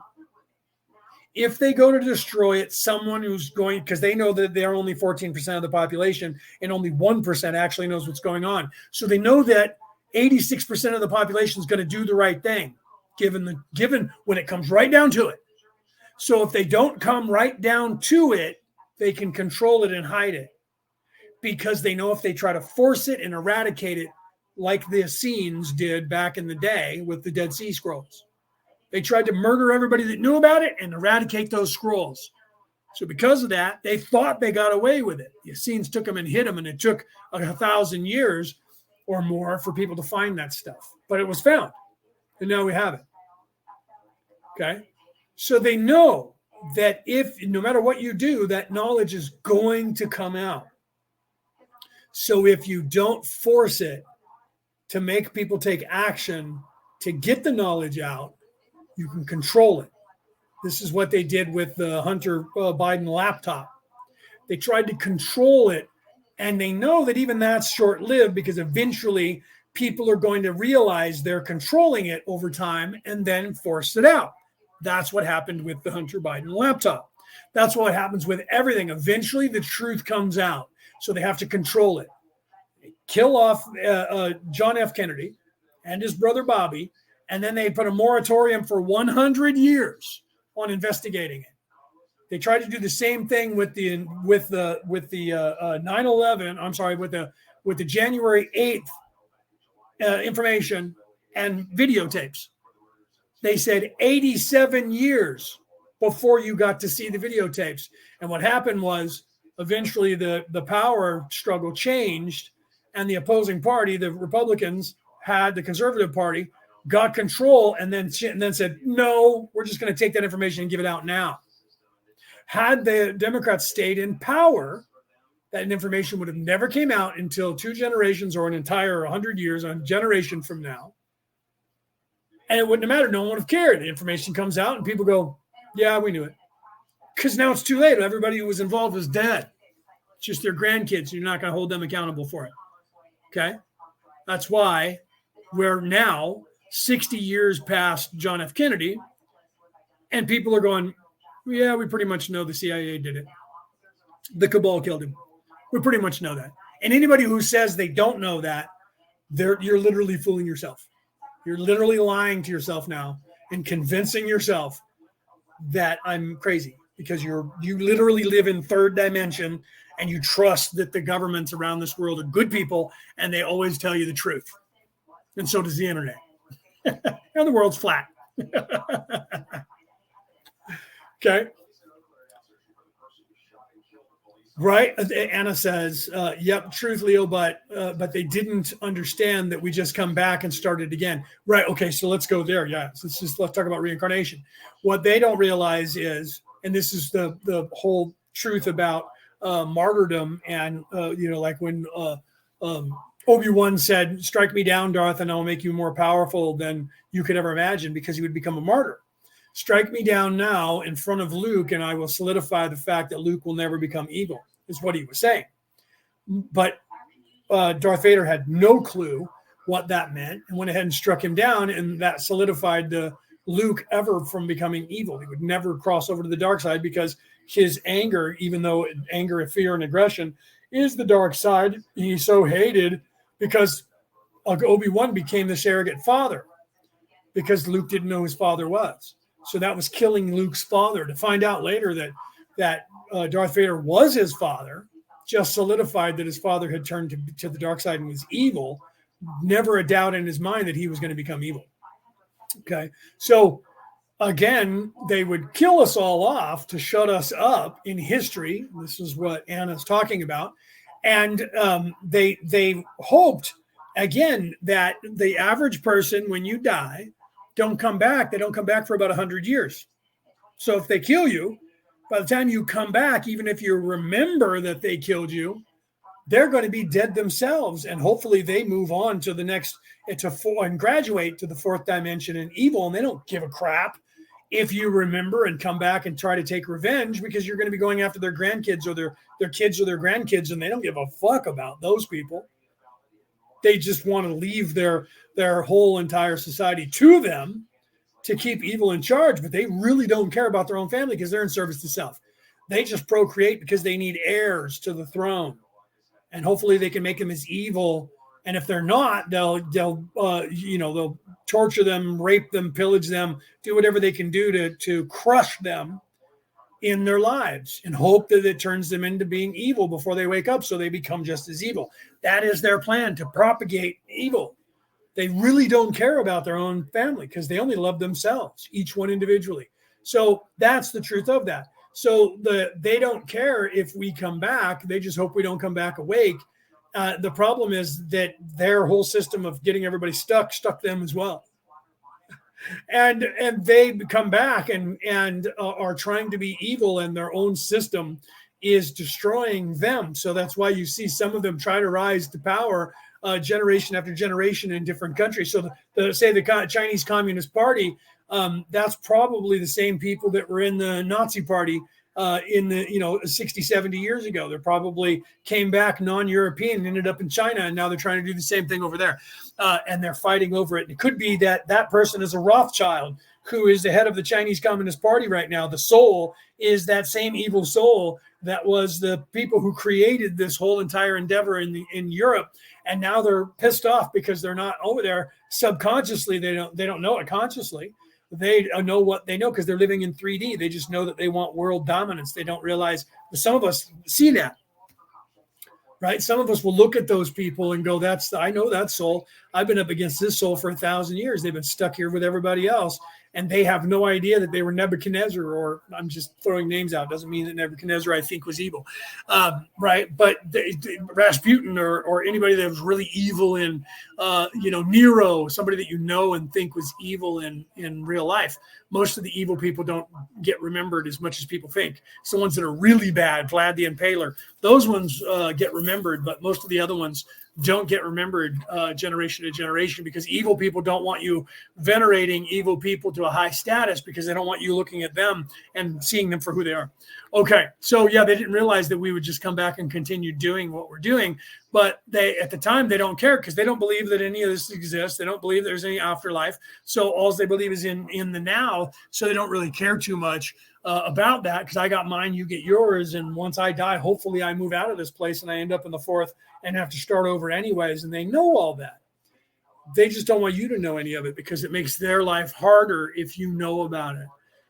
If they go to destroy it, someone who's going, because they know that they're only 14% of the population and only 1% actually knows what's going on. So they know that 86% of the population is going to do the right thing, given when it comes right down to it. So if they don't come right down to it, they can control it and hide it, because they know if they try to force it and eradicate it, like the Essenes did back in the day with the Dead Sea Scrolls. They tried to murder everybody that knew about it and eradicate those scrolls. So because of that, they thought they got away with it. The Essenes took them and hid them, and it took 1,000 years or more for people to find that stuff. But it was found, and now we have it. Okay? So they know that no matter what you do, that knowledge is going to come out. So if you don't force it to make people take action to get the knowledge out, you can control it. This is what they did with the Hunter Biden laptop. They tried to control it, and they know that even that's short-lived, because eventually people are going to realize they're controlling it over time and then force it out. That's what happened with the Hunter Biden laptop. That's what happens with everything. Eventually the truth comes out, so they have to control it. Kill off John F. Kennedy and his brother Bobby, and then they put a moratorium for 100 years on investigating it. They tried to do the same thing with the 9/11. I'm sorry, with the January 8th information and videotapes. They said 87 years before you got to see the videotapes. And what happened was eventually the power struggle changed, and the opposing party, the Republicans, had the conservative party, got control, and then said, no, we're just going to take that information and give it out now. Had the Democrats stayed in power, that information would have never came out until 2 generations or an entire 100 years, a generation from now. And it wouldn't have mattered. No one would have cared. The information comes out and people go, yeah, we knew it. Because now it's too late. Everybody who was involved was dead. It's just their grandkids. You're not going to hold them accountable for it. Okay? That's why we're now 60 years past John F. Kennedy, and people are going, yeah, we pretty much know the CIA did it. The cabal killed him. We pretty much know that. And anybody who says they don't know that, you're literally fooling yourself. You're literally lying to yourself now and convincing yourself that I'm crazy, because you literally live in third dimension and you trust that the governments around this world are good people and they always tell you the truth. And so does the internet. And the world's flat. Okay. Right. Anna says, yep, truth, Leo, but they didn't understand that we just come back and started again. Right. Okay. So let's go there. Yeah. So let's talk about reincarnation. What they don't realize is, and this is the whole truth about martyrdom, and like when Obi-Wan said, strike me down, Darth, and I'll make you more powerful than you could ever imagine, because he would become a martyr. Strike me down now in front of Luke, and I will solidify the fact that Luke will never become evil, is what he was saying. But Darth Vader had no clue what that meant and went ahead and struck him down, and that solidified Luke ever from becoming evil. He would never cross over to the dark side, because his anger, even though anger, fear, and aggression is the dark side, he so hated because Obi-Wan became this arrogant father because Luke didn't know his father was. So that was killing Luke's father. To find out later that Darth Vader was his father just solidified that his father had turned to the dark side and was evil. Never a doubt in his mind that he was going to become evil. Okay. So again, they would kill us all off to shut us up in history. This is what Anna's talking about. And they hoped, again, that the average person, when you die, don't come back. They don't come back for about 100 years. So if they kill you, by the time you come back, even if you remember that they killed you, they're going to be dead themselves. And hopefully they move on to the next, and graduate to the fourth dimension in evil. And they don't give a crap if you remember and come back and try to take revenge, because you're going to be going after their grandkids or their kids or their grandkids, and they don't give a fuck about those people. They just want to leave their whole entire society to them to keep evil in charge, but they really don't care about their own family because they're in service to self. They just procreate because they need heirs to the throne, and hopefully they can make them as evil. And if they're not, they'll torture them, rape them, pillage them, do whatever they can do to crush them in their lives, and hope that it turns them into being evil before they wake up, so they become just as evil. That is their plan, to propagate evil. They really don't care about their own family because they only love themselves, each one individually. So that's the truth of that. So they don't care if we come back. They just hope we don't come back awake. The problem is that their whole system of getting everybody stuck them as well. And they come back and are trying to be evil, and their own system is destroying them. So that's why you see some of them try to rise to power generation after generation in different countries. So the Chinese Communist Party, that's probably the same people that were in the Nazi Party in the 60, 70 years ago. They probably came back non-European, ended up in China, and now they're trying to do the same thing over there. And they're fighting over it. It could be that person is a Rothschild who is the head of the Chinese Communist Party right now. The soul is that same evil soul that was the people who created this whole entire endeavor in Europe. And now they're pissed off because they're not over there subconsciously. They don't know it consciously. They know what they know because they're living in 3D. They just know that they want world dominance. They don't realize, some of us see that, right? Some of us will look at those people and go, I know that soul. I've been up against this soul for 1,000 years. They've been stuck here with everybody else. And they have no idea that they were Nebuchadnezzar, or I'm just throwing names out. Doesn't mean that Nebuchadnezzar, I think, was evil, right? But Rasputin or anybody that was really evil in, Nero, somebody that you know and think was evil in real life. Most of the evil people don't get remembered as much as people think. It's the ones that are really bad, Vlad the Impaler, those ones get remembered, but most of the other ones don't get remembered generation to generation, because evil people don't want you venerating evil people to a high status, because they don't want you looking at them and seeing them for who they are. Okay, so yeah, they didn't realize that we would just come back and continue doing what we're doing, but at the time they don't care, because they don't believe that any of this exists. They don't believe there's any afterlife. So all they believe is in the now. So they don't really care too much about that, because I got mine, you get yours, and once I die, hopefully I move out of this place and I end up in the fourth and have to start over anyways. And they know all that. They just don't want you to know any of it, because it makes their life harder if you know about it.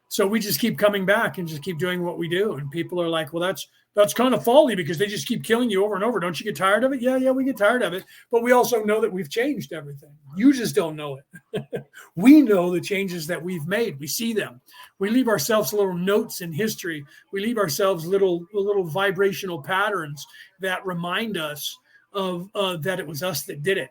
So we just keep coming back and just keep doing what we do. And people are like, well, that's kind of folly, because they just keep killing you over and over. Don't you get tired of it? Yeah, we get tired of it. But we also know that we've changed everything. You just don't know it. We know the changes that we've made. We see them. We leave ourselves little notes in history. We leave ourselves little vibrational patterns that remind us of that it was us that did it.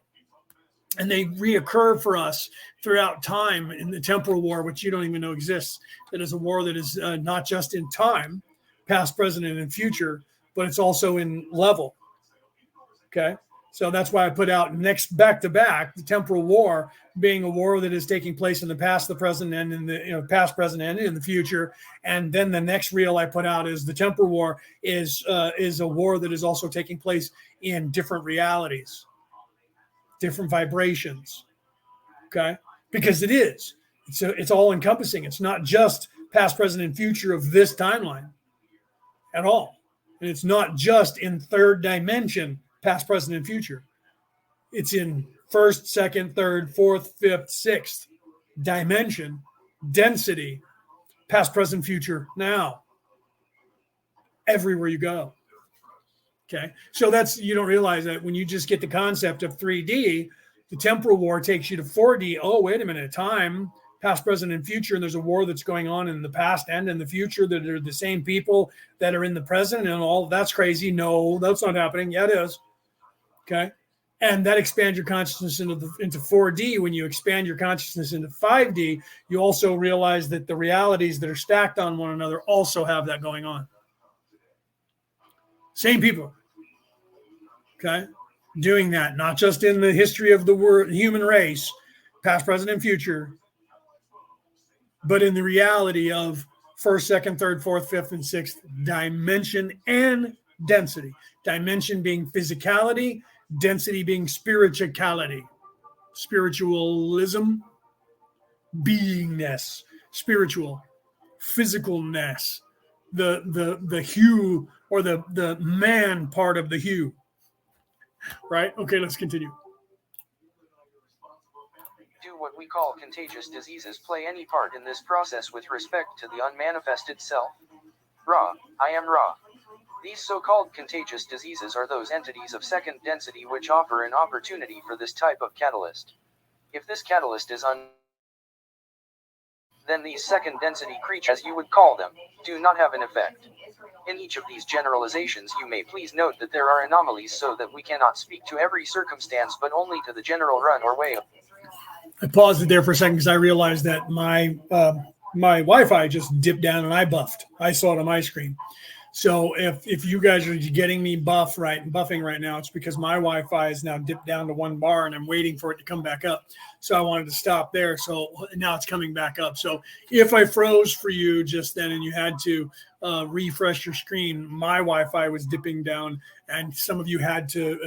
And they reoccur for us throughout time in the temporal war, which you don't even know exists. That is a war that is not just in time, past, present, and future, but it's also in level. Okay. So that's why I put out next back to back the temporal war being a war that is taking place in the past, the present, and in the past, present, and in the future. And then the next reel I put out is the temporal war is a war that is also taking place in different realities, different vibrations. Okay, because it is. It's all encompassing. It's not just past, present, and future of this timeline at all. And it's not just in third dimension, past, present, and future. It's in first, second, third, fourth, fifth, sixth dimension, density, past, present, future, now. Everywhere you go. Okay. So you don't realize that when you just get the concept of 3D, the temporal war takes you to 4D. Oh, wait a minute. Time, past, present, and future. And there's a war that's going on in the past and in the future that are the same people that are in the present and all. That's crazy. No, that's not happening. Yeah, it is. Okay. And that expands your consciousness into 4D. When you expand your consciousness into 5D, you also realize that the realities that are stacked on one another also have that going on. Same people. Okay. Doing that, not just in the history of the human race, past, present, and future, but in the reality of first, second, third, fourth, fifth, and sixth dimension and density. Dimension being physicality, density being spirituality, spiritualism, beingness, spiritual, physicalness, the hue or the man part of the hue. Right? Okay, let's continue. Do what we call contagious diseases play any part in this process with respect to the unmanifested self? Ra, I am Ra. These so-called contagious diseases are those entities of second density which offer an opportunity for this type of catalyst. If this catalyst is then these second density creatures, as you would call them, do not have an effect. In each of these generalizations you may please note that there are anomalies so that we cannot speak to every circumstance but only to the general run or way of. I paused it there for a second because I realized that my Wi-Fi just dipped down and I buffed. I saw it on my screen. So if you guys are getting me buffing right now, it's because my Wi-Fi is now dipped down to 1 bar and I'm waiting for it to come back up. So I wanted to stop there. So now it's coming back up. So if I froze for you just then and you had to refresh your screen, my Wi-Fi was dipping down and some of you had to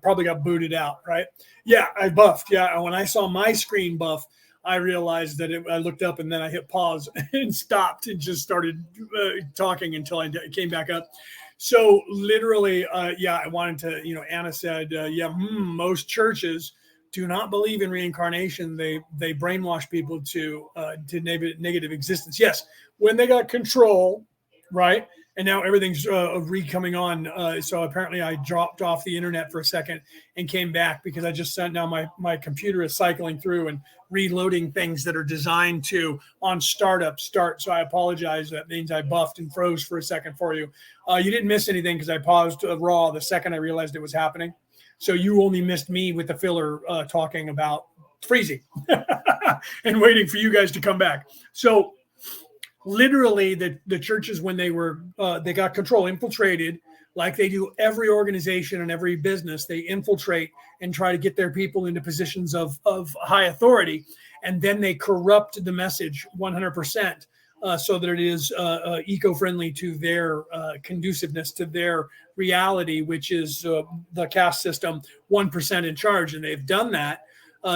probably got booted out, right? Yeah, I buffed. Yeah, when I saw my screen buff, I realized that I looked up and then I hit pause and stopped and just started talking until I came back up. So literally, I wanted to, Anna said, most churches do not believe in reincarnation. They brainwash people to negative existence. Yes, when they got control, right? And now everything's coming on. So apparently I dropped off the internet for a second and came back because I just sent now my computer is cycling through and reloading things that are designed to on start. So I apologize. That means I buffed and froze for a second for you. You didn't miss anything because I paused raw the second I realized it was happening. So you only missed me with the filler talking about freezing and waiting for you guys to come back. So literally the churches, when they got control, infiltrated, like they do every organization and every business, they infiltrate and try to get their people into positions of high authority. And then they corrupt the message 100% so that it is eco-friendly to their conduciveness to their reality, which is the caste system, 1% in charge. And they've done that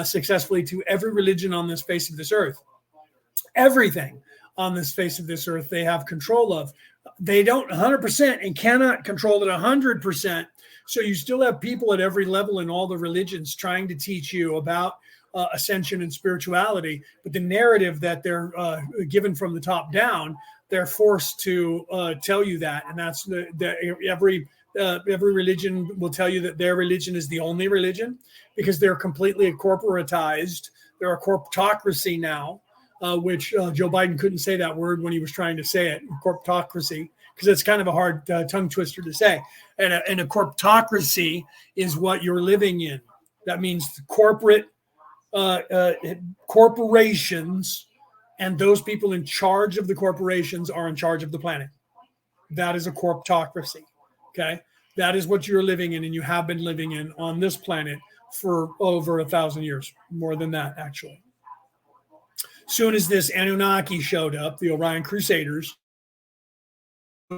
successfully to every religion on this face of this earth. Everything on this face of this earth they have control of. They don't 100% and cannot control it 100%. So you still have people at every level in all the religions trying to teach you about ascension and spirituality. But the narrative that they're given from the top down, they're forced to tell you that. And that's every religion will tell you that their religion is the only religion because they're completely corporatized. They're a corptocracy now. Which Joe Biden couldn't say that word when he was trying to say it, corptocracy, because it's kind of a hard tongue twister to say. And a corptocracy is what you're living in. That means corporate corporations, and those people in charge of the corporations are in charge of the planet. That is a corptocracy. Okay. That is what you're living in, and you have been living in on this planet for over 1,000 years, more than that, actually. Soon as this Anunnaki showed up, the Orion Crusaders, I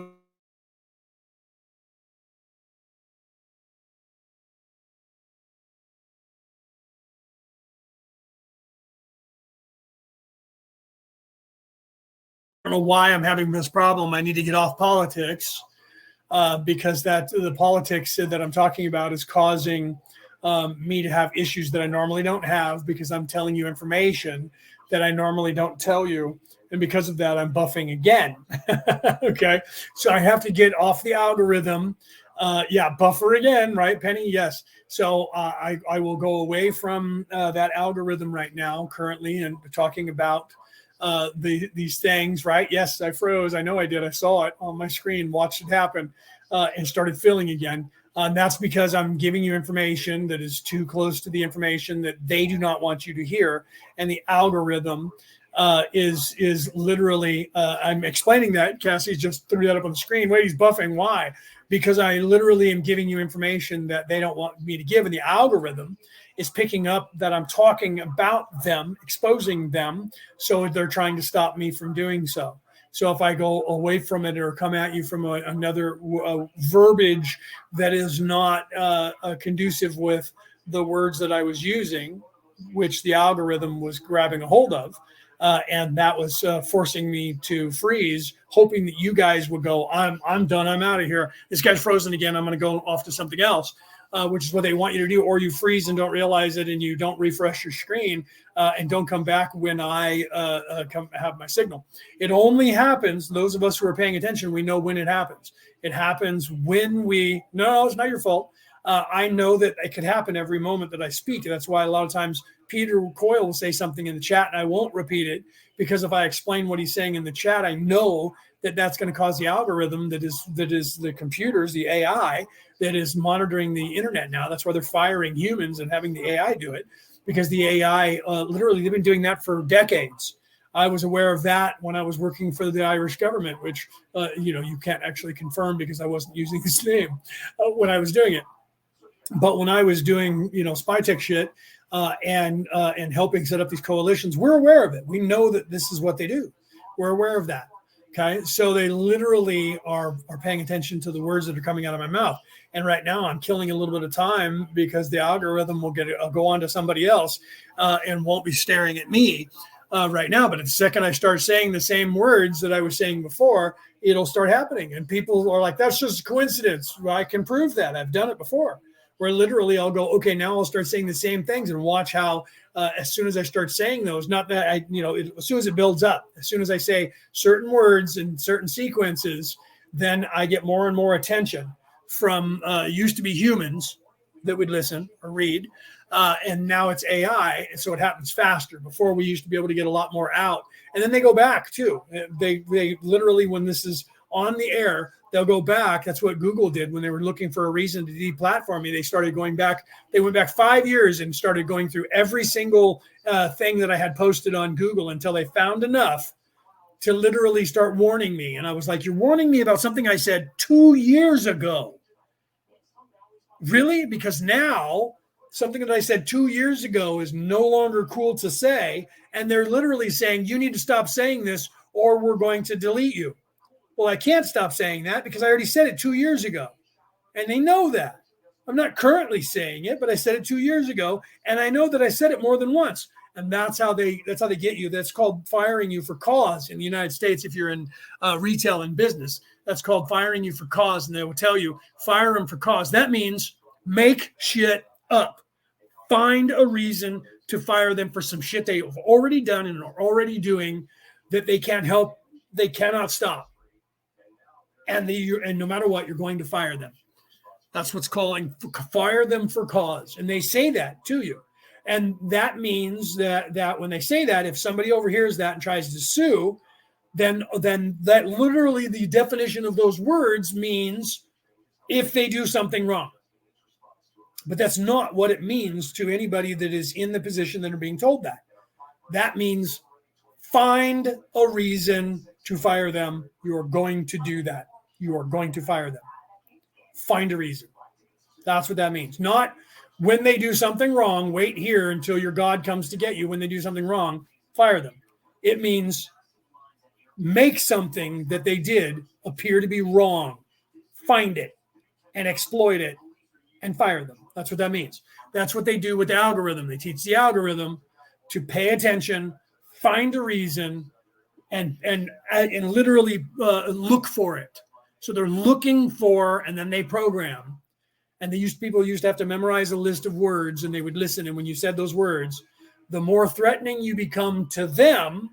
don't know why I'm having this problem. I need to get off politics because the politics that I'm talking about is causing me to have issues that I normally don't have because I'm telling you information that I normally don't tell you. And because of that, I'm buffing again. Okay. So I have to get off the algorithm. Buffer again, right, Penny? Yes. So I will go away from that algorithm right now currently and talking about these things, right? Yes, I froze. I know I did. I saw it on my screen, watched it happen, and started filling again. That's because I'm giving you information that is too close to the information that they do not want you to hear. And the algorithm is literally, I'm explaining that. Cassie just threw that up on the screen. Wait, he's buffing. Why? Because I literally am giving you information that they don't want me to give. And the algorithm is picking up that I'm talking about them, exposing them. So they're trying to stop me from doing so. So if I go away from it or come at you from another verbiage that is not conducive with the words that I was using, which the algorithm was grabbing a hold of, and that was forcing me to freeze, hoping that you guys would go, I'm done, I'm out of here. This guy's frozen again. I'm going to go off to something else. Which is what they want you to do, or you freeze and don't realize it and you don't refresh your screen and don't come back when I have my signal. It only happens, those of us who are paying attention, we know when it happens. It happens when no, it's not your fault. I know that it could happen every moment that I speak. That's why a lot of times Peter Coyle will say something in the chat and I won't repeat it, because if I explain what he's saying in the chat, I know that that's going to cause the algorithm that is the computers, the AI that is monitoring the internet now. That's why they're firing humans and having the AI do it, because the AI, literally, they've been doing that for decades. I was aware of that when I was working for the Irish government, which, you can't actually confirm because I wasn't using this name when I was doing it. But when I was doing, spy tech shit and helping set up these coalitions, we're aware of it. We know that this is what they do. We're aware of that. Okay, so they literally are paying attention to the words that are coming out of my mouth. And right now I'm killing a little bit of time because the algorithm will go on to somebody else and won't be staring at me right now. But the second I start saying the same words that I was saying before, it'll start happening. And people are like, that's just a coincidence. Well, I can prove that. I've done it before. Where literally I'll go, okay, now I'll start saying the same things and watch how as soon as I start saying those, not that as soon as it builds up, as soon as I say certain words and certain sequences, then I get more and more attention from used to be humans that would listen or read. And now it's AI. And so it happens faster. Before we used to be able to get a lot more out. And then they go back too. They literally, when this is on the air, they'll go back. That's what Google did when they were looking for a reason to deplatform me. They started going back. They went back 5 years and started going through every single thing that I had posted on Google until they found enough to literally start warning me. And I was like, you're warning me about something I said 2 years ago. Really? Because now something that I said 2 years ago is no longer cool to say. And they're literally saying, you need to stop saying this or we're going to delete you. Well, I can't stop saying that because I already said it 2 years ago. And they know that. I'm not currently saying it, but I said it 2 years ago. And I know that I said it more than once. And that's how they get you. That's called firing you for cause in the United States. If you're in retail and business, that's called firing you for cause. And they will tell you, fire them for cause. That means make shit up. Find a reason to fire them for some shit they've already done and are already doing that they can't help. They cannot stop. And no matter what, you're going to fire them. That's what's calling fire them for cause. And they say that to you. And that means that when they say that, if somebody overhears that and tries to sue, then that literally the definition of those words means if they do something wrong. But that's not what it means to anybody that is in the position that are being told that. That means find a reason to fire them. You are going to do that. You are going to fire them. find a reason. That's what that means. Not when they do something wrong, wait here until your God comes to get you. When they do something wrong, fire them. It means make something that they did appear to be wrong, find it and exploit it and fire them. That's what that means. That's what they do with the algorithm. They teach the algorithm to pay attention, find a reason, and literally look for it. So they're looking for, and then they program. And people used to have to memorize a list of words, and they would listen. And when you said those words, the more threatening you become to them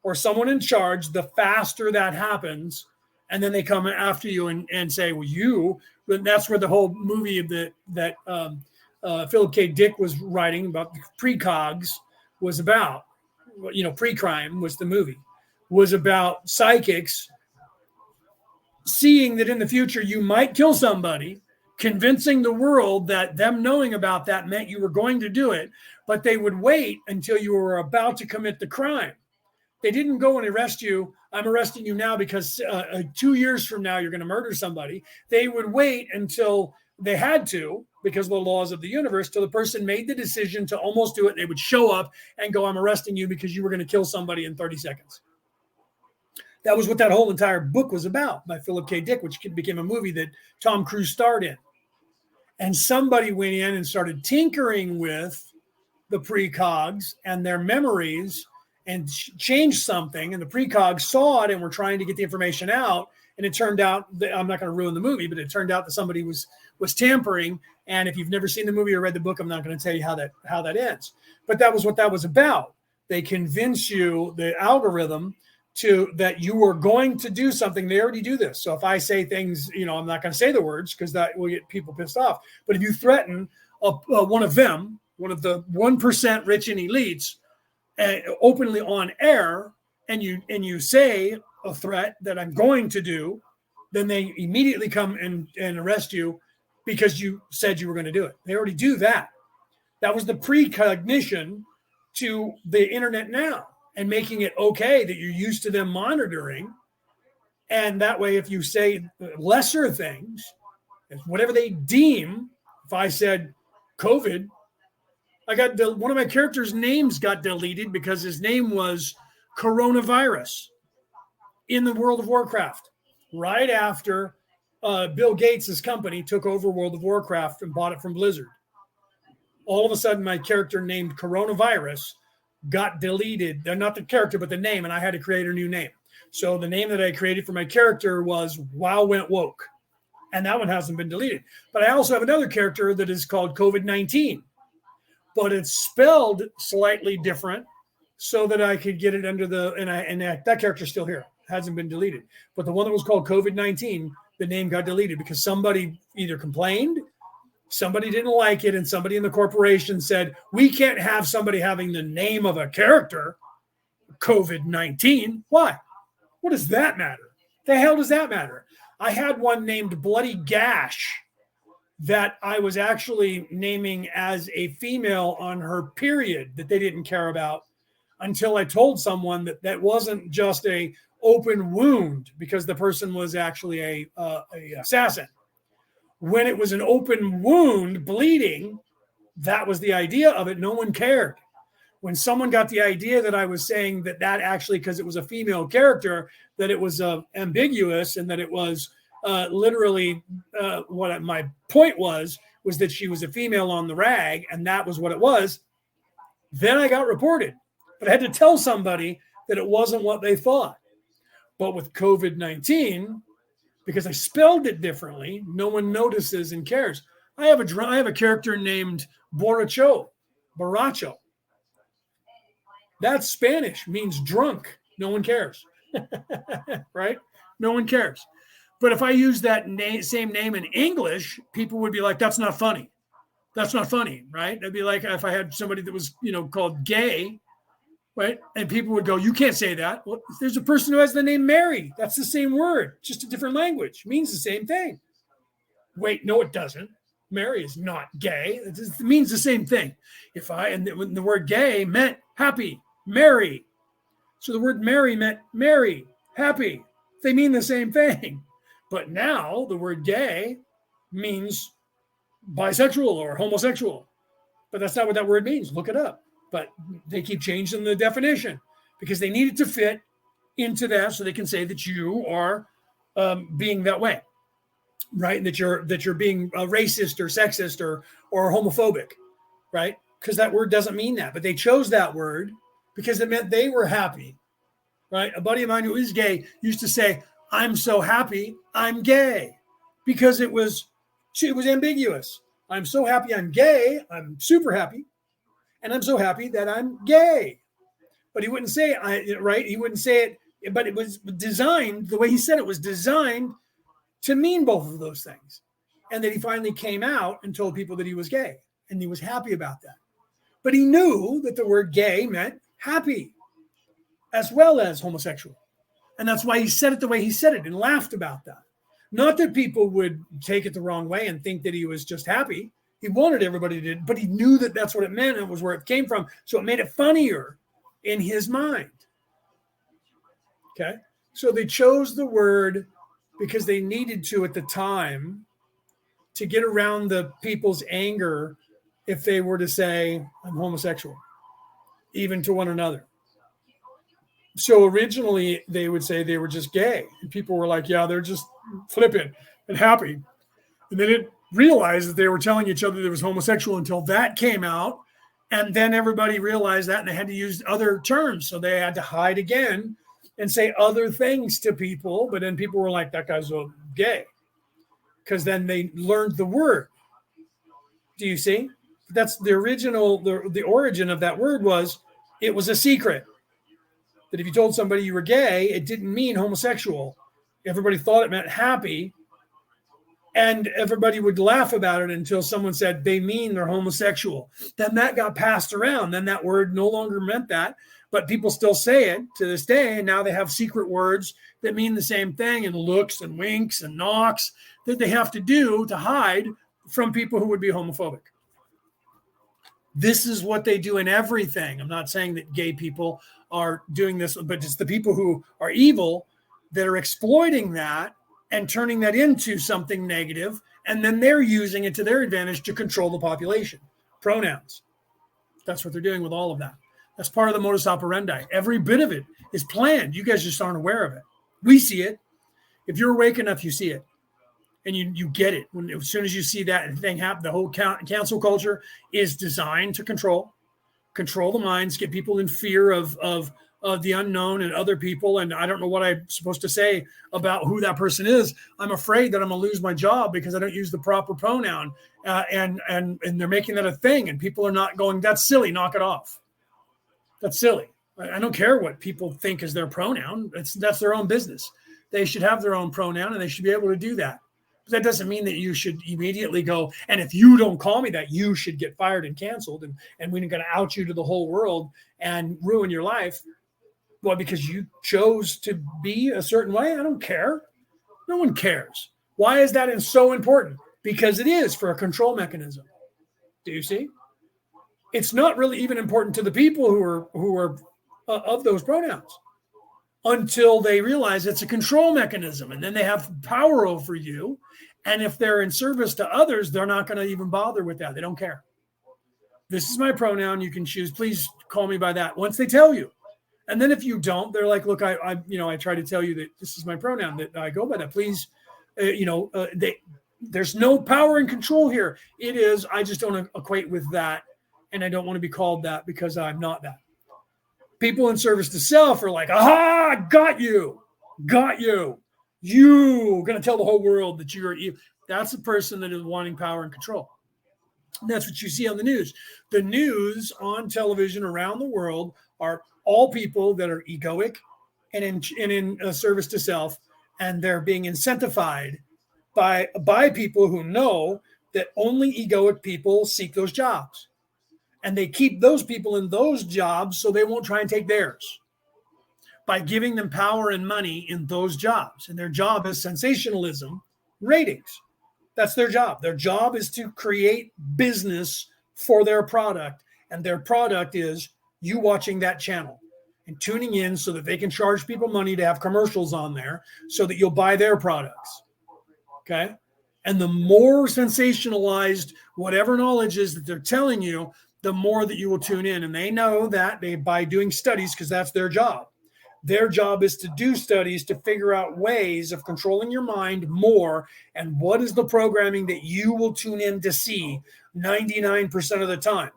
or someone in charge, the faster that happens. And then they come after you and say, well, but that's where the whole movie that Philip K. Dick was writing about the precogs was about. Pre-crime was the movie, was about psychics seeing that in the future you might kill somebody, convincing the world that them knowing about that meant you were going to do it, but they would wait until you were about to commit the crime. They didn't go and arrest you. I'm arresting you now because 2 years from now you're going to murder somebody. They would wait until they had to, because of the laws of the universe, till the person made the decision to almost do it. They would show up and go, I'm arresting you because you were going to kill somebody in 30 seconds. That was what that whole entire book was about by Philip K. Dick, which became a movie that Tom Cruise starred in. And somebody went in and started tinkering with the precogs and their memories and changed something. And the precogs saw it and were trying to get the information out. And it turned out that, I'm not going to ruin the movie, but it turned out that somebody was tampering. And if you've never seen the movie or read the book, I'm not going to tell you how that ends. But that was what that was about. They convince you, the algorithm, that you are going to do something. They already do this. So if I say things, I'm not going to say the words because that will get people pissed off. But if you threaten one of them, one of the 1% rich and elites, openly on air, and you say a threat that I'm going to do, then they immediately come and arrest you because you said you were going to do it. They already do that. That was the precognition to the internet now, and making it okay that you're used to them monitoring. And that way, if you say lesser things, whatever they deem, if I said COVID, one of my characters' names got deleted because his name was Coronavirus in the World of Warcraft, right after Bill Gates' company took over World of Warcraft and bought it from Blizzard. All of a sudden, my character named Coronavirus got deleted. They're not the character, but the name, and I had to create a new name. So the name that I created for my character was Wow Went Woke, and that one hasn't been deleted. But I also have another character that is called COVID-19, but it's spelled slightly different so that I could get it under that character's still here. It hasn't been deleted. But the one that was called COVID-19, the name got deleted because somebody either complained, somebody didn't like it, and somebody in the corporation said, we can't have somebody having the name of a character, COVID-19. Why? What does that matter? The hell does that matter? I had one named Bloody Gash that I was actually naming as a female on her period that they didn't care about until I told someone that wasn't just a open wound because the person was actually a assassin. When it was an open wound bleeding, that was the idea of it. No one cared. When someone got the idea that I was saying that actually, because it was a female character, that it was ambiguous and that it was literally what my point was that she was a female on the rag and that was what it was, then I got reported. But I had to tell somebody that it wasn't what they thought. But with COVID-19, because I spelled it differently, no one notices and cares. I have a character named Borracho. That's Spanish, means drunk. No one cares, right? No one cares. But if I use that same name in English, people would be like, that's not funny. That's not funny, right? It'd be like if I had somebody that was, called gay, right? And people would go, you can't say that. Well, if there's a person who has the name Mary, that's the same word, just a different language. It means the same thing. Wait, no, it doesn't. Mary is not gay. It means the same thing. And the word gay meant happy, merry. So the word Mary meant merry, happy. They mean the same thing. But now the word gay means bisexual or homosexual, but that's not what that word means. Look it up. But they keep changing the definition because they need it to fit into that, so they can say that you are being that way, right? And that you're being racist or sexist or homophobic, right? Because that word doesn't mean that, but they chose that word because it meant they were happy, right? A buddy of mine who is gay used to say, "I'm so happy I'm gay," because it was ambiguous. I'm so happy I'm gay. I'm super happy. And I'm so happy that I'm gay. But he wouldn't say it, right? He wouldn't say it, but it was designed, the way he said it was designed to mean both of those things. And then he finally came out and told people that he was gay. And he was happy about that. But he knew that the word gay meant happy as well as homosexual. And that's why he said it the way he said it and laughed about that. Not that people would take it the wrong way and think that he was just happy. He wanted everybody to, but he knew that that's what it meant. It was where it came from. So it made it funnier in his mind. Okay. So they chose the word because they needed to at the time to get around the people's anger if they were to say, "I'm homosexual," even to one another. So originally they would say they were just gay. And people were like, "Yeah, they're just flippant and happy." And they didn't realize that they were telling each other they was homosexual until that came out. And then everybody realized that and they had to use other terms. So they had to hide again and say other things to people. But then people were like, "That guy's gay." Because then they learned the word. Do you see? That's the original, the origin of that word was, it was a secret. That if you told somebody you were gay, it didn't mean homosexual. Everybody thought it meant happy. And everybody would laugh about it until someone said they mean they're homosexual. Then that got passed around. Then that word no longer meant that. But people still say it to this day. And now they have secret words that mean the same thing, and looks and winks and knocks that they have to do to hide from people who would be homophobic. This is what they do in everything. I'm not saying that gay people are doing this, but it's the people who are evil that are exploiting that and turning that into something negative, and then they're using it to their advantage to control the population. Pronouns. That's what they're doing with all of that. That's part of the modus operandi. Every bit of it is planned. You guys just aren't aware of it. We see it. If you're awake enough, you see it. And you get it. As soon as you see that thing happen, the whole cancel culture is designed to control the minds, get people in fear of the unknown and other people. And I don't know what I'm supposed to say about who that person is. I'm afraid that I'm going to lose my job because I don't use the proper pronoun. And they're making that a thing. And people are not going, "That's silly. Knock it off. That's silly." I don't care what people think is their pronoun. That's their own business. They should have their own pronoun and they should be able to do that. But that doesn't mean that you should immediately go, "And if you don't call me that, you should get fired and canceled. And we're going to out you to the whole world and ruin your life." Well, because you chose to be a certain way? I don't care. No one cares. Why is that so important? Because it is for a control mechanism. Do you see? It's not really even important to the people who are of those pronouns until they realize it's a control mechanism, and then they have power over you. And if they're in service to others, they're not going to even bother with that. They don't care. "This is my pronoun. You can choose. Please call me by that." Once they tell you. And then if you don't, they're like, "Look, I try to tell you that this is my pronoun, that I go by that. Please, there's no power and control here. It is, I just don't equate with that. And I don't want to be called that because I'm not that." People in service to self are like, "Aha, got you. You going to tell the whole world that you're evil." That's a person that is wanting power and control. And that's what you see on the news. The news on television around the world are all people that are egoic and in service to self, and they're being incentivized by people who know that only egoic people seek those jobs. And they keep those people in those jobs so they won't try and take theirs by giving them power and money in those jobs. And their job is sensationalism, ratings. That's their job. Their job is to create business for their product. And their product is you watching that channel and tuning in so that they can charge people money to have commercials on there so that you'll buy their products. Okay. And the more sensationalized whatever knowledge is that they're telling you, the more that you will tune in. And they know that by doing studies, because that's their job. Their job is to do studies to figure out ways of controlling your mind more. And what is the programming that you will tune in to see 99% of the time?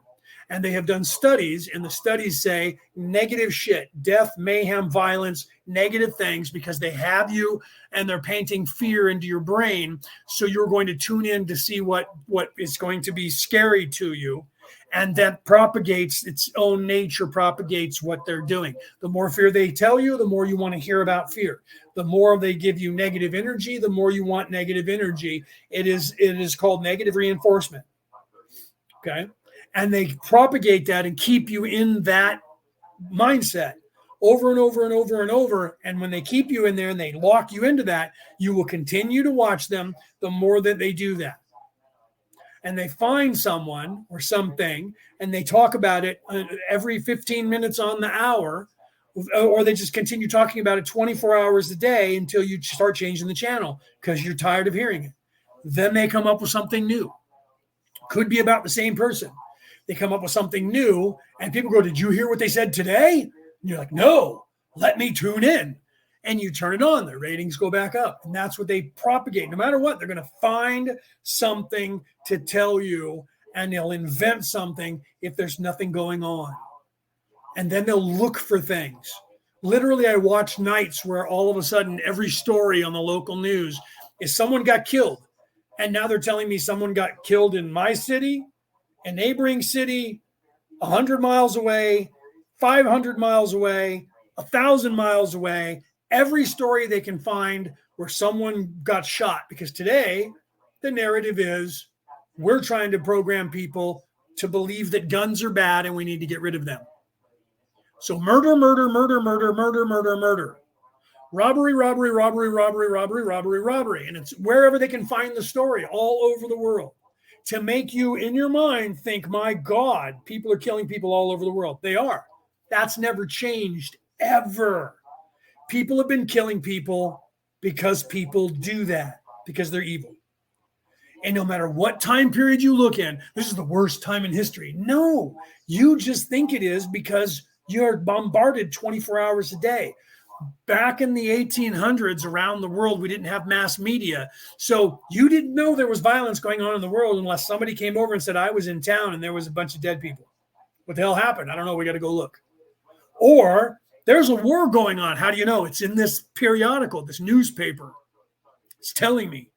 And they have done studies, and the studies say negative shit, death, mayhem, violence, negative things, because they have you and they're painting fear into your brain. So you're going to tune in to see what is going to be scary to you. And that propagates its own nature, propagates what they're doing. The more fear they tell you, the more you want to hear about fear. The more they give you negative energy, the more you want negative energy. It is called negative reinforcement. Okay. And they propagate that and keep you in that mindset over and over and over and over. And when they keep you in there and they lock you into that, you will continue to watch them the more that they do that. And they find someone or something and they talk about it every 15 minutes on the hour, or they just continue talking about it 24 hours a day until you start changing the channel because you're tired of hearing it. Then they come up with something new. Could be about the same person. They come up with something new and people go, did you hear what they said today? And you're like, no, let me tune in. And you turn it on, their ratings go back up. And that's what they propagate. No matter what, they're going to find something to tell you, and they'll invent something if there's nothing going on. And then they'll look for things. Literally, I watch nights where all of a sudden every story on the local news is someone got killed. And now they're telling me someone got killed in my city, a neighboring city, 100 miles away, 500 miles away, 1,000 miles away. Every story they can find where someone got shot. Because today, the narrative is we're trying to program people to believe that guns are bad and we need to get rid of them. So murder, murder, murder, murder, murder, murder, murder. Robbery, robbery, robbery, robbery, robbery, robbery, robbery. And it's wherever they can find the story all over the world to make you in your mind think, my God, people are killing people all over the world. They are. That's never changed ever. People have been killing people because people do that, because they're evil. And no matter what time period you look in, this is the worst time in history. No, you just think it is because you're bombarded 24 hours a day. Back in the 1800s around the world, we didn't have mass media. So you didn't know there was violence going on in the world unless somebody came over and said, I was in town and there was a bunch of dead people. What the hell happened? I don't know. We got to go look. Or there's a war going on. How do you know? It's in this periodical, this newspaper. It's telling me.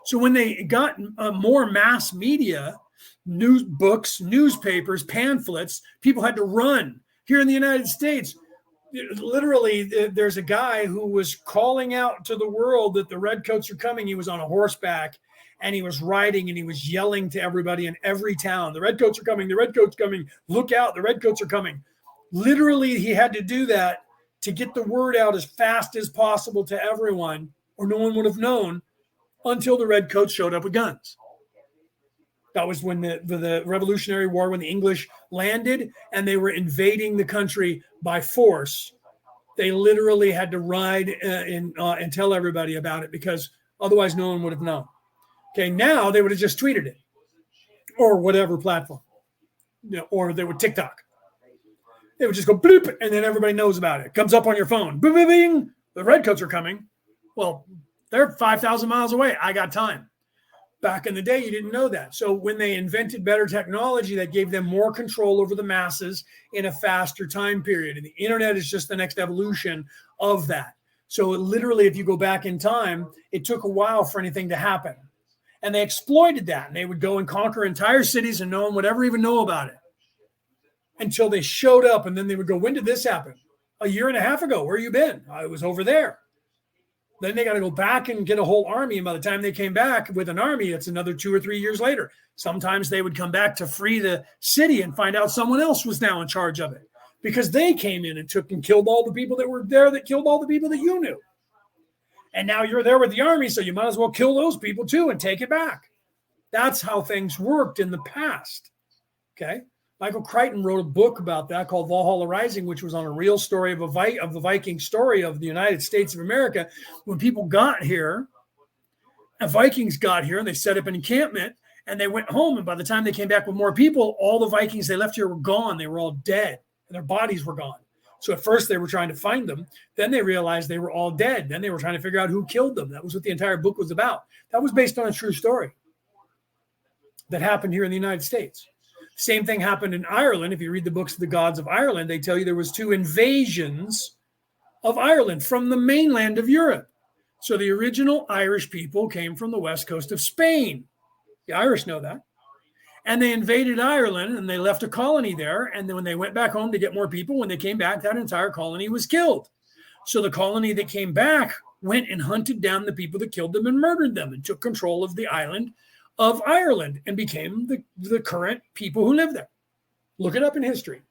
So when they got more mass media, news books, newspapers, pamphlets, people had to run. Here in the United States, literally, there's a guy who was calling out to the world that the redcoats are coming. He was on a horseback and he was riding and he was yelling to everybody in every town, the redcoats are coming, the redcoats coming, look out, the redcoats are coming. Literally, he had to do that to get the word out as fast as possible to everyone, or no one would have known until the redcoats showed up with guns. That was when the Revolutionary War, when the English landed and they were invading the country by force. They literally had to ride and tell everybody about it because otherwise no one would have known. Okay, now they would have just tweeted it or whatever platform, or they would TikTok. They would just go bloop, and then everybody knows about it. It comes up on your phone. Boom, boom, bing. The redcoats are coming. Well, they're 5,000 miles away. I got time. Back in the day, you didn't know that. So when they invented better technology, that gave them more control over the masses in a faster time period. And the internet is just the next evolution of that. So literally, if you go back in time, it took a while for anything to happen. And they exploited that. And they would go and conquer entire cities and no one would ever even know about it until they showed up. And then they would go, when did this happen? A year and a half ago. Where you been? I was over there. Then they got to go back and get a whole army. And by the time they came back with an army, it's another 2 or 3 years later. Sometimes they would come back to free the city and find out someone else was now in charge of it because they came in and took and killed all the people that were there that killed all the people that you knew. And now you're there with the army, so you might as well kill those people too and take it back. That's how things worked in the past. Okay. Michael Crichton wrote a book about that called Valhalla Rising, which was on a real story of the Viking story of the United States of America. When people got here, Vikings got here and they set up an encampment and they went home. And by the time they came back with more people, all the Vikings they left here were gone. They were all dead and their bodies were gone. So at first they were trying to find them. Then they realized they were all dead. Then they were trying to figure out who killed them. That was what the entire book was about. That was based on a true story that happened here in the United States. Same thing happened in Ireland. If you read the books of the gods of Ireland, they tell you there was 2 invasions of Ireland from the mainland of Europe. So the original Irish people came from the west coast of Spain. The Irish know that. And they invaded Ireland and they left a colony there. And then when they went back home to get more people, when they came back, that entire colony was killed. So the colony that came back went and hunted down the people that killed them and murdered them and took control of the island of Ireland and became the current people who live there. Look it up in history.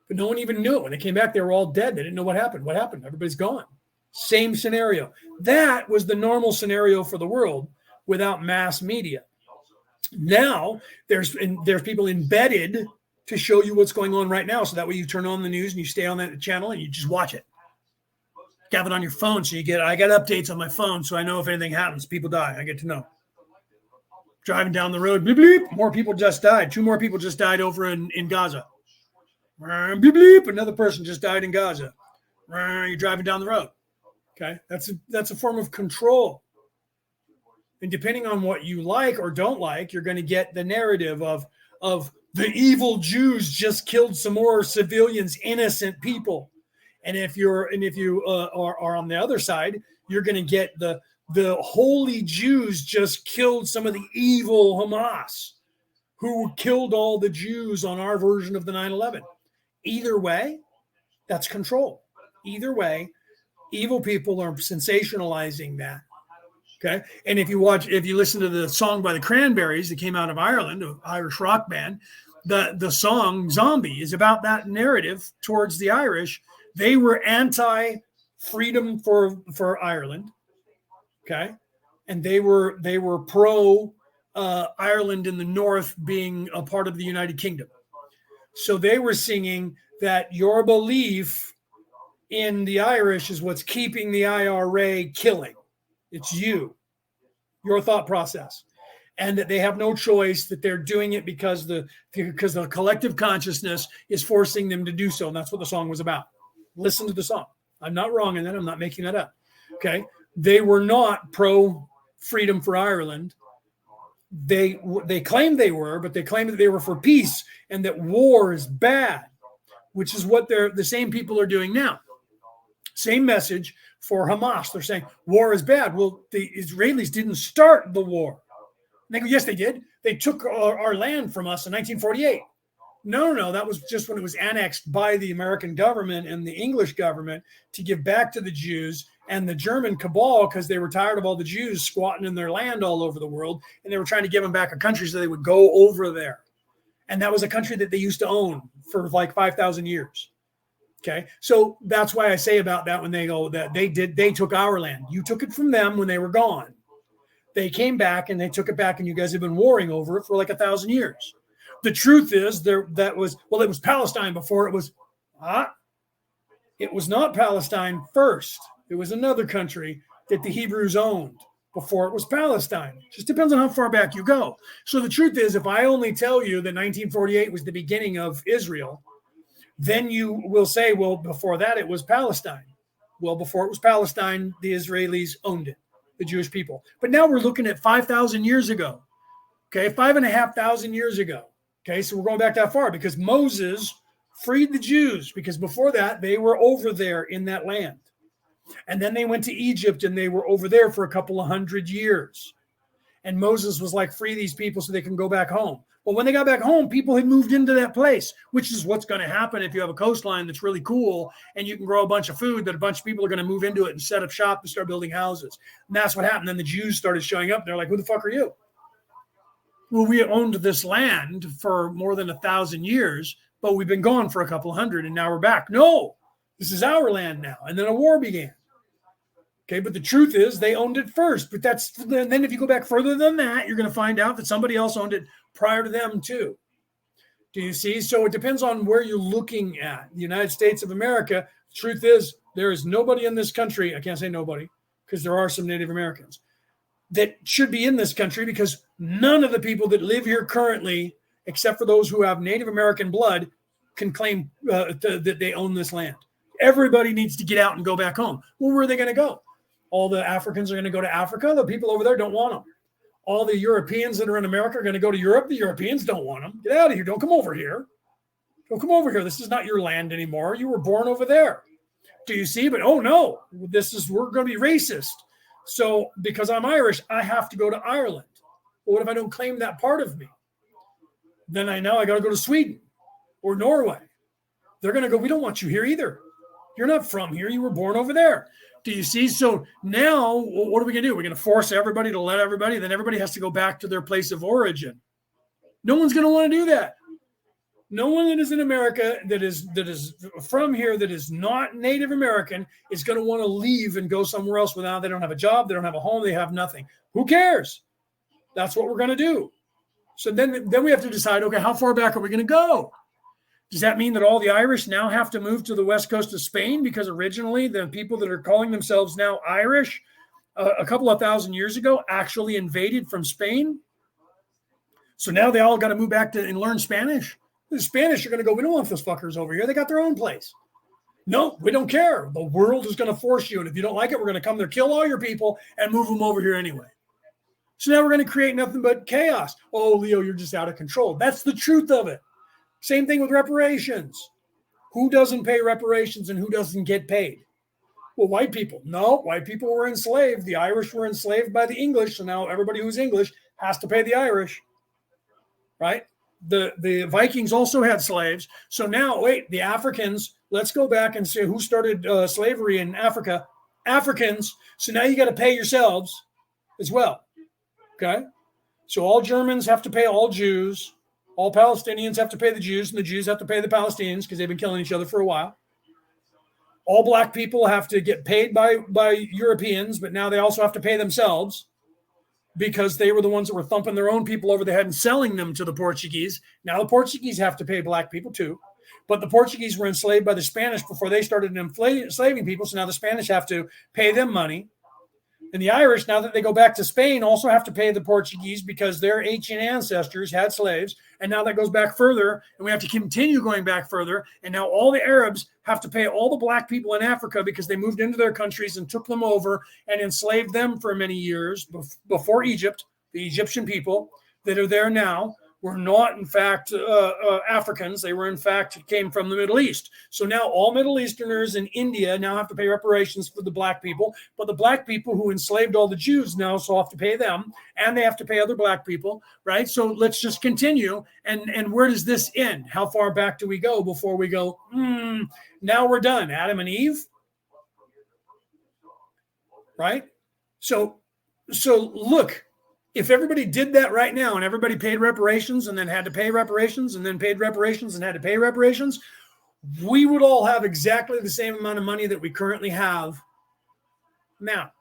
But no one even knew. When they came back, they were all dead. They didn't know what happened. What happened? Everybody's gone. Same scenario. That was the normal scenario for the world without mass media. Now there's people embedded to show you what's going on right now. So that way you turn on the news and you stay on that channel and you just watch it. You have it on your phone. So I got updates on my phone. So I know if anything happens, people die. I get to know. Driving down the road, bleep, bleep, more people just died. 2 more people just died over in Gaza. Bleep, bleep, another person just died in Gaza. You're driving down the road. Okay, that's a form of control. And depending on what you like or don't like, you're going to get the narrative of the evil Jews just killed some more civilians, innocent people. And if you are on the other side, you're going to get the holy Jews just killed some of the evil Hamas who killed all the Jews on our version of the 9/11. Either way, that's control. Either way, evil people are sensationalizing that. Okay. And if you listen to the song by the Cranberries that came out of Ireland, an Irish rock band, the song Zombie is about that narrative towards the Irish. They were anti-freedom for Ireland. Okay. And they were pro Ireland in the north being a part of the United Kingdom. So they were singing that your belief in the Irish is what's keeping the IRA killing. It's your thought process, and that they have no choice, that they're doing it because the collective consciousness is forcing them to do so. And that's what the song was about. Listen to the song. I'm not wrong in that. I'm not making that up. Okay. They were not pro freedom for Ireland. They claimed they were, but they claimed that they were for peace and that war is bad, which is what the same people are doing now. Same message for Hamas. They're saying war is bad. Well, the Israelis didn't start the war. And they go, yes, they did. They took our land from us in 1948. No. That was just when it was annexed by the American government and the English government to give back to the Jews and the German cabal, because they were tired of all the Jews squatting in their land all over the world. And they were trying to give them back a country so they would go over there. And that was a country that they used to own for like 5,000 years. Okay, so that's why I say about that when they go that they took our land. You took it from them when they were gone. They came back and they took it back, and you guys have been warring over it for like 1,000 years. The truth is it was Palestine before it was. It was not Palestine first. It was another country that the Hebrews owned before it was Palestine. Just depends on how far back you go. So the truth is, if I only tell you that 1948 was the beginning of Israel, then you will say, well, before that, it was Palestine. Well, before it was Palestine, the Israelis owned it, the Jewish people. But now we're looking at 5,000 years ago. Okay, 5,500 years ago. Okay, so we're going back that far because Moses freed the Jews, because before that, they were over there in that land. And then they went to Egypt and they were over there for a couple of 100 years. And Moses was like, free these people so they can go back home. Well, when they got back home, people had moved into that place, which is what's going to happen if you have a coastline that's really cool and you can grow a bunch of food, that a bunch of people are going to move into it and set up shop and start building houses. And that's what happened. Then the Jews started showing up. They're like, who the fuck are you? Well, we owned this land for more than 1,000 years, but we've been gone for a couple of hundred and now we're back. No, this is our land now. And then a war began. Okay, but the truth is they owned it first. But then if you go back further than that, you're going to find out that somebody else owned it prior to them too. Do you see? So it depends on where you're looking at. The United States of America, the truth is there is nobody in this country, I can't say nobody because there are some Native Americans, that should be in this country, because none of the people that live here currently, except for those who have Native American blood, can claim that they own this land. Everybody needs to get out and go back home. Well, where are they going to go? All the Africans are going to go to Africa. The people over there don't want them. All the Europeans that are in America are going to go to Europe. The Europeans don't want them. Get out of here. Don't come over here. Don't come over here. This is not your land anymore. You were born over there. Do you see? But oh no, we're going to be racist. So because I'm Irish, I have to go to Ireland. Well, what if I don't claim that part of me? Then I got to go to Sweden or Norway. They're going to go, we don't want you here either. You're not from here. You were born over there. Do you see? So now what are we going to do? We're going to force everybody to let everybody, then everybody has to go back to their place of origin. No one's going to want to do that. No one that is in America that is from here, that is not Native American, is going to want to leave and go somewhere else without. They don't have a job, they don't have a home, they have nothing. Who cares? That's what we're going to do. So then we have to decide, okay, how far back are we going to go? Does that mean that all the Irish now have to move to the west coast of Spain? Because originally the people that are calling themselves now Irish a couple of thousand years ago actually invaded from Spain. So now they all got to move back and learn Spanish. The Spanish are going to go, we don't want those fuckers over here. They got their own place. No, we don't care. The world is going to force you. And if you don't like it, we're going to come there, kill all your people, and move them over here anyway. So now we're going to create nothing but chaos. Oh, Leo, you're just out of control. That's the truth of it. Same thing with reparations. Who doesn't pay reparations and who doesn't get paid? Well, white people. No, white people were enslaved. The Irish were enslaved by the English. So now everybody who's English has to pay the Irish, right? The Vikings also had slaves. So now, wait, the Africans, let's go back and see who started slavery in Africa. Africans. So now you got to pay yourselves as well. Okay. So all Germans have to pay all Jews. All Palestinians have to pay the Jews, and the Jews have to pay the Palestinians because they've been killing each other for a while. All black people have to get paid by Europeans, but now they also have to pay themselves, because they were the ones that were thumping their own people over the head and selling them to the Portuguese. Now the Portuguese have to pay black people too. But the Portuguese were enslaved by the Spanish before they started enslaving people. So now the Spanish have to pay them money. And the Irish, now that they go back to Spain, also have to pay the Portuguese because their ancient ancestors had slaves. And now that goes back further, and we have to continue going back further. And now all the Arabs have to pay all the black people in Africa because they moved into their countries and took them over and enslaved them for many years before Egypt. The Egyptian people that are there now were not, in fact, Africans. They were, in fact, came from the Middle East. So now all Middle Easterners in India now have to pay reparations for the black people. But the black people who enslaved all the Jews now also have to pay them, and they have to pay other black people, right? So let's just continue. And where does this end? How far back do we go before we go, now we're done, Adam and Eve? Right? So look, if everybody did that right now and everybody paid reparations and then had to pay reparations and then paid reparations and had to pay reparations, we would all have exactly the same amount of money that we currently have now.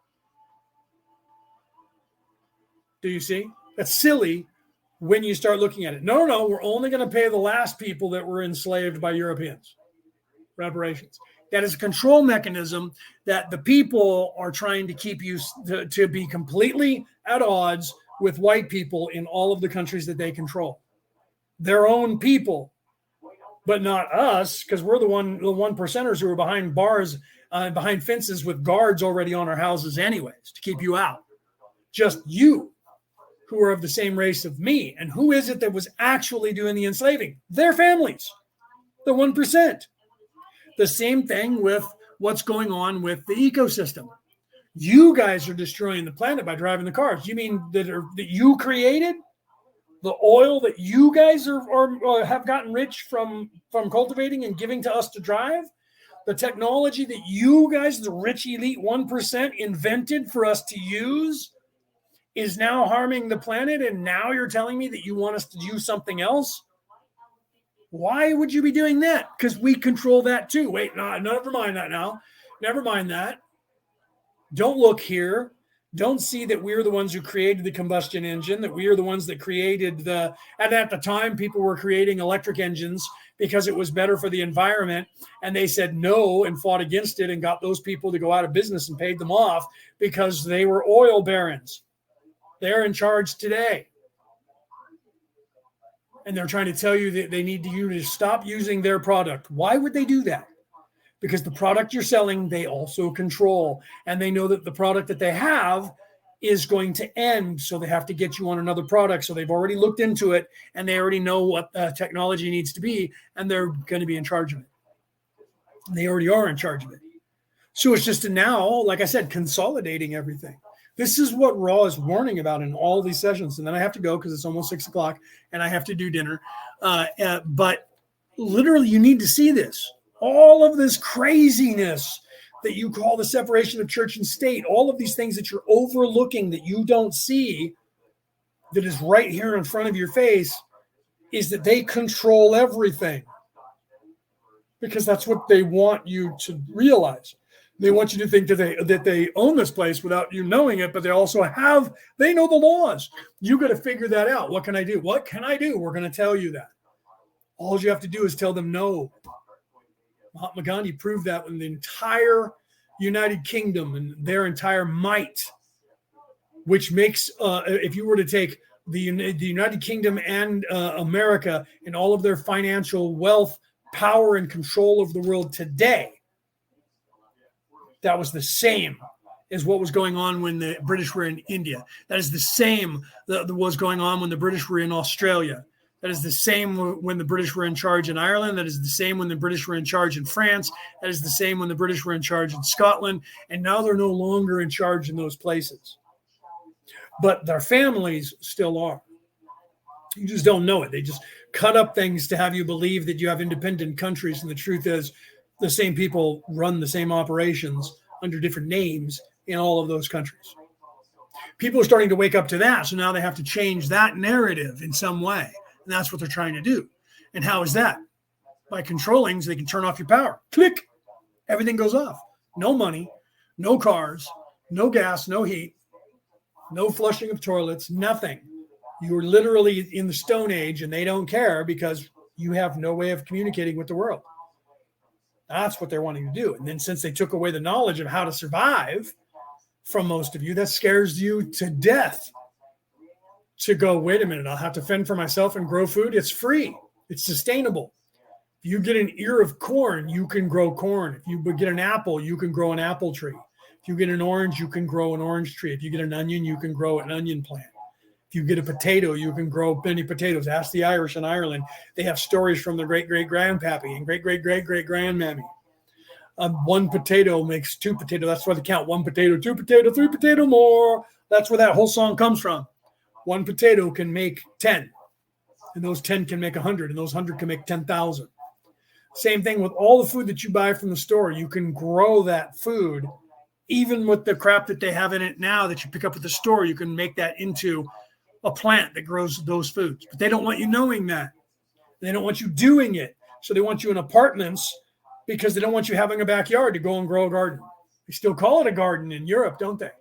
Do you see? That's silly when you start looking at it. No, we're only going to pay the last people that were enslaved by Europeans. Reparations. That is a control mechanism that the people are trying to keep you to be completely at odds with white people in all of the countries that they control. Their own people, but not us, because we're the one percenters who are behind bars, behind fences with guards already on our houses anyways, to keep you out. Just you, who are of the same race of me. And who is it that was actually doing the enslaving? Their families, the 1%. The same thing with what's going on with the ecosystem. You guys are destroying the planet by driving the cars. You mean that you created the oil that you guys are have gotten rich from cultivating and giving to us to drive? The technology that you guys, the rich elite 1%, invented for us to use is now harming the planet, and now you're telling me that you want us to do something else? Why would you be doing that? Because we control that too. Wait, no, never mind that now. Never mind that. Don't look here. Don't see that we're the ones who created the combustion engine, that we are the ones that created and at the time people were creating electric engines because it was better for the environment. And they said no and fought against it and got those people to go out of business and paid them off because they were oil barons. They're in charge today. And they're trying to tell you that they need you to stop using their product. Why would they do that? Because the product you're selling, they also control. And they know that the product that they have is going to end. So they have to get you on another product. So they've already looked into it and they already know what technology needs to be. And they're going to be in charge of it. And they already are in charge of it. So it's just now, like I said, consolidating everything. This is what Raw is warning about in all these sessions. And then I have to go because it's almost 6 o'clock and I have to do dinner. But literally, you need to see this. All of this craziness that you call the separation of church and state, all of these things that you're overlooking that you don't see, that is right here in front of your face, is that they control everything. Because that's what they want you to realize. They want you to think that they own this place without you knowing it, but they also they know the laws. You got to figure that out. What can I do? What can I do? We're going to tell you that. All you have to do is tell them no. Mahatma Gandhi proved that when the entire United Kingdom and their entire might, which makes, if you were to take the United Kingdom and America and all of their financial wealth, power, and control of the world today, that was the same as what was going on when the British were in India. That is the same that was going on when the British were in Australia. That is the same when the British were in charge in Ireland. That is the same when the British were in charge in France. That is the same when the British were in charge in Scotland. And now they're no longer in charge in those places. But their families still are. You just don't know it. They just cut up things to have you believe that you have independent countries. And the truth is, the same people run the same operations under different names in all of those countries. People are starting to wake up to that. So now they have to change that narrative in some way. And that's what they're trying to do. And how is that? By controlling so they can turn off your power. Click. Everything goes off. No money, no cars, no gas, no heat, no flushing of toilets, nothing. You're literally in the Stone Age and they don't care because you have no way of communicating with the world. That's what they're wanting to do. And then since they took away the knowledge of how to survive from most of you, that scares you to death to go, wait a minute, I'll have to fend for myself and grow food. It's free. It's sustainable. If you get an ear of corn, you can grow corn. If you get an apple, you can grow an apple tree. If you get an orange, you can grow an orange tree. If you get an onion, you can grow an onion plant. If you get a potato, you can grow many potatoes. Ask the Irish in Ireland. They have stories from their great-great-grandpappy and great-great-great-great-grandmammy. One potato makes two potatoes. That's why they count. One potato, two potato, three potato more. That's where that whole song comes from. One potato can make 10. And those 10 can make 100. And those 100 can make 10,000. Same thing with all the food that you buy from the store. You can grow that food. Even with the crap that they have in it now that you pick up at the store, you can make that into a plant that grows those foods. But they don't want you knowing that. They don't want you doing it. So they want you in apartments because they don't want you having a backyard to go and grow a garden. They still call it a garden in Europe, don't they?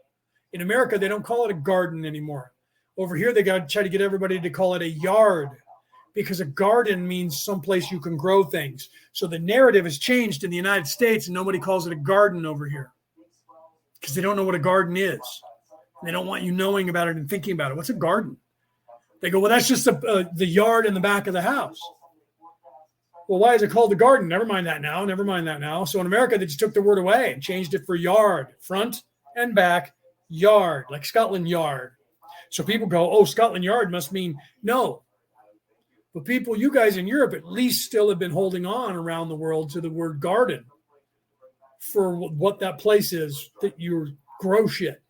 In America, they don't call it a garden anymore. Over here, they got to try to get everybody to call it a yard because a garden means someplace you can grow things. So the narrative has changed in the United States and nobody calls it a garden over here because they don't know what a garden is. They don't want you knowing about it and thinking about it. What's a garden? They go, well, that's just the yard in the back of the house. Well, why is it called a garden? Never mind that now. Never mind that now. So in America, they just took the word away and changed it for yard, front and back, yard, like Scotland Yard. So people go, oh, Scotland Yard must mean no. But people, you guys in Europe at least still have been holding on around the world to the word garden for what that place is that you grow shit.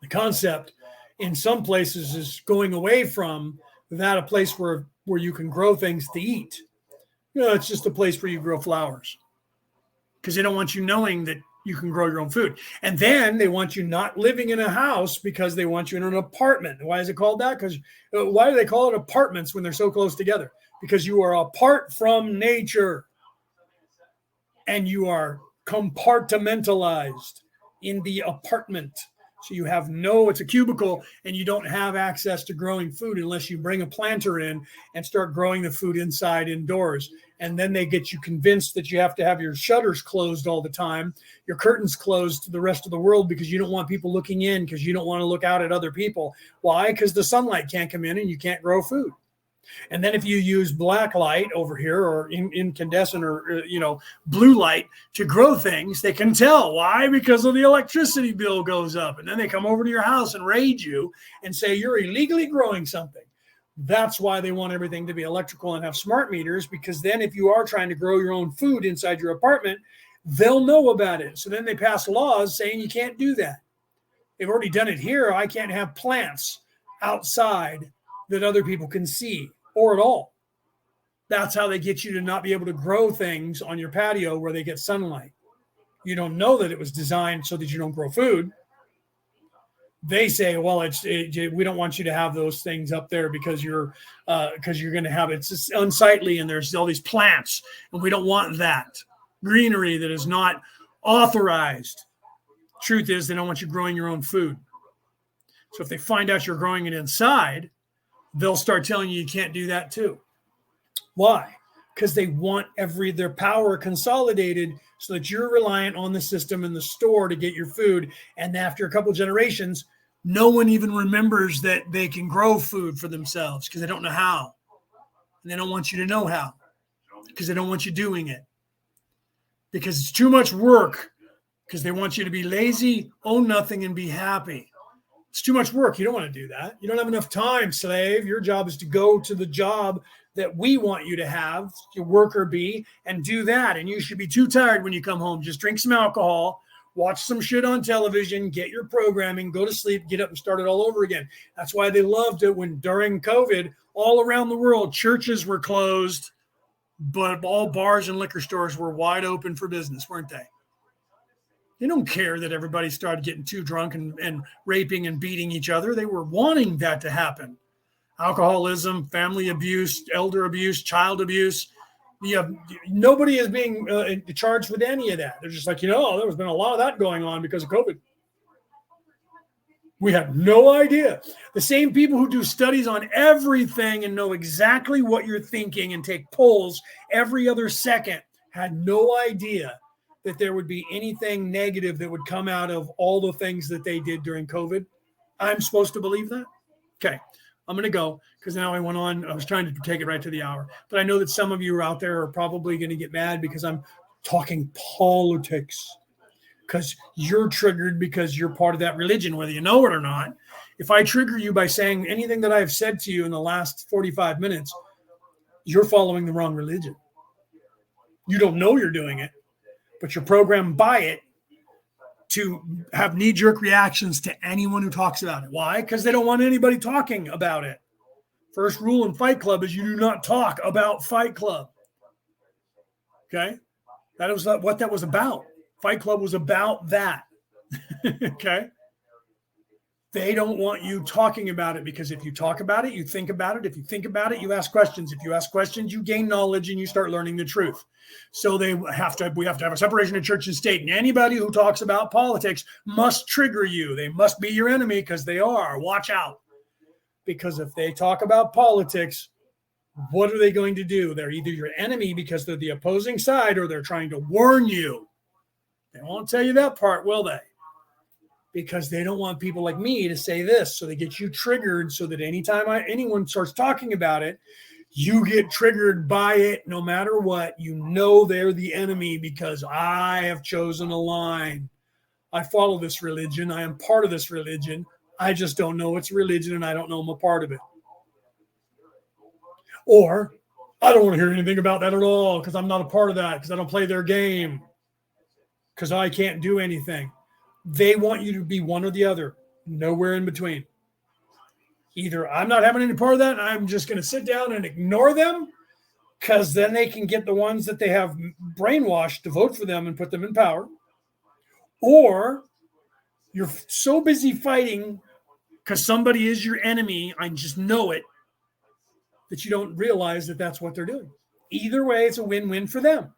The concept in some places is going away from that, a place where you can grow things to eat. You know, it's just a place where you grow flowers because they don't want you knowing that you can grow your own food. And then they want you not living in a house because they want you in an apartment. Why is it called that? Because why do they call it apartments when they're so close together? Because you are apart from nature and you are compartmentalized in the apartment. So you have it's a cubicle and you don't have access to growing food unless you bring a planter in and start growing the food inside indoors. And then they get you convinced that you have to have your shutters closed all the time, your curtains closed to the rest of the world because you don't want people looking in, because you don't want to look out at other people. Why? Because the sunlight can't come in and you can't grow food. And then if you use black light over here or incandescent or, blue light to grow things, they can tell. Why? Because of the electricity bill goes up. And then they come over to your house and raid you and say you're illegally growing something. That's why they want everything to be electrical and have smart meters, because then if you are trying to grow your own food inside your apartment, they'll know about it. So then they pass laws saying you can't do that. They've already done it here. I can't have plants outside that other people can see or at all. That's how they get you to not be able to grow things on your patio where they get sunlight. You don't know that it was designed so that you don't grow food. They say, well, we don't want you to have those things up there because you're going to have it's just unsightly and there's all these plants and we don't want that greenery that is not authorized. Truth is, they don't want you growing your own food. So if they find out you're growing it inside, they'll start telling you can't do that too. Why? Because they want their power consolidated so that you're reliant on the system in the store to get your food. And after a couple generations, no one even remembers that they can grow food for themselves because they don't know how. And they don't want you to know how because they don't want you doing it. Because it's too much work, because they want you to be lazy, own nothing, and be happy. It's too much work. You don't want to do that. You don't have enough time, slave. Your job is to go to the job that we want you to have, your worker bee, and do that. And you should be too tired when you come home. Just drink some alcohol, watch some shit on television, get your programming, go to sleep, get up and start it all over again. That's why they loved it when during COVID, all around the world, churches were closed, but all bars and liquor stores were wide open for business, weren't they? They don't care that everybody started getting too drunk and raping and beating each other. They were wanting that to happen. Alcoholism, family abuse, elder abuse, child abuse. Nobody is being charged with any of that. They're just like, there's been a lot of that going on because of COVID. We have no idea. The same people who do studies on everything and know exactly what you're thinking and take polls every other second had no idea that there would be anything negative that would come out of all the things that they did during COVID. I'm supposed to believe that? Okay, I'm going to go because now I went on. I was trying to take it right to the hour. But I know that some of you out there are probably going to get mad because I'm talking politics, because you're triggered because you're part of that religion, whether you know it or not. If I trigger you by saying anything that I've said to you in the last 45 minutes, you're following the wrong religion. You don't know you're doing it, but you're programmed by it to have knee-jerk reactions to anyone who talks about it. Why? Because they don't want anybody talking about it. First rule in Fight Club is you do not talk about Fight Club. Okay? That was what that was about. Fight Club was about that. Okay? They don't want you talking about it, because if you talk about it, you think about it. If you think about it, you ask questions. If you ask questions, you gain knowledge and you start learning the truth. So we have to have a separation of church and state. And anybody who talks about politics must trigger you. They must be your enemy, because they are. Watch out. Because if they talk about politics, what are they going to do? They're either your enemy because they're the opposing side, or they're trying to warn you. They won't tell you that part, will they? Because they don't want people like me to say this. So they get you triggered so that anytime anyone starts talking about it, you get triggered by it no matter what. You know they're the enemy because I have chosen a line. I follow this religion. I am part of this religion. I just don't know it's religion, and I don't know I'm a part of it. Or I don't want to hear anything about that at all because I'm not a part of that, because I don't play their game, because I can't do anything. They want you to be one or the other, nowhere in between. Either I'm not having any part of that, and I'm just going to sit down and ignore them, because then they can get the ones that they have brainwashed to vote for them and put them in power. Or you're so busy fighting because somebody is your enemy, I just know it, that you don't realize that that's what they're doing. Either way, it's a win-win for them.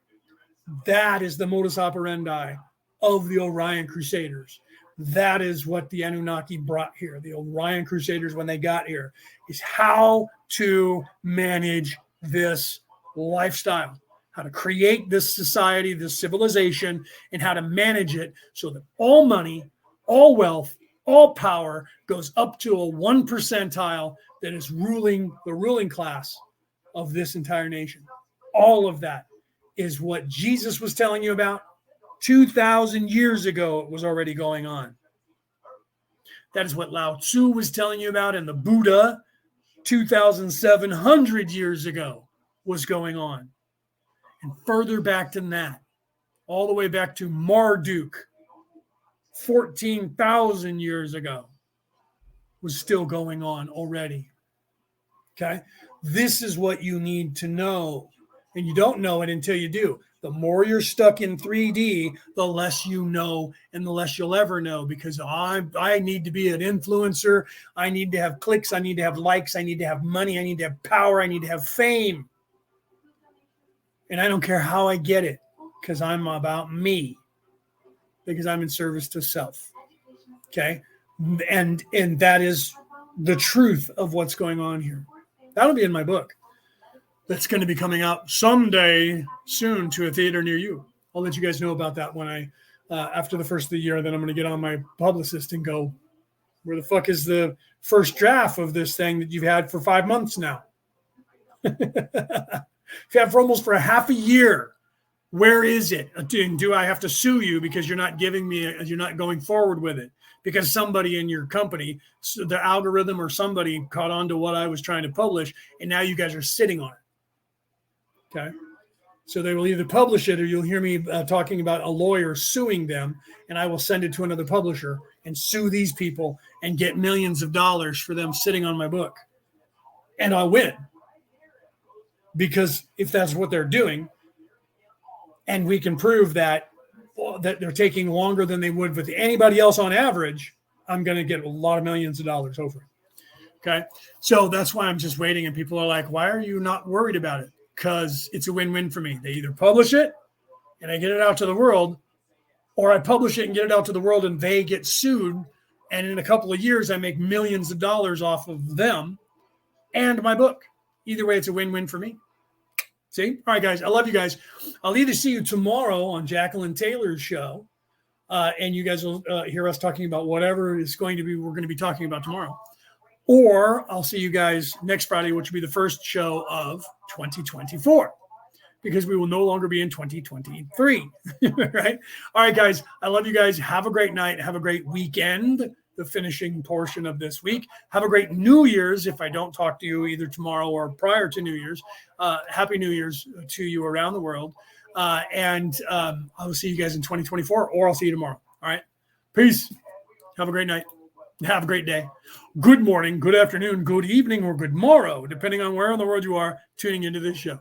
That is the modus operandi of the Orion Crusaders. That is what the Anunnaki brought here. The Orion Crusaders, when they got here, is how to manage this lifestyle. how to create this society, this civilization, and how to manage it so that all money, all wealth, all power goes up to a 1 percentile that is ruling the ruling class of this entire nation. All of that is what Jesus was telling you about. 2,000 years ago, it was already going on. That is what Lao Tzu was telling you about, and the Buddha 2,700 years ago was going on. And further back than that, all the way back to Marduk 14,000 years ago, was still going on already. Okay? This is what you need to know. And you don't know it until you do. The more you're stuck in 3D, the less you know and the less you'll ever know, because I need to be an influencer. I need to have clicks. I need to have likes. I need to have money. I need to have power. I need to have fame. And I don't care how I get it, because I'm about me, because I'm in service to self. Okay? And that is the truth of what's going on here. That'll be in my book. That's going to be coming out someday soon to a theater near you. I'll let you guys know about that when I, after the first of the year, then I'm going to get on my publicist and go, where the fuck is the first draft of this thing that you've had for 5 months now? You've had for almost for a half a year. Where is it? Do I have to sue you because you're not giving me, you're not going forward with it? Because somebody in your company, the algorithm or somebody caught on to what I was trying to publish, and now you guys are sitting on it. Okay, so they will either publish it or you'll hear me talking about a lawyer suing them, and I will send it to another publisher and sue these people and get millions of dollars for them sitting on my book. And I'll win. Because if that's what they're doing, and we can prove that they're taking longer than they would with anybody else on average, I'm going to get a lot of millions of dollars over it. Okay, so that's why I'm just waiting, and people are like, why are you not worried about it? Because it's a win-win for me. They either publish it and I get it out to the world, or I publish it and get it out to the world and they get sued. And in a couple of years, I make millions of dollars off of them and my book. Either way, it's a win-win for me. See? All right, guys. I love you guys. I'll either see you tomorrow on Jacqueline Taylor's show, and you guys will hear us talking about whatever is going to be, we're going to be talking about tomorrow. Or I'll see you guys next Friday, which will be the first show of 2024, because we will no longer be in 2023, right? All right, guys, I love you guys. Have a great night. Have a great weekend, the finishing portion of this week. Have a great New Year's if I don't talk to you either tomorrow or prior to New Year's. Happy New Year's to you around the world. And I'll see you guys in 2024, or I'll see you tomorrow. All right, peace. Have a great night. Have a great day. Good morning, good afternoon, good evening, or good morrow, depending on where in the world you are tuning into this show.